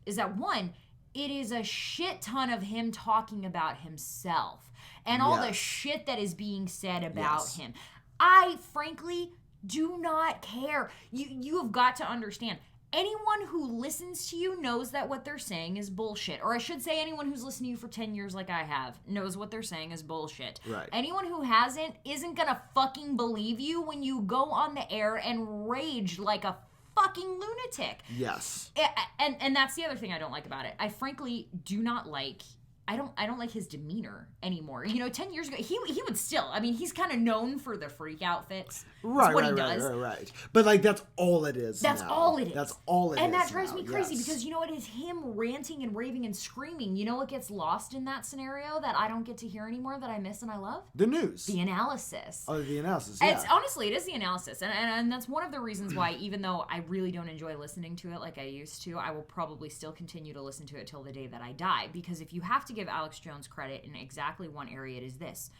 Is that one, it is a shit ton of him talking about himself and all the shit that is being said about him. I frankly do not care. You have got to understand. Anyone who listens to you knows that what they're saying is bullshit. Or I should say anyone who's listened to you for 10 years like I have knows what they're saying is bullshit. Right. Anyone who hasn't isn't gonna fucking believe you when you go on the air and rage like a fucking lunatic. Yes. And that's the other thing I don't like about it. I frankly do not like... I don't like his demeanor anymore. You know, 10 years ago, he would still. I mean, he's kind of known for the freak outfits. That's what he does. Right. But like, that's all it is. That's all it is. That's all it is. And that drives me crazy because you know what? It is him ranting and raving and screaming. You know what gets lost in that scenario that I don't get to hear anymore that I miss and I love? The news. The analysis. Oh, the analysis. Yeah. It's honestly, it is the analysis, and that's one of the reasons why, even though I really don't enjoy listening to it like I used to, I will probably still continue to listen to it till the day that I die. Because if you have to give Alex Jones credit in exactly one area, it is this: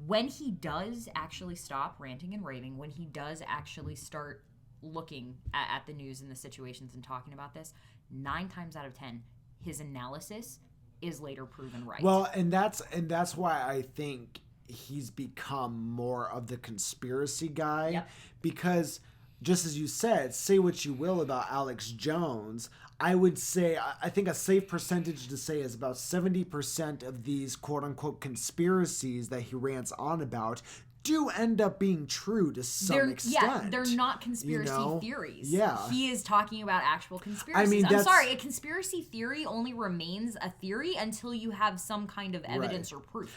when he does actually stop ranting and raving, when he does actually start looking at the news and the situations and talking about this, 9 times out of 10, his analysis is later proven right. Well, and that's why I think he's become more of the conspiracy guy, because just as you said, say what you will about Alex Jones, I would say, I think a safe percentage to say is about 70% of these quote-unquote conspiracies that he rants on about do end up being true to some extent. Yeah, they're not conspiracy theories. Yeah. He is talking about actual conspiracies. I mean, I'm sorry, a conspiracy theory only remains a theory until you have some kind of evidence or proof.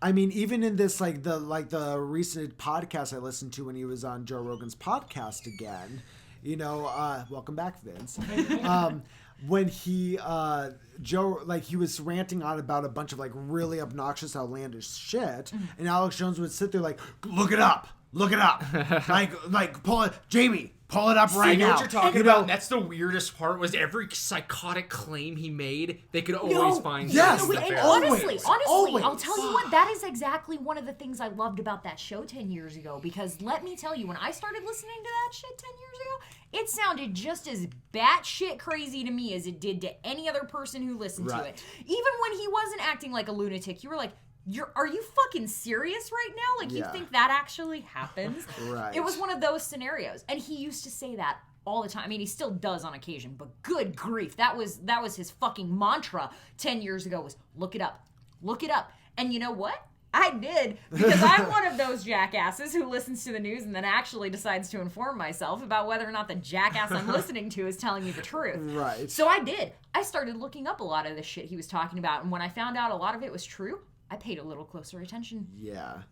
I mean, even in this, like the recent podcast I listened to when he was on Joe Rogan's podcast again, you know, welcome back, Vince. When he he was ranting on about a bunch of like really obnoxious, outlandish shit, and Alex Jones would sit there like, look it up, like pull it, Jamie. Pull it up right now. You know what you're talking about? And that's the weirdest part, was every psychotic claim he made, they could always find. Yes, honestly, always. I'll tell you what, that is exactly one of the things I loved about that show 10 years ago. Because let me tell you, when I started listening to that shit 10 years ago, it sounded just as batshit crazy to me as it did to any other person who listened to it. Even when he wasn't acting like a lunatic, you were like, are you fucking serious right now? Like, you think that actually happens? Right. It was one of those scenarios. And he used to say that all the time. I mean, he still does on occasion, but good grief. That was his fucking mantra 10 years ago was, look it up. Look it up. And you know what? I did, because I'm one of those jackasses who listens to the news and then actually decides to inform myself about whether or not the jackass I'm listening to is telling me the truth. Right. So I did. I started looking up a lot of the shit he was talking about, and when I found out a lot of it was true, I paid a little closer attention. Yeah.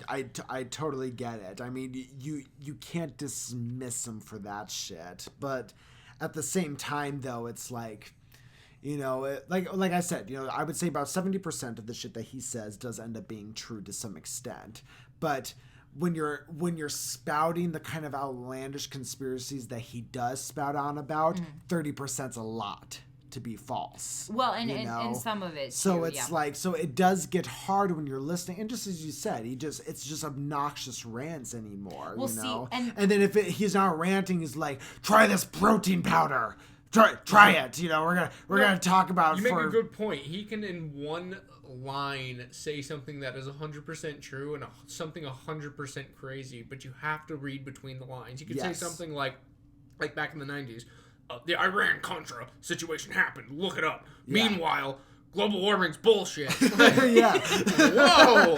I totally get it. I mean, you can't dismiss him for that shit. But at the same time, though, it's like, you know, like I said, you know, I would say about 70% of the shit that he says does end up being true to some extent. But when you're spouting the kind of outlandish conspiracies that he does spout on about, 30%'s a lot to be false. Well, and some of it so too, it's like, so it does get hard when you're listening, and just as you said, it's just obnoxious rants anymore. Well, you know? see, and then if he's not ranting, he's like, try this protein powder, try it. You know, we're gonna talk about. You make a good point. He can in one line say something that is 100% true and something 100% crazy, but you have to read between the lines. You could say something like back in the 90s. The Iran-Contra situation happened. Look it up. Yeah. Meanwhile, global warming's bullshit. Yeah. Whoa!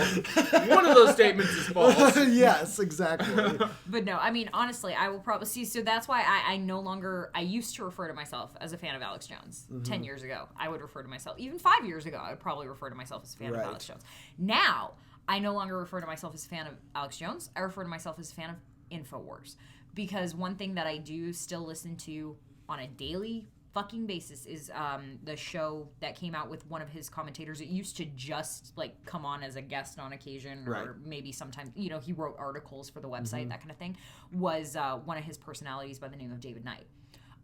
One of those statements is false. Yes, exactly. But no, I mean, honestly, I will probably see. So that's why I no longer. I used to refer to myself as a fan of Alex Jones. 10 years ago, I would refer to myself. Even 5 years ago, I would probably refer to myself as a fan of Alex Jones. Now, I no longer refer to myself as a fan of Alex Jones. I refer to myself as a fan of InfoWars. Because one thing that I do still listen to on a daily fucking basis is the show that came out with one of his commentators. It used to just like come on as a guest on occasion, or maybe sometimes, you know, he wrote articles for the website, that kind of thing. Was one of his personalities by the name of David Knight.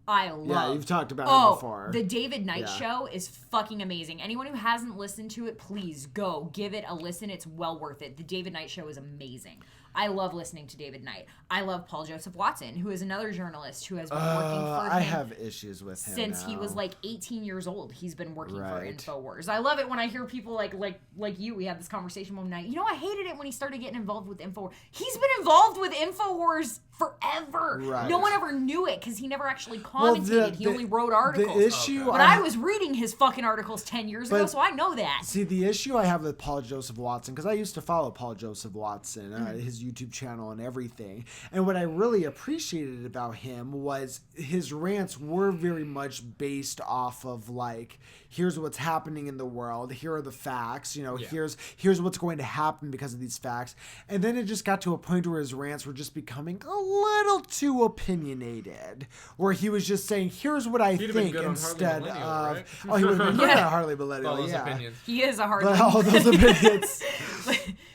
I love. Yeah, you've talked about it before. The David Knight show is fucking amazing. Anyone who hasn't listened to it, please go give it a listen. It's well worth it. The David Knight show is amazing. I love listening to David Knight. I love Paul Joseph Watson, who is another journalist who has been working for him. I have issues with him since he was like 18 years old. He's been working for InfoWars. I love it when I hear people like you. We had this conversation one night. You know, I hated it when he started getting involved with InfoWars. He's been involved with InfoWars forever. Right. No one ever knew it because he never actually commentated. He only wrote articles. The issue, but I was reading his fucking articles 10 years ago, so I know that. See, the issue I have with Paul Joseph Watson, because I used to follow Paul Joseph Watson, his YouTube channel and everything, and what I really appreciated about him was his rants were very much based off of like, here's what's happening in the world, here are the facts, you know, here's what's going to happen because of these facts. And then it just got to a point where his rants were just becoming a little too opinionated, where he was just saying, here's what I think, instead of right? oh, he would have been good at Harley Millennial. Opinions. He is a Harley. But all those opinions.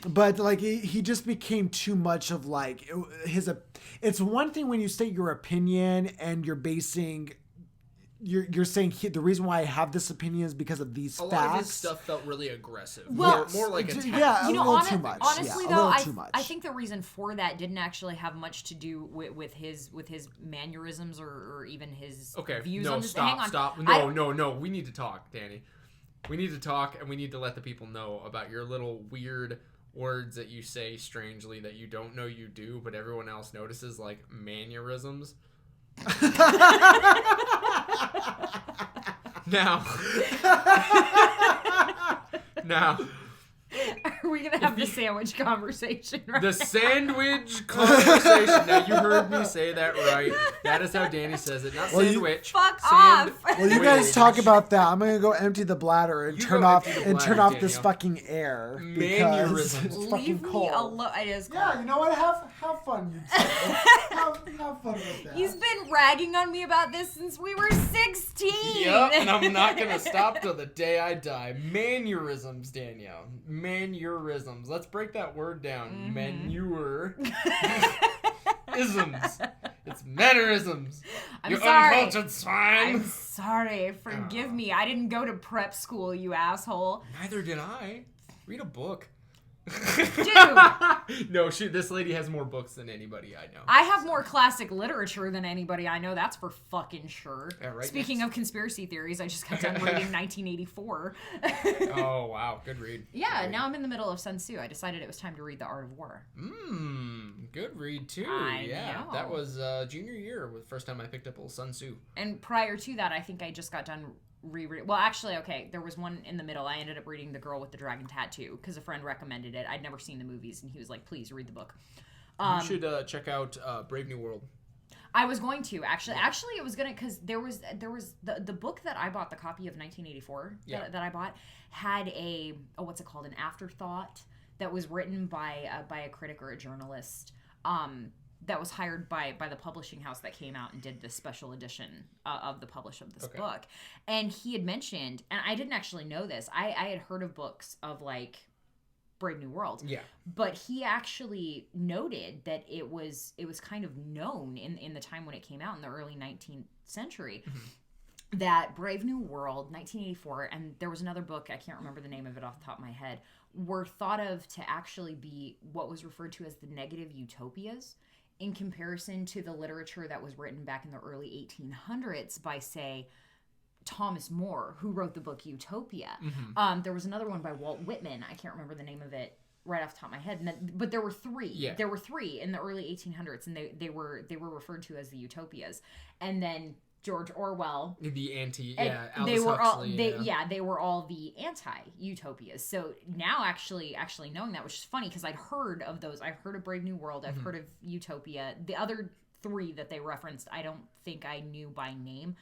But like he just became too much of like it's one thing when you state your opinion and you're basing you're saying the reason why I have this opinion is because of these facts. A lot of his stuff felt really aggressive. Well, more like attack. Yeah, you know, a little too much. Honestly, though, I think the reason for that didn't actually have much to do with his mannerisms or even his views on this. Stop. No. We need to talk, Dani. We need to talk, and we need to let the people know about your little weird words that you say strangely that you don't know you do, but everyone else notices, like mannerisms. Now, are we gonna have the sandwich conversation? Right the sandwich conversation. Now you heard me say that right. That is how Dani says it, not sandwich. Fuck off. Well, you guys talk about that. I'm gonna go empty the bladder and turn off this fucking air because it's fucking cold. Leave me alone. It is cold. Yeah, you know what? Have fun, you two. have fun with that. He's been ragging on me about this since we were 16. Yep, and I'm not gonna stop till the day I die. Mannerisms, Danielle. Mannerisms. Let's break that word down. Manure. Isms. It's mannerisms. I'm you sorry. uncultured swine. I'm sorry. Forgive me. I didn't go to prep school, you asshole. Neither did I. Read a book. Dude. No, this lady has more books than anybody I know. I have more classic literature than anybody I know. That's for fucking sure. Yeah, right. Speaking of conspiracy theories, I just got done reading 1984. Oh, wow. Good read. Yeah, now I'm in the middle of Sun Tzu. I decided it was time to read The Art of War. Good read, too. I know. That was junior year, the first time I picked up old Sun Tzu. And prior to that, I think I just got done reread. Well, actually, okay, there was one in the middle. I ended up reading The Girl with the Dragon Tattoo because a friend recommended it. I'd never seen the movies, and he was like, "Please read the book." You should check out Brave New World. I was going to actually. Actually, it was gonna because there was the book that I bought, the copy of 1984 that I bought had a what's it called, an afterthought that was written by a critic or a journalist. That was hired by the publishing house that came out and did this special edition of the publish of this book. And he had mentioned, and I didn't actually know this, I had heard of books of like Brave New World. Yeah. But he actually noted that it was kind of known in the time when it came out in the early 19th century that Brave New World, 1984, and there was another book, I can't remember the name of it off the top of my head, were thought of to actually be what was referred to as the negative utopias, in comparison to the literature that was written back in the early 1800s by, say, Thomas More, who wrote the book Utopia. There was another one by Walt Whitman. I can't remember the name of it right off the top of my head. But there were three. Yeah. There were three in the early 1800s, and they were referred to as the Utopias. And then George Orwell, the anti, they were Huxley, all they were all the anti-utopias. So now actually knowing that, which is funny because I'd heard of those. I've heard of Brave New World. I've heard of Utopia. The other three that they referenced, I don't think I knew by name.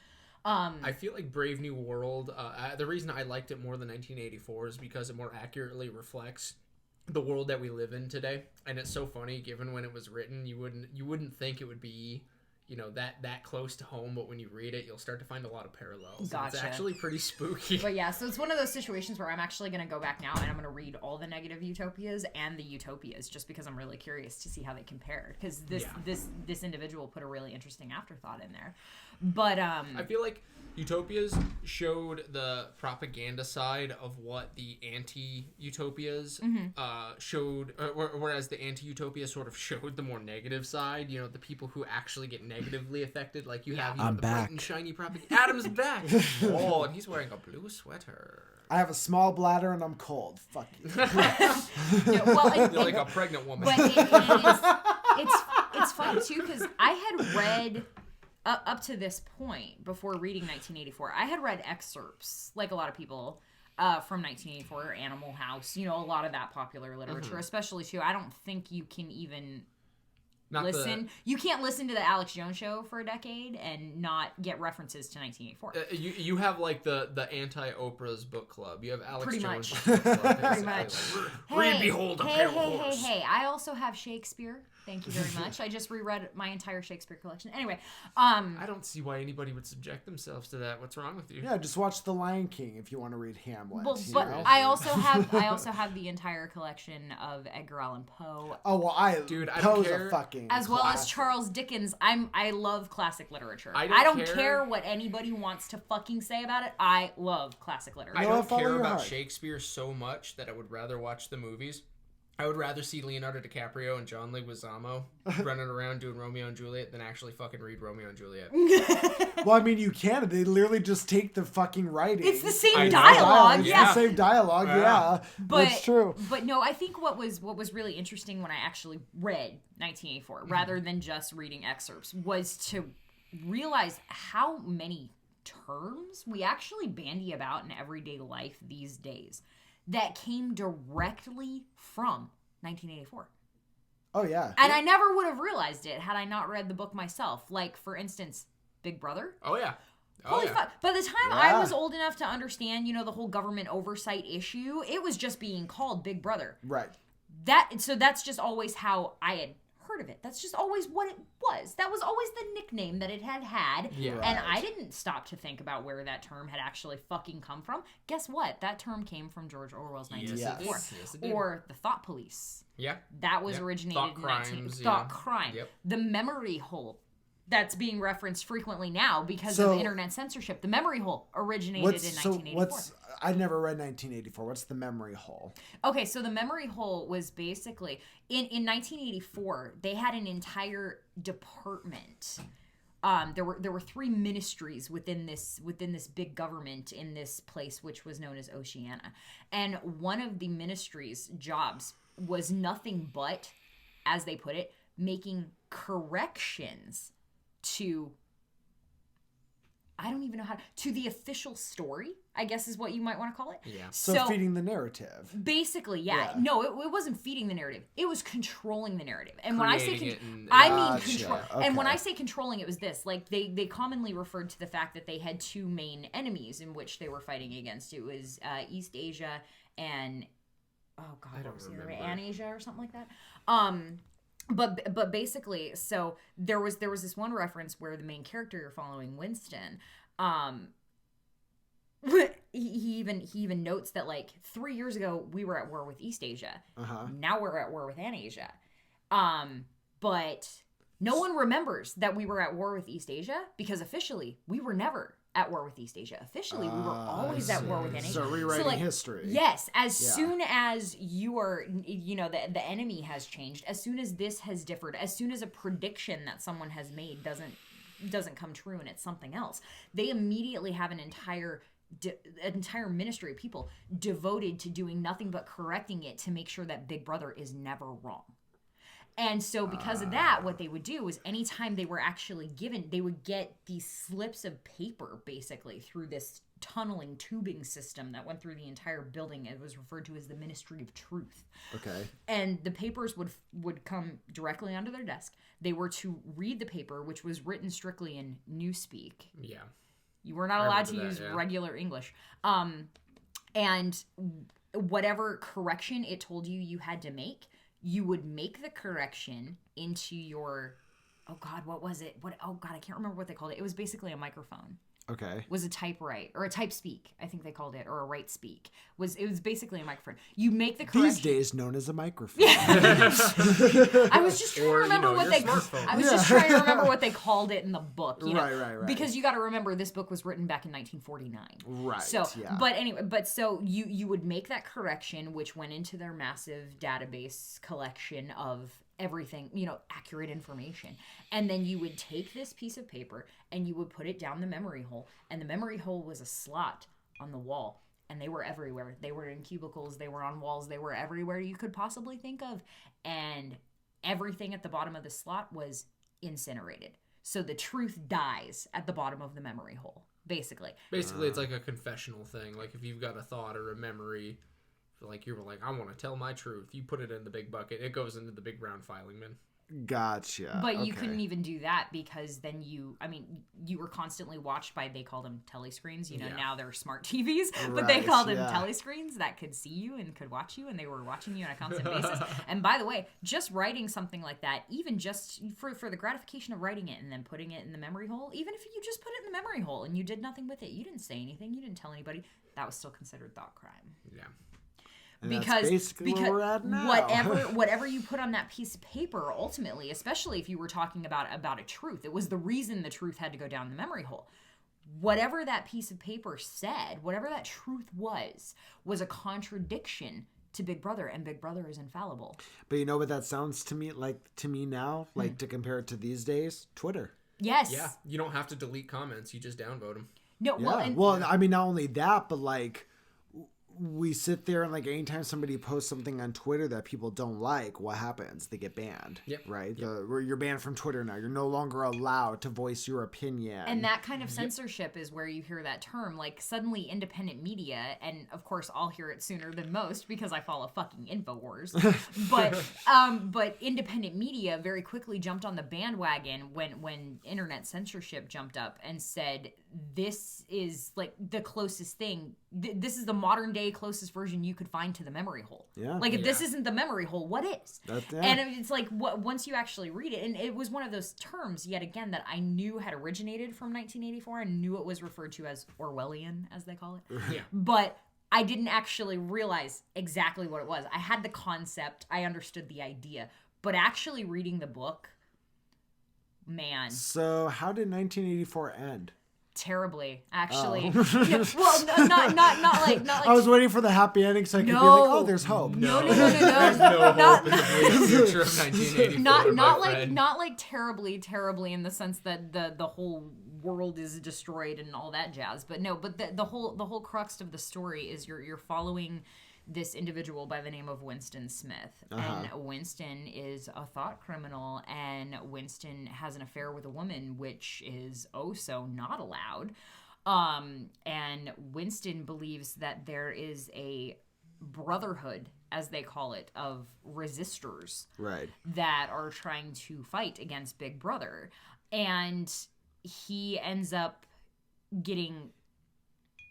I feel like Brave New World, the reason I liked it more than 1984 is because it more accurately reflects the world that we live in today. And it's so funny, given when it was written, you wouldn't think it would be, you know, that close to home, but when you read it, you'll start to find a lot of parallels. Gotcha. It's actually pretty spooky. But yeah, so it's one of those situations where I'm actually going to go back now and I'm going to read all the negative utopias and the utopias just because I'm really curious to see how they compare. Because this individual put a really interesting afterthought in there. But I feel like utopias showed the propaganda side of what the anti-utopias showed, whereas the anti-utopia sort of showed the more negative side. You know, the people who actually get negatively affected. Like you have, the bright and shiny propaganda. Adam's back. Oh, and he's wearing a blue sweater. I have a small bladder and I'm cold. Fuck you. You're like a pregnant woman. But it's funny too because I had read. Up to this point, before reading 1984, I had read excerpts, like a lot of people, from 1984, Animal House, you know, a lot of that popular literature, especially too. I don't think you can even listen. You can't listen to the Alex Jones Show for a decade and not get references to 1984. You have like the anti-Oprah's book club. You have Alex Pretty Jones' much. book club. Pretty much. Read, behold, a pale horse. Hey. I also have Shakespeare. Thank you very much. I just reread my entire Shakespeare collection. Anyway, I don't see why anybody would subject themselves to that. What's wrong with you? Yeah, just watch The Lion King if you want to read Hamlet. Well, but I also have the entire collection of Edgar Allan Poe. Oh well, Dude, I Poe's don't care. A fucking as well classic. as Charles Dickens. I love classic literature. I don't don't care what anybody wants to fucking say about it. I love classic literature. I don't follow care your about heart. Shakespeare so much that I would rather watch the movies. I would rather see Leonardo DiCaprio and John Leguizamo running around doing Romeo and Juliet than actually fucking read Romeo and Juliet. Well, I mean, you can. They literally just take the fucking writing. It's the same dialogue. It's Yeah. the same dialogue. Yeah, but that's true. But no, I think what was really interesting when I actually read 1984, rather than just reading excerpts, was to realize how many terms we actually bandy about in everyday life these days that came directly from 1984. Oh, yeah. And I never would have realized it had I not read the book myself. Like, for instance, Big Brother. Oh, yeah. Holy fuck. By the time I was old enough to understand, you know, the whole government oversight issue, it was just being called Big Brother. Right. So that's just always how I had heard of it. That's just always what it was. That was always the nickname that it had. Yeah. And I didn't stop to think about where that term had actually fucking come from. Guess what? That term came from George Orwell's 1984. Yes, it did. Or the Thought Police. Yeah. That was originated Thought in crimes, Thought crime. Yep. The memory hole that's being referenced frequently now because of internet censorship. The memory hole originated in 1984. I never read 1984. What's the memory hole? Okay, so the memory hole was basically in 1984. They had an entire department. There were three ministries within this big government in this place, which was known as Oceania, and one of the ministries' jobs was nothing but, as they put it, making corrections to I don't even know how to the official story, I guess is what you might want to call it. Yeah. So feeding the narrative. Basically, yeah. No, it wasn't feeding the narrative. It was controlling the narrative. And when I say control, Okay. And when I say controlling, it was this. Like they commonly referred to the fact that they had two main enemies in which they were fighting against. It was East Asia and what was it? Anasia or something like that. But basically, so there was this one reference where the main character you're following, Winston, he even notes that like 3 years ago we were at war with East Asia. Now we're at war with Anasia. But no one remembers that we were at war with East Asia because officially we were never at war with East Asia. Officially, we were always at war with Anasia. So rewriting history. Yes, as soon as you are, the enemy has changed, as soon as this has differed, as soon as a prediction that someone has made doesn't come true and it's something else, they immediately have an entire ministry of people devoted to doing nothing but correcting it to make sure that Big Brother is never wrong. And so because of that, what they would do is anytime they were actually given, they would get these slips of paper basically through this tunneling tubing system that went through the entire building. It was referred to as the Ministry of Truth. Okay. And the papers would come directly onto their desk. They were to read the paper, which was written strictly in Newspeak. Yeah. You were not allowed to use regular English. And whatever correction it told you had to make, you would make the correction into your, what was it? I can't remember what they called it. It was basically a microphone. Okay. Was a typewrite or a type speak, I think they called it, or a write speak. It was basically a microphone. You make the correction. These days known as a microphone. I was just trying to remember what they. I was just trying to remember what they called it in the book. Right. Because you got to remember this book was written back in 1949. Right. So, but anyway, so you would make that correction, which went into their massive database collection of everything, accurate information. And then you would take this piece of paper and you would put it down the memory hole. And the memory hole was a slot on the wall. And they were everywhere. They were in cubicles. They were on walls. They were everywhere you could possibly think of. And everything at the bottom of the slot was incinerated. So the truth dies at the bottom of the memory hole, basically. Basically, it's like a confessional thing. Like if you've got a thought or a memory, like you were like, I want to tell my truth. You put it in the big bucket. It goes into the big brown filing bin. Gotcha. But you couldn't even do that because then you were constantly watched by, they called them telescreens. Now they're smart TVs, but they called them telescreens that could see you and could watch you, and they were watching you on a constant basis. And by the way, just writing something like that, even just for the gratification of writing it and then putting it in the memory hole, even if you just put it in the memory hole and you did nothing with it, you didn't say anything, you didn't tell anybody, that was still considered thought crime. Yeah. Because where we're at now. whatever you put on that piece of paper, ultimately, especially if you were talking about a truth, it was the reason the truth had to go down the memory hole. Whatever that piece of paper said, whatever that truth was a contradiction to Big Brother, and Big Brother is infallible. But you know what that sounds to me now, like to compare it to these days? Twitter. Yes. Yeah, you don't have to delete comments; you just downvote them. No, yeah. Well, I mean, not only that, but like, we sit there and like anytime somebody posts something on Twitter that people don't like, what happens? They get banned. Yep. Right? Yep. You're banned from Twitter now. You're no longer allowed to voice your opinion. And that kind of censorship is where you hear that term. Like suddenly independent media, and of course I'll hear it sooner than most because I follow fucking InfoWars. but independent media very quickly jumped on the bandwagon when internet censorship jumped up and said, this is like the closest thing. This is the modern day closest version you could find to the memory hole. Yeah. Like if this isn't the memory hole, what is? Yeah. And it's like once you actually read it, and it was one of those terms yet again that I knew had originated from 1984. I knew it was referred to as Orwellian, as they call it. Yeah. But I didn't actually realize exactly what it was. I had the concept, I understood the idea, but actually reading the book, man. So how did 1984 end? Terribly, actually. No, well, not like. I was waiting for the happy ending so I could be like, oh, there's hope. No. There's no hope in the future of 1984. Not like terribly in the sense that the whole world is destroyed and all that jazz. But no, but the whole crux of the story is you're following this individual by the name of Winston Smith. And Winston is a thought criminal, and Winston has an affair with a woman, which is oh so not allowed. And Winston believes that there is a brotherhood, as they call it, of resistors that are trying to fight against Big Brother. And he ends up getting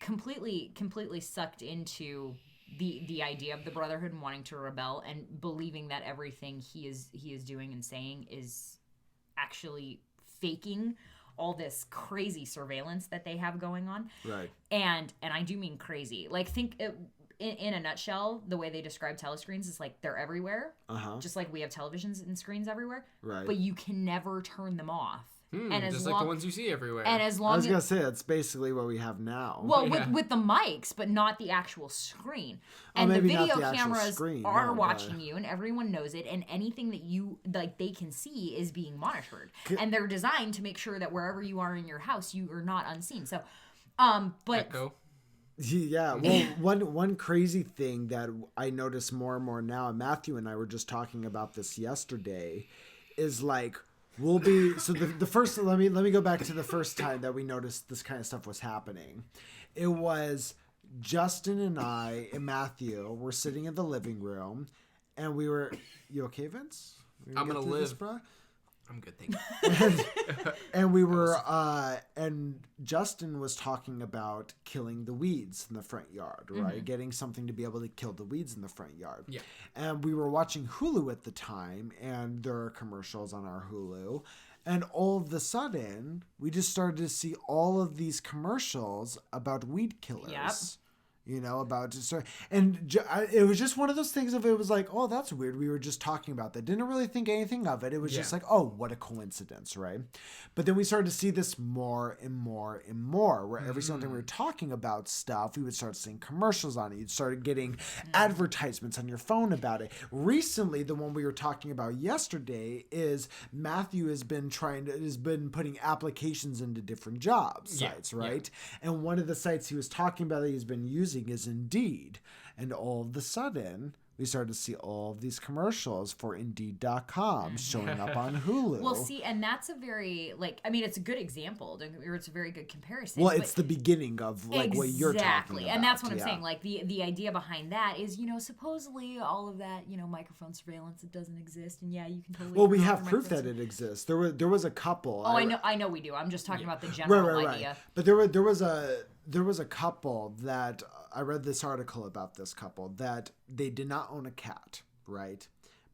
completely sucked into the idea of the brotherhood and wanting to rebel and believing that everything he is doing and saying is actually faking all this crazy surveillance that they have going on. Right. And I do mean crazy. Like, think in a nutshell, the way they describe telescreens is like they're everywhere. Just like we have televisions and screens everywhere. Right. But you can never turn them off. And just like the ones you see everywhere. And as long I was going to say, that's basically what we have now. Well, with the mics, but not the actual screen. And the video cameras are watching you, and everyone knows it, and anything that you, like, they can see is being monitored. And they're designed to make sure that wherever you are in your house, you are not unseen. So, but... Echo. Yeah, well, one crazy thing that I notice more and more now, and Matthew and I were just talking about this yesterday, is like... We'll be so the first. Let me go back to the first time that we noticed this kind of stuff was happening. It was Justin and I and Matthew were sitting in the living room, and we were. You okay, Vince? I'm gonna live. This, I'm good, thank you. And we were, and Justin was talking about killing the weeds in the front yard, right? Getting something to be able to kill the weeds in the front yard. Yeah. And we were watching Hulu at the time, and there are commercials on our Hulu. And all of a sudden, we just started to see all of these commercials about weed killers. Yep. You know, about to start. And it was just one of those things of it was like, oh, that's weird. We were just talking about that. Didn't really think anything of it. It was just like, oh, what a coincidence, right? But then we started to see this more and more and more, where every single time we were talking about stuff, we would start seeing commercials on it. You'd start getting advertisements on your phone about it. Recently, the one we were talking about yesterday is Matthew has been putting applications into different job sites, right? Yeah. And one of the sites he was talking about that he's been using is Indeed, and all of a sudden we started to see all of these commercials for Indeed.com showing up on Hulu. Well, see, and that's a very, like, I mean, it's a good example. It's a very good comparison. Well, it's the beginning of, like, what you're talking about. And that's what I'm saying. Like, the idea behind that is, you know, supposedly all of that, you know, microphone surveillance, it doesn't exist. And yeah, you can totally... Well, we have proof that it exists. There was a couple. Oh, I know we do. I'm just talking about the general idea. Right. But there was a couple that I read this article about this couple that they did not own a cat, right?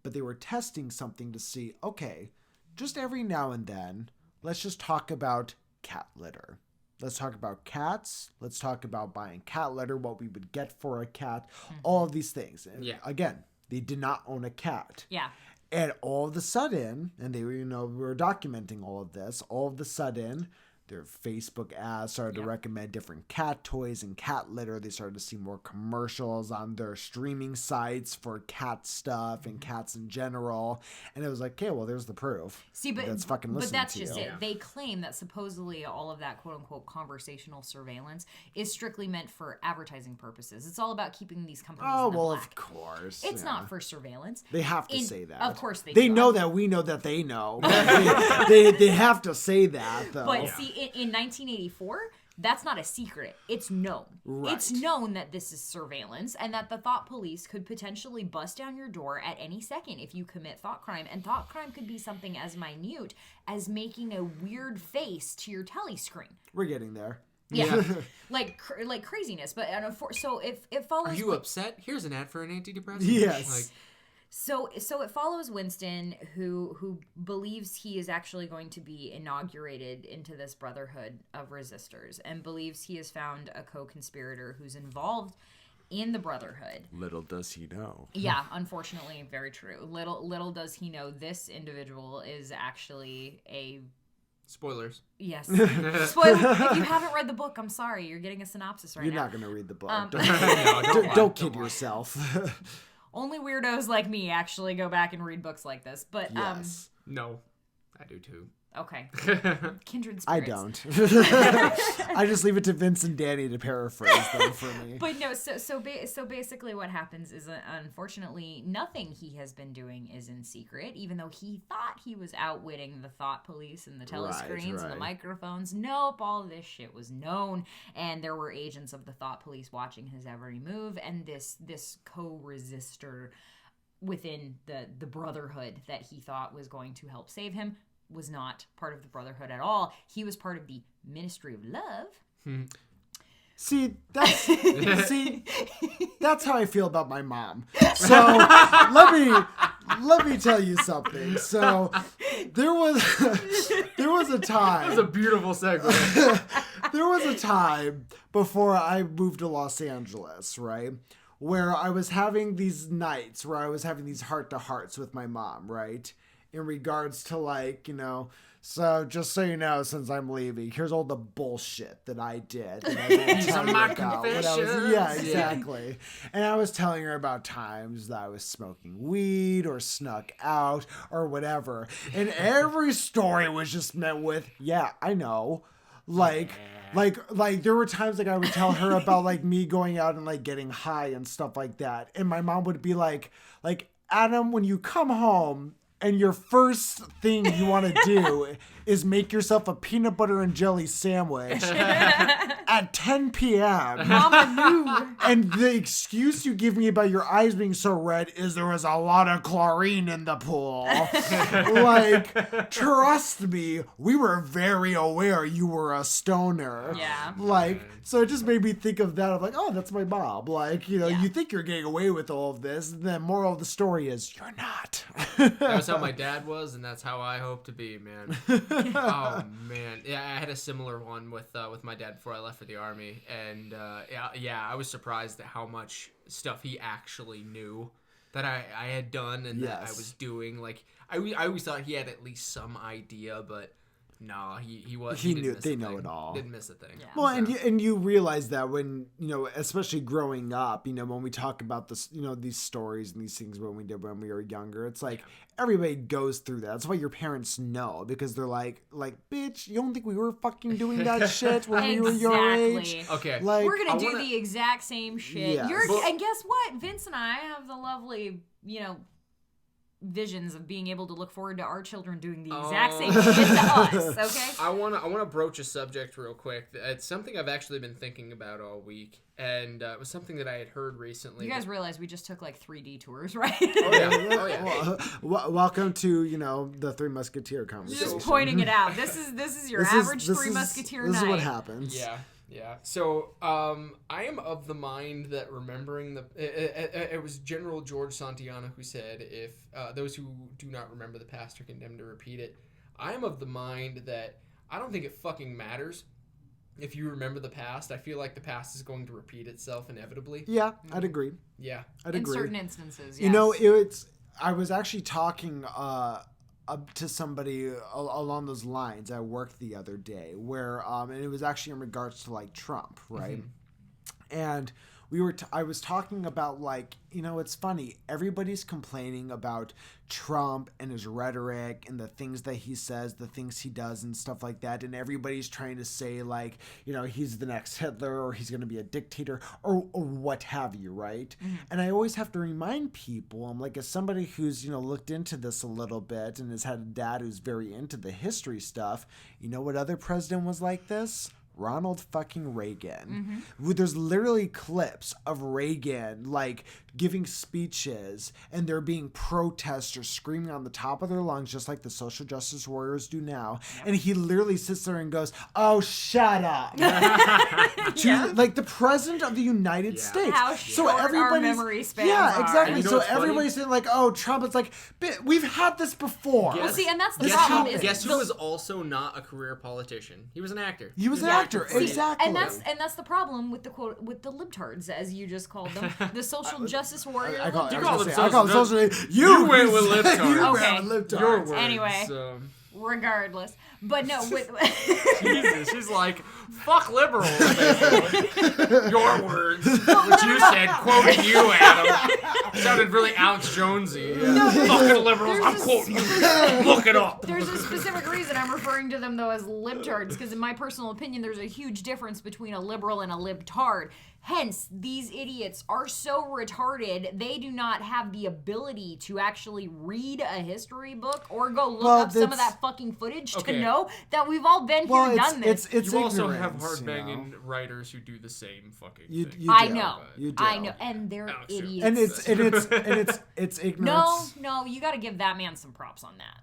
But they were testing something to see, okay, just every now and then, let's just talk about cat litter. Let's talk about cats. Let's talk about buying cat litter, what we would get for a cat, all of these things. And again, they did not own a cat. Yeah. And all of a sudden, and they were, you know, we were documenting all of this, all of a sudden, their Facebook ads started to recommend different cat toys and cat litter. They started to see more commercials on their streaming sites for cat stuff and cats in general. And it was like, okay, well, there's the proof. See, but that's fucking listening but that's to just you. it. They claim that supposedly all of that quote unquote conversational surveillance is strictly meant for advertising purposes. It's all about keeping these companies in the black. Of course. It's not for surveillance. They have to say that. Of course they do. They know that we know that they know. they have to say that, though. But see, in 1984, that's not a secret. It's known. Right. It's known that this is surveillance and that the thought police could potentially bust down your door at any second if you commit thought crime. And thought crime could be something as minute as making a weird face to your telescreen. We're getting there. Yeah, like craziness. But so if it follows. Are you upset? Here's an ad for an antidepressant. Yes. So it follows Winston, who believes he is actually going to be inaugurated into this brotherhood of resistors, and believes he has found a co-conspirator who's involved in the brotherhood. Little does he know. Yeah, unfortunately, very true. Little does he know this individual is actually a... Spoilers. Yes. Spoiler. If you haven't read the book, I'm sorry. You're getting a synopsis right now. You're not going to read the book. Don't kid yourself. Only weirdos like me actually go back and read books like this. But yes. No, I do too. Okay. Kindred spirits. I don't. I just leave it to Vince and Dani to paraphrase them for me. But no, so basically what happens is, unfortunately, nothing he has been doing is in secret, even though he thought he was outwitting the thought police and the telescreens and the microphones. Nope, all of this shit was known, and there were agents of the thought police watching his every move, and this co-resistor within the Brotherhood that he thought was going to help save him was not part of the Brotherhood at all. He was part of the Ministry of Love. See, that's how I feel about my mom. So let me tell you something. So there was a time. That was a beautiful segue. There was a time before I moved to Los Angeles, right? Where I was having these nights where I was having these heart-to-hearts with my mom, right? In regards to, like, you know, so just so you know, since I'm leaving, here's all the bullshit that I did. These are my confessions. Yeah, exactly. And I was telling her about times that I was smoking weed or snuck out or whatever. And every story was just met with, yeah, I know. Like there were times like I would tell her about like me going out and like getting high and stuff like that. And my mom would be like, Adam, when you come home and your first thing you want to do is make yourself a peanut butter and jelly sandwich at 10 p.m. Mama knew. And the excuse you give me about your eyes being so red is there was a lot of chlorine in the pool. Like, trust me, we were very aware you were a stoner. Yeah. Like, so it just made me think of that. Of like, oh, that's my mom. Like, you know, you think you're getting away with all of this. And the moral of the story is you're not. That's how my dad was, and that's how I hope to be, man. Oh man, yeah, I had a similar one with my dad before I left for the army, and I was surprised at how much stuff he actually knew that I had done and that I was doing. Like I always thought he had at least some idea, but no, he was. He knew. They know it all. Didn't miss a thing. Yeah. Well, and you realize that when, you know, especially growing up, you know, when we talk about this, you know, these stories and these things when we did when we were younger, it's like everybody goes through that. That's why your parents know, because they're like, bitch, you don't think we were fucking doing that shit when we were your age? Okay, like we're gonna do the exact same shit. Yes. And guess what? Vince and I have the lovely, you know, visions of being able to look forward to our children doing the exact same shit to us, okay? I wanna broach a subject real quick. It's something I've actually been thinking about all week, and it was something that I had heard recently. You guys realize we just took like 3 detours, right? Oh yeah. Welcome to, you know, the Three Musketeer conversation. Just pointing it out. This is your average Three Musketeer night. This is what happens. Yeah. So, I am of the mind that remembering it was General George Santayana who said, if those who do not remember the past are condemned to repeat it. I am of the mind that I don't think it fucking matters if you remember the past. I feel like the past is going to repeat itself inevitably. Yeah, I'd agree. Yeah. I'd agree. In certain instances, yes. You know, I was actually talking to somebody along those lines at work the other day, where and it was actually in regards to like Trump, right? Mm-hmm. And I was talking about, like, you know, it's funny, everybody's complaining about Trump and his rhetoric and the things that he says, the things he does and stuff like that, and everybody's trying to say, like, you know, he's the next Hitler or he's going to be a dictator or what have you, right? Mm-hmm. And I always have to remind people, I'm like, as somebody who's, you know, looked into this a little bit and has had a dad who's very into the history stuff, you know what other president was like this? Ronald fucking Reagan. Mm-hmm. There's literally clips of Reagan, like, giving speeches, and there being protesters screaming on the top of their lungs, just like the social justice warriors do now. And he literally sits there and goes, "Oh, shut up." Like the president of the United States. How short our memory spans are. Exactly. You know so everybody's saying, like, "Oh, Trump." It's like, we've had this before. Well, see, and that's the problem. Guess who was also not a career politician? He was an actor. He was an actor. See, exactly. And that's the problem with the libtards, as you just called them, the social justice warrior. I call them social. You went with libtards. Okay. Your words. Anyway. Regardless. But no, with Jesus, she's like, fuck liberals, basically. Your words. What you said, quoting you, Adam. Sounded really Alex Jonesy. Yeah. Fucking liberals, I'm quoting you. Look it up. There's a specific reason I'm referring to them, though, as libtards, because in my personal opinion, there's a huge difference between a liberal and a libtard. Hence, these idiots are so retarded, they do not have the ability to actually read a history book or go look up some of that fucking footage to know that we've all been here and done this. It's you also have hard-banging writers who do the same fucking thing. I know. You do. I know. And they're idiots. And it's ignorance. No, you got to give that man some props on that.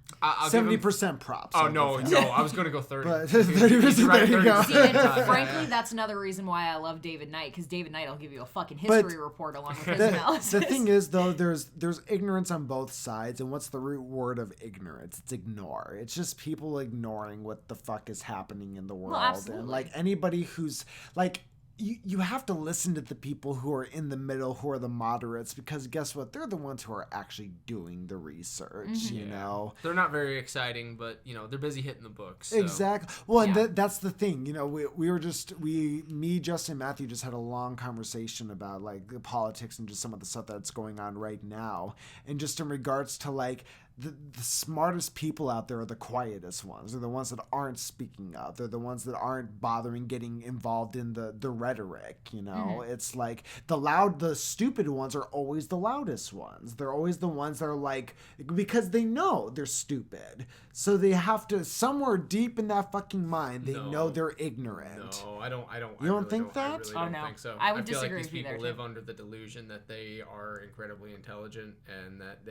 70% props. Oh, no, I was going to go 30. But 30%, there you go. See, and frankly, that's another reason why I love David Knight, because David Knight will give you a fucking history report along with his analysis. The thing is, though, there's ignorance on both sides, and what's the root word of ignorance? It's ignore. It's just people ignoring what the fuck is happening in the world. Well, absolutely. And like anybody who's like, you have to listen to the people who are in the middle, who are the moderates, because guess what? They're the ones who are actually doing the research, you know? They're not very exciting, but, you know, they're busy hitting the books. So. Exactly. Well, and that's the thing. You know, me, Justin, and Matthew just had a long conversation about, like, the politics and just some of the stuff that's going on right now. And just in regards to, like, the smartest people out there are the quietest ones. They're the ones that aren't speaking up. They're the ones that aren't bothering getting involved in the rhetoric, you know? It's like the stupid ones are always the loudest ones. They're always the ones that are like, because they know they're stupid. So they have to, somewhere deep in that fucking mind, they know they're ignorant. No, I don't. You don't think that? I really don't think so. I would feel disagree like with you these there, people too. live under the delusion that they are incredibly intelligent and that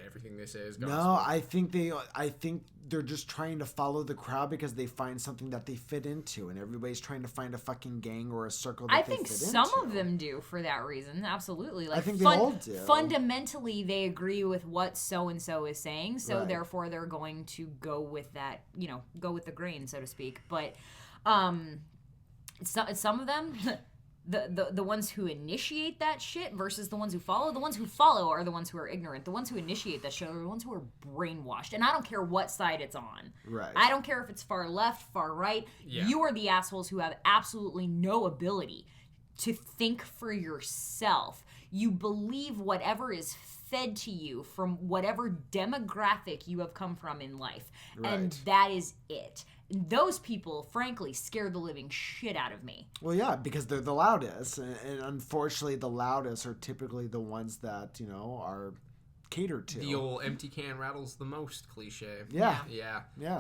everything they say is gospel. No, I think they're just trying to follow the crowd because they find something that they fit into, and everybody's trying to find a fucking gang or a circle that I they think fit some into. of them do for that reason. Absolutely. Like, I think they all do. Fundamentally, they agree with what so-and-so is saying, so Right. therefore they're going to go with that, you know, go with the grain, so to speak. But some of them... The ones who initiate that shit versus the ones who follow. The ones who follow are the ones who are ignorant. The ones who initiate that shit are the ones who are brainwashed. And I don't care what side it's on. Right. I don't care if it's far left, far right. Yeah. You are the assholes who have absolutely no ability to think for yourself. You believe whatever is fed to you from whatever demographic you have come from in life. Right. And that is it. Those people, frankly, scare the living shit out of me. Well, yeah, because they're the loudest, and unfortunately, the loudest are typically the ones that, you know, are catered to. The old empty can rattles the most cliche. Yeah.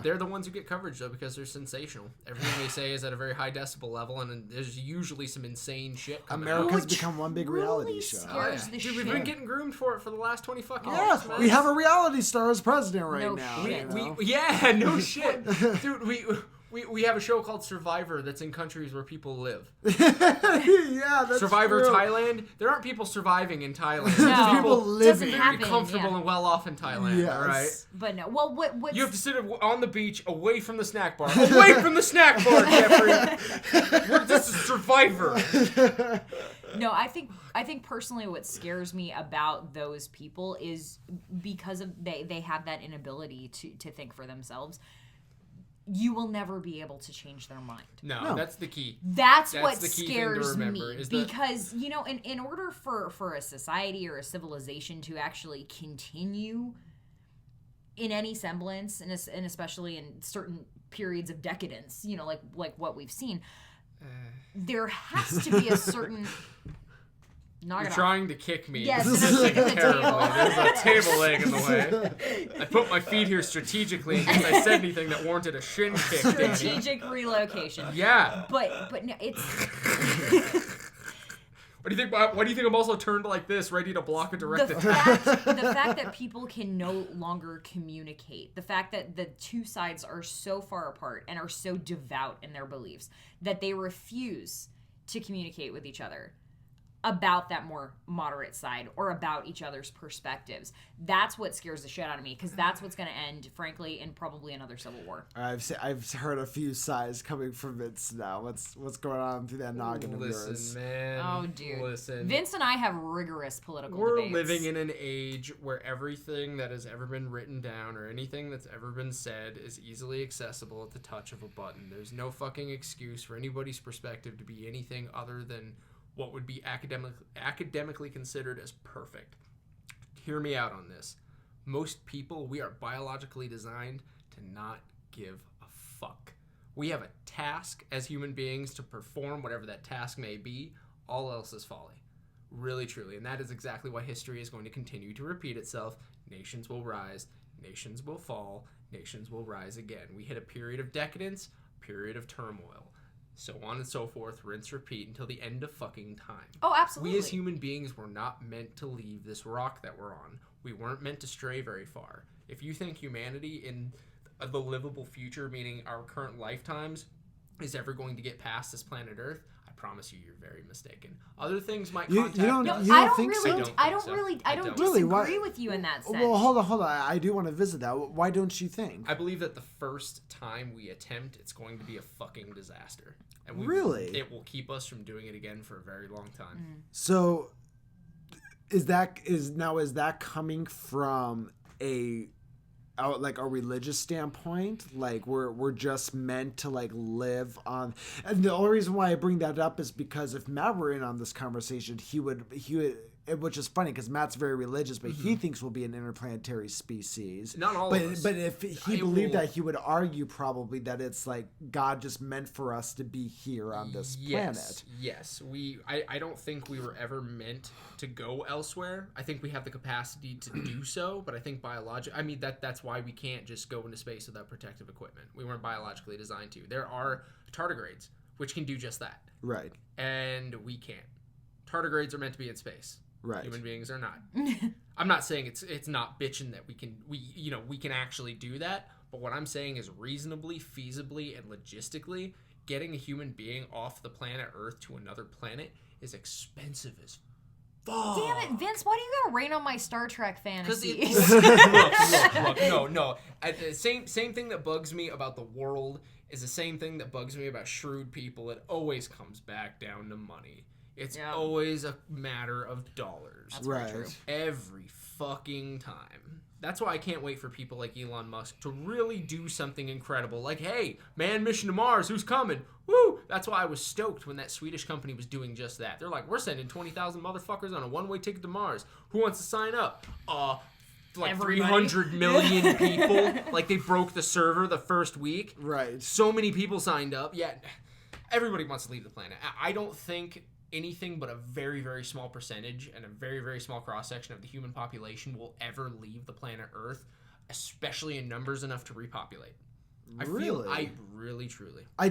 They're the ones who get coverage, though, because they're sensational. Everything they say is at a very high decibel level, and there's usually some insane shit coming America's out. become one big reality show. Scares the Dude, shit. we've been getting groomed for it for the last 20 fucking Yeah, years, man. we have a reality star as president right No now. shit. You know? Yeah, no shit. Dude, we have a show called Survivor that's in countries where people live. Yeah, that's Survivor true. Thailand. There aren't people surviving in Thailand. No, There's people living. doesn't very happen, comfortable yeah. and well off in Thailand, Yes. all right? But no, well, what's... You have to sit on the beach, away from the snack bar. Away from the snack bar, Jeffrey! This is Survivor! No, I think personally what scares me about those people is because of they have that inability to think for themselves. You will never be able to change their mind. No, that's the key. That's what the key scares thing to remember, me is that- because, you know, in order for a society or a civilization to actually continue in any semblance, and especially in certain periods of decadence, you know, like what we've seen, there has to be a certain... You're trying to kick me. Yes, this and is I'm kicking the terribly. table. There's a table leg in the way. I put my feet here strategically in case I said anything that warranted a shin kick, Dani. Strategic relocation. Yeah. But no, it's... What do you think? Why do you think I'm also turned like this, ready to block a direct the attack? fact that people can no longer communicate, the fact that the two sides are so far apart and are so devout in their beliefs that they refuse to communicate with each other. about that more moderate side or about each other's perspectives. That's what scares the shit out of me, because that's what's going to end, frankly, in probably another civil war. I've heard a few sighs coming from Vince now. What's going on through that noggin of yours? Listen, man. Oh, dude. Listen. Vince and I have rigorous political We're debates. living in an age where everything that has ever been written down or anything that's ever been said is easily accessible at the touch of a button. There's no fucking excuse for anybody's perspective to be anything other than what would be academically considered as perfect. Hear me out on this. Most people, we are biologically designed to not give a fuck. We have a task as human beings to perform whatever that task may be. All else is folly. Really, truly. And that is exactly why history is going to continue to repeat itself. Nations will rise. Nations will fall. Nations will rise again. We hit a period of decadence, a period of turmoil. So on and so forth, rinse, repeat until the end of fucking time. Oh, absolutely. We as human beings were not meant to leave this rock that we're on. We weren't meant to stray very far. If you think humanity in the livable future, meaning our current lifetimes, is ever going to get past this planet Earth, I promise you're very mistaken. Other things might contact us. I don't think really, so? I don't disagree with you in that sense. Well, hold on. I do want to visit that. Why don't you think? I believe that the first time we attempt, it's going to be a fucking disaster. And it will keep us from doing it again for a very long time. So, is that coming from a religious standpoint? Like we're just meant to like live on. And the only reason why I bring that up is because if Matt were in on this conversation, he would. Which is funny because Matt's very religious, but he thinks we'll be an interplanetary species. Not all of us. But if he believed that, he would argue probably that it's like God just meant for us to be here on this planet. Yes. I don't think we were ever meant to go elsewhere. I think we have the capacity to do so, but I think that's why we can't just go into space without protective equipment. We weren't biologically designed to. There are tardigrades, which can do just that. Right. And we can't. Tardigrades are meant to be in space. Right. Human beings are not. I'm not saying it's not bitching that we can actually do that, but what I'm saying is reasonably, feasibly, and logistically, getting a human being off the planet Earth to another planet is expensive as fuck. Damn it, Vince! Why do you gotta rain on my Star Trek fantasies? Look, no. The same thing that bugs me about the world is the same thing that bugs me about shrewd people. It always comes back down to money. It's always a matter of dollars. That's very true. Every fucking time. That's why I can't wait for people like Elon Musk to really do something incredible. Like, hey, manned mission to Mars, who's coming? Woo! That's why I was stoked when that Swedish company was doing just that. They're like, we're sending 20,000 motherfuckers on a one-way ticket to Mars. Who wants to sign up? Like everybody. 300 million people. Like, they broke the server the first week. Right. So many people signed up. Yeah, everybody wants to leave the planet. I don't think anything but a very, very small percentage and a very, very small cross-section of the human population will ever leave the planet Earth, especially in numbers enough to repopulate. I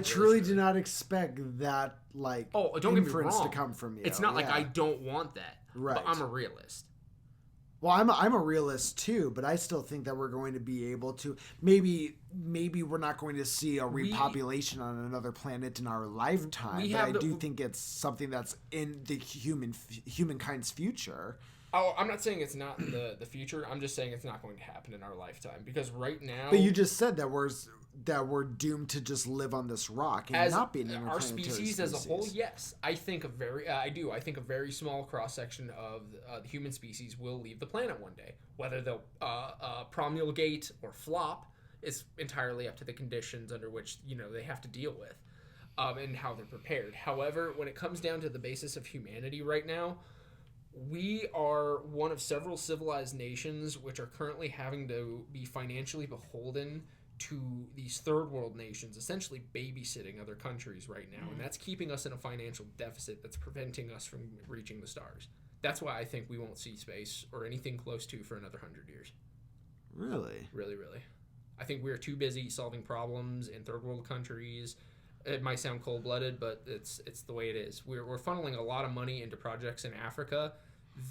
truly do not expect that, like, don't get me inference wrong. to come from you. It's not like I don't want that, right. But I'm a realist. Well, I'm a realist too, but I still think that we're going to be able to maybe we're not going to see a repopulation on another planet in our lifetime. But I do think it's something that's in the humankind's future. Oh, I'm not saying it's not in the future. I'm just saying it's not going to happen in our lifetime because right now. But you just said that we're doomed to just live on this rock and not be an interplanetary species. As a whole. Yes, I think I think a very small cross section of the human species will leave the planet one day. Whether they'll promulgate or flop is entirely up to the conditions under which they have to deal with, and how they're prepared. However, when it comes down to the basis of humanity right now. We are one of several civilized nations which are currently having to be financially beholden to these third world nations, essentially babysitting other countries right now. And that's keeping us in a financial deficit that's preventing us from reaching the stars. That's why I think we won't see space or anything close to for another 100 years. Really? Really, really. I think we're too busy solving problems in third world countries. It might sound cold-blooded, but it's the way it is. We're funneling a lot of money into projects in Africa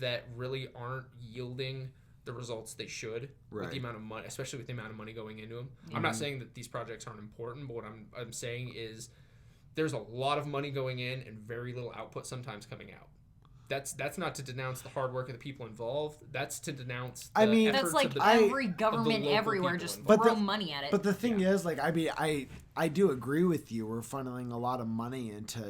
that really aren't yielding the results they should with the amount of money, especially with the amount of money going into them. Mm-hmm. I'm not saying that these projects aren't important, but what I'm saying is there's a lot of money going in and very little output sometimes coming out. that's not to denounce the hard work of the people involved. That's to denounce. That's like every government everywhere just throw money at it. But the thing is, like, I mean, I do agree with you. We're funneling a lot of money into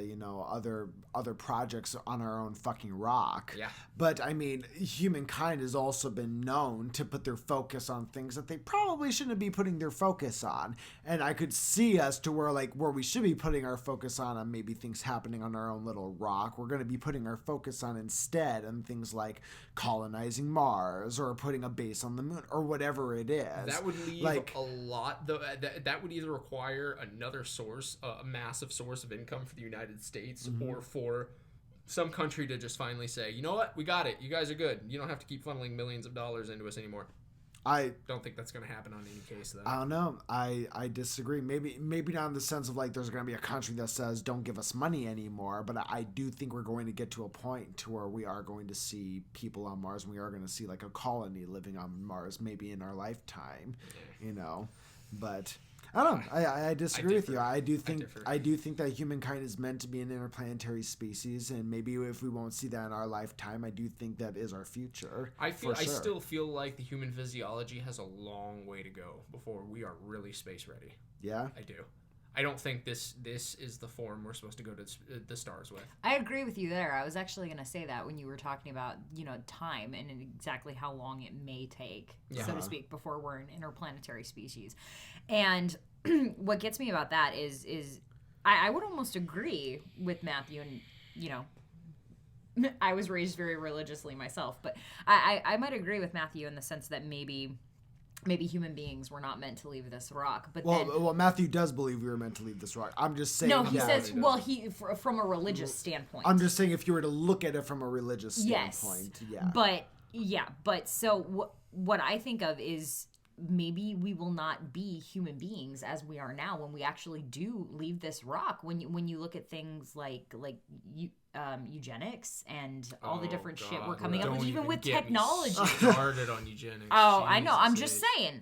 other projects on our own fucking rock. Yeah. But I mean, humankind has also been known to put their focus on things that they probably shouldn't be putting their focus on. And I could see us to where we should be putting our focus on maybe things happening on our own little rock. We're going to be putting our focus on instead on things like colonizing Mars or putting a base on the moon or whatever it is. That would leave a lot. That would either require another source, a massive source of income for the United States, or for some country to just finally say, you know what, we got it. You guys are good. You don't have to keep funneling millions of dollars into us anymore. I don't think that's going to happen on any case, though. I don't know. I disagree. Maybe not in the sense of like there's going to be a country that says don't give us money anymore, but I do think we're going to get to a point to where we are going to see people on Mars, and we are going to see like a colony living on Mars, maybe in our lifetime, But I don't know. I disagree with you. I do think that humankind is meant to be an interplanetary species, and maybe if we won't see that in our lifetime, I do think that is our future. I still feel like the human physiology has a long way to go before we are really space ready. Yeah, I do. I don't think this is the form we're supposed to go to the stars with. I agree with you there. I was actually going to say that when you were talking about, time and exactly how long it may take, so to speak, before we're an interplanetary species. And what gets me about that is I would almost agree with Matthew, and, I was raised very religiously myself, but I might agree with Matthew in the sense that maybe human beings were not meant to leave this rock. But well, Matthew does believe we were meant to leave this rock. I'm just saying. No, he says. Well, from a religious standpoint. I'm just saying if you were to look at it from a religious standpoint, But so what I think of is maybe we will not be human beings as we are now when we actually do leave this rock. When you look at things like eugenics and all the different shit we're coming up with, even with technology. Started on eugenics. Oh, I know. I'm just saying.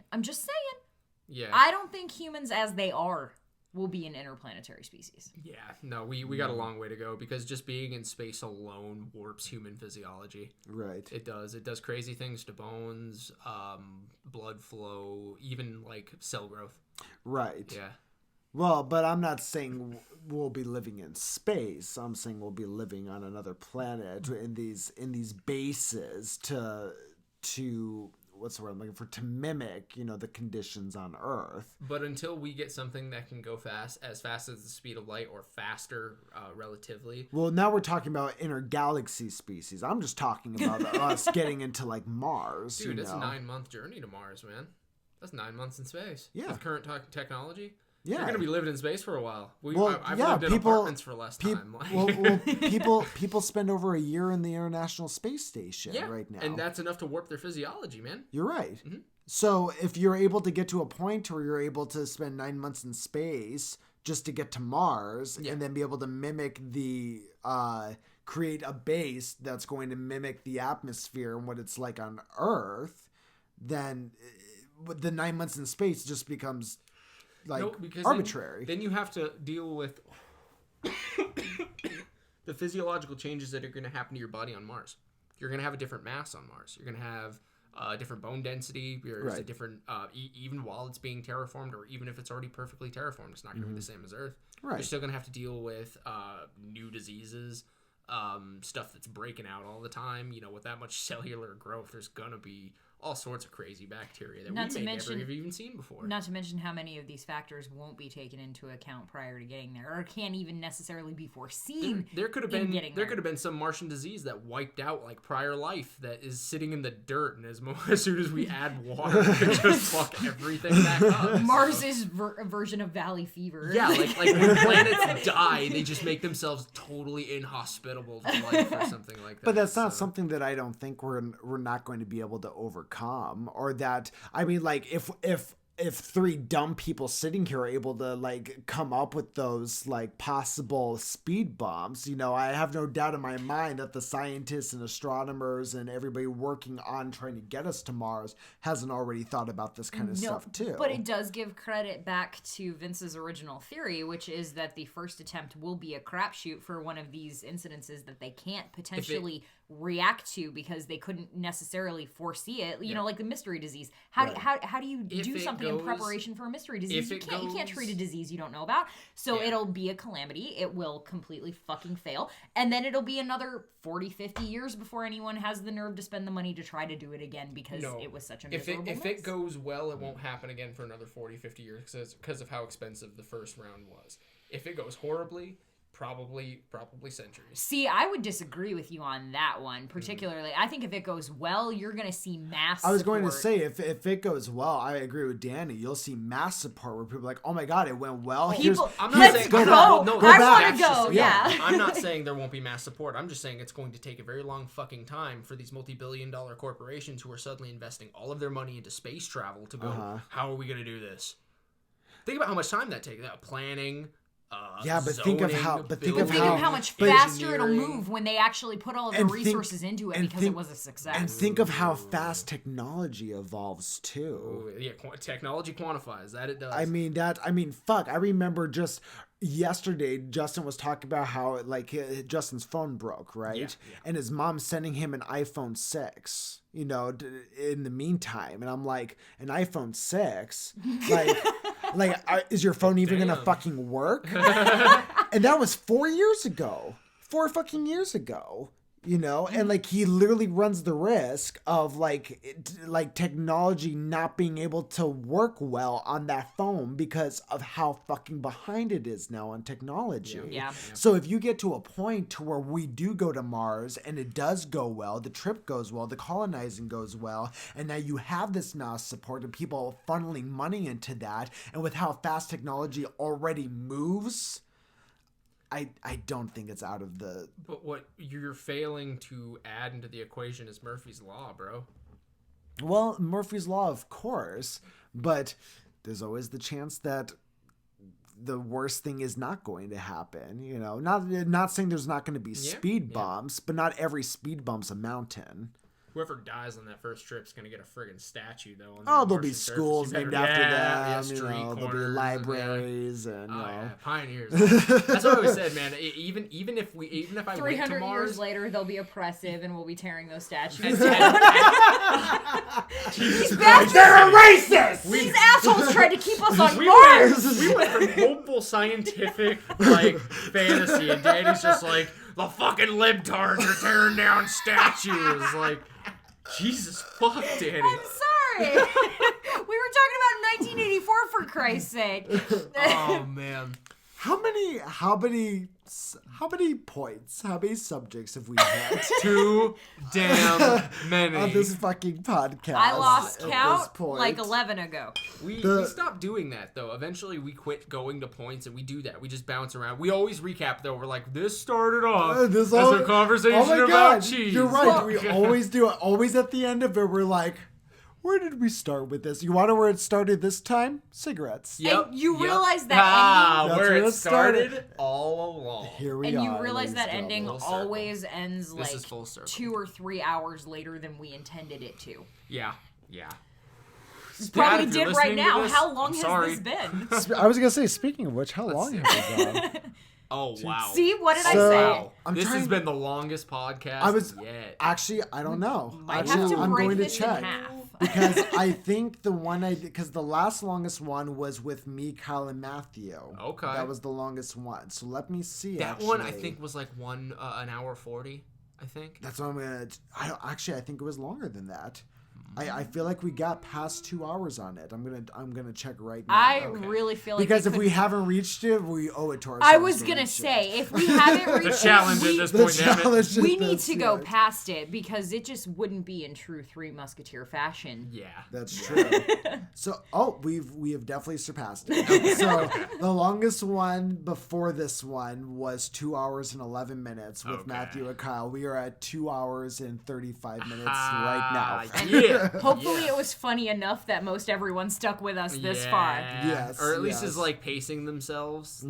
Yeah. I don't think humans as they are will be an interplanetary species. Yeah. No, we got a long way to go because just being in space alone warps human physiology. Right. It does. It does crazy things to bones, blood flow, even like cell growth. Right. Yeah. Well, but I'm not saying we'll be living in space. I'm saying we'll be living on another planet in these bases to what's the word I'm looking for? To mimic, the conditions on Earth. But until we get something that can go as fast as the speed of light or faster, relatively. Well, now we're talking about intergalaxy species. I'm just talking about us getting into like Mars. Dude, it's a 9-month journey to Mars, man. That's 9 months in space. Yeah. With current technology. Yeah. You're going to be living in space for a while. I've lived in apartments for less time. People spend over a year in the International Space Station right now. And that's enough to warp their physiology, man. You're right. Mm-hmm. So if you're able to get to a point where you're able to spend 9 months in space just to get to Mars and then be able to mimic create a base that's going to mimic the atmosphere and what it's like on Earth, then the 9 months in space just becomes arbitrary. Then you have to deal with the physiological changes that are going to happen to your body on Mars. You're going to have a different mass on Mars. You're going to have a different bone density. There's a different, even while it's being terraformed, or even if it's already perfectly terraformed, it's not going to be the same as Earth. Right. You're still going to have to deal with new diseases, stuff that's breaking out all the time. With that much cellular growth, there's going to be all sorts of crazy bacteria that we may never have even seen before. Not to mention how many of these factors won't be taken into account prior to getting there, or can't even necessarily be foreseen. There could have been some Martian disease that wiped out like prior life that is sitting in the dirt, and as soon as we add water, it could just fuck everything back up. Mars' version of valley fever. Yeah, like when planets die, they just make themselves totally inhospitable to life or something like that. But that's not something that I don't think we're not going to be able to overcome, or that, I mean, like if if three dumb people sitting here are able to like come up with those like possible speed bumps, you know, I have no doubt in my mind that the scientists and astronomers and everybody working on trying to get us to Mars hasn't already thought about this kind of stuff too. But it does give credit back to Vince's original theory, which is that the first attempt will be a crapshoot for one of these incidences that they can't potentially react to because they couldn't necessarily foresee it. You know, like the mystery disease. How do you do something in preparation for a mystery disease? You can't treat a disease you don't know about. So it'll be a calamity. It will completely fucking fail. And then it'll be another 40, 50 years before anyone has the nerve to spend the money to try to do it again because it was such a miserable If it goes well, it won't happen again for another 40, 50 years because of how expensive the first round was. If it goes horribly, probably centuries. See, I would disagree with you on that one, particularly. I think if it goes well, you're going to see mass I was support. going to say, if it goes well, I agree with Danny. You'll see mass support where people are like, oh my God, it went well. I'm not saying go back. No, I want to go, yeah. I'm not saying there won't be mass support. I'm just saying it's going to take a very long fucking time for these multi-billion-dollar corporations who are suddenly investing all of their money into space travel to go, how are we going to do this? Think about how much time that takes. Planning... but think of how much faster it'll move when they actually put all of the resources into it because it was a success. And think of how fast technology evolves too. Yeah, technology quantifies that. It does. I mean, fuck. I remember just yesterday, Justin was talking about how like Justin's phone broke, right? Yeah. And his mom sending him an iPhone 6. You know, in the meantime, and I'm like, an iPhone 6, is your phone even gonna fucking work? And that was 4 years ago, 4 fucking years ago. You know, and like he literally runs the risk of like technology not being able to work well on that phone because of how fucking behind it is now on technology. Yeah. So if you get to a point to where we do go to Mars and it does go well, the trip goes well, the colonizing goes well, and now you have this mass support and people funneling money into that, and with how fast technology already moves, I don't think it's out of the... But what you're failing to add into the equation is Murphy's Law, bro. Well, Murphy's Law, of course, but there's always the chance that the worst thing is not going to happen, you know? Not saying there's not going to be speed bumps, but not every speed bump's a mountain. Whoever dies on that first trip's going to get a friggin' statue, though. There'll be schools named after them. There'll be libraries and pioneers. That's what I always said, man. Even if I went to Mars, 300 years later, they'll be oppressive and we'll be tearing those statues down. These bastards, they're racist. These assholes tried to keep us on Mars. We went from hopeful scientific fantasy, and Daddy's just like, the fucking libtards are tearing down statues. Like, Jesus fuck, Danny. I'm sorry. We were talking about 1984 for Christ's sake. Oh man. How many points? How many subjects have we had? Too damn many. On this fucking podcast. I lost count like 11 ago. We stopped doing that, though. Eventually, we quit going to points, and we do that. We just bounce around. We always recap, though. We're like, this started off as a conversation about cheese. You're right. We always do it. Always at the end of it, we're like, where did we start with this? You want to know where it started this time? Cigarettes. Yep. And you realize that ending... where it started all along. Here we are. And you realize that ending always ends this like is full circle. 2 or 3 hours later than we intended it to. Yeah. You probably did right now. How long has this been? I was going to say, speaking of which, how long have we gone? Oh, wow. See, what did I say? This has been the longest podcast yet. Actually, I don't know. Might have to break this in half. Because I think because the last longest one was with me, Kyle, and Matthew. Okay. That was the longest one. So let me see. That one, I think, was like an hour 40, I think. That's what I'm going to... I think it was longer than that. I feel like we got past 2 hours on it. I'm gonna check right now. I really feel like because if we haven't reached it, we owe it to ourselves. I was gonna say if we haven't reached the challenge at this point, we need to go past it because it just wouldn't be in true Three Musketeer fashion. Yeah, that's true. So we have definitely surpassed it. So the longest one before this one was 2 hours and 11 minutes with Matthew and Kyle. We are at 2 hours and 35 minutes right now. Hopefully it was funny enough that most everyone stuck with us this far. Yes. Or at least is like pacing themselves.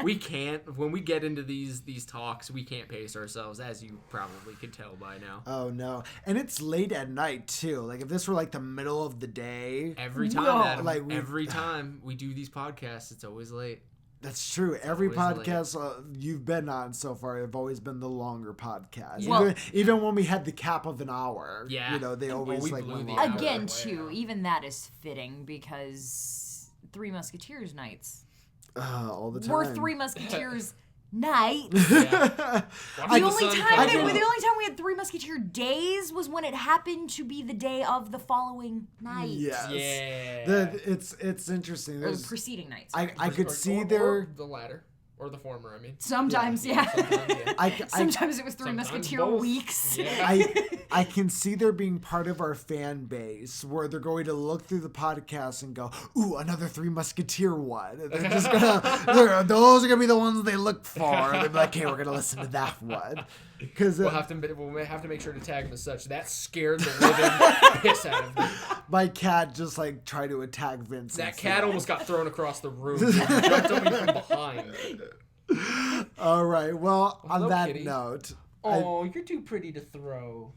We can't. When we get into these talks, we can't pace ourselves, as you probably could tell by now. Oh no. And it's late at night too. Like if this were like the middle of the day. Every time, Adam, every time we do these podcasts, it's always late. That's true. Every podcast you've been on so far have always been the longer podcast. Well, even when we had the cap of an hour, yeah, you know, they always like blew the longer. Again, too, even that is fitting because Three Musketeers nights. All the time. We're Three Musketeers nights. Yeah. The only time we had Three Musketeer days was when it happened to be the day of the following night. Yes. Yeah. It's interesting. Or the preceding nights. I could see or the latter. Or the former, I mean. Sometimes, yeah. Sometimes it was Three Musketeer both. weeks. Yeah. I can see there being part of our fan base where they're going to look through the podcast and go, ooh, another Three Musketeer one. And they're just gonna, those are gonna be the ones they look for. And they'll be like, hey, we're gonna listen to that one. Because we'll have to make sure to tag them as such. That scared the living piss out of me. My cat just like tried to attack Vince. That cat almost got thrown across the room. Jumped on me from behind. All right. Well, Hello, on that kitty. note. Oh, you're too pretty to throw,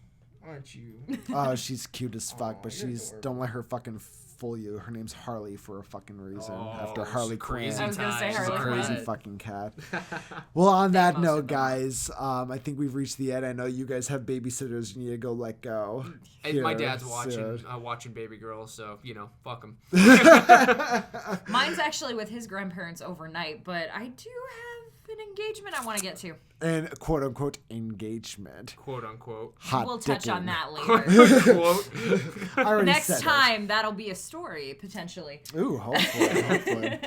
aren't you? Oh, she's cute as fuck, but you're she's adorable. don't let her fucking fool you. Her name's Harley for a fucking reason. Oh, after Harley she's Quinn. crazy I was gonna say times. She's a Harley crazy Quinn. fucking cat. Well, on that most note, of them. guys, I think we've reached the end. I know you guys have babysitters you need to go let go. And my here dad's soon. watching Baby Girl, so fuck him. Mine's actually with his grandparents overnight, but I do have an engagement I want to get to. And quote unquote engagement. Quote unquote. Hot We'll touch dicking. on that later. Quote. I already Next said it. time, that'll be a story, potentially. Ooh, hopefully.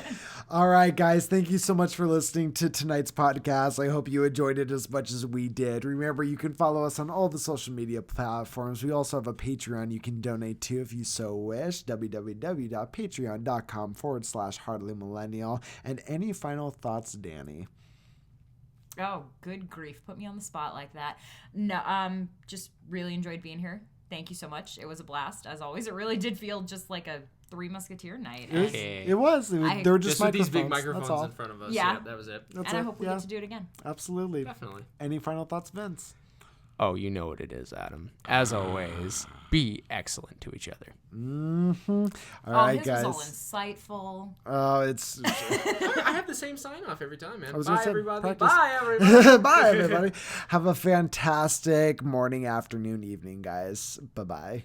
All right, guys. Thank you so much for listening to tonight's podcast. I hope you enjoyed it as much as we did. Remember, you can follow us on all the social media platforms. We also have a Patreon you can donate to if you so wish. www.patreon.com/hardlymillennial. And any final thoughts, Dani? Oh, good grief. Put me on the spot like that. No, just really enjoyed being here. Thank you so much. It was a blast, as always. It really did feel just like a Three Musketeer night. It was. They were just with these big microphones. microphones That's all. in front of us. Yeah. Yeah, that was it. That's And I it. hope we get to do it again. Absolutely. Definitely. Any final thoughts, Vince? Oh, you know what it is, Adam. As always, be excellent to each other. Mm-hmm. All right, his guys. was all insightful. Oh, it's... I have the same sign off every time, man. I was gonna Bye, say, everybody. practice. Bye, everybody. Bye, everybody. Have a fantastic morning, afternoon, evening, guys. Bye-bye.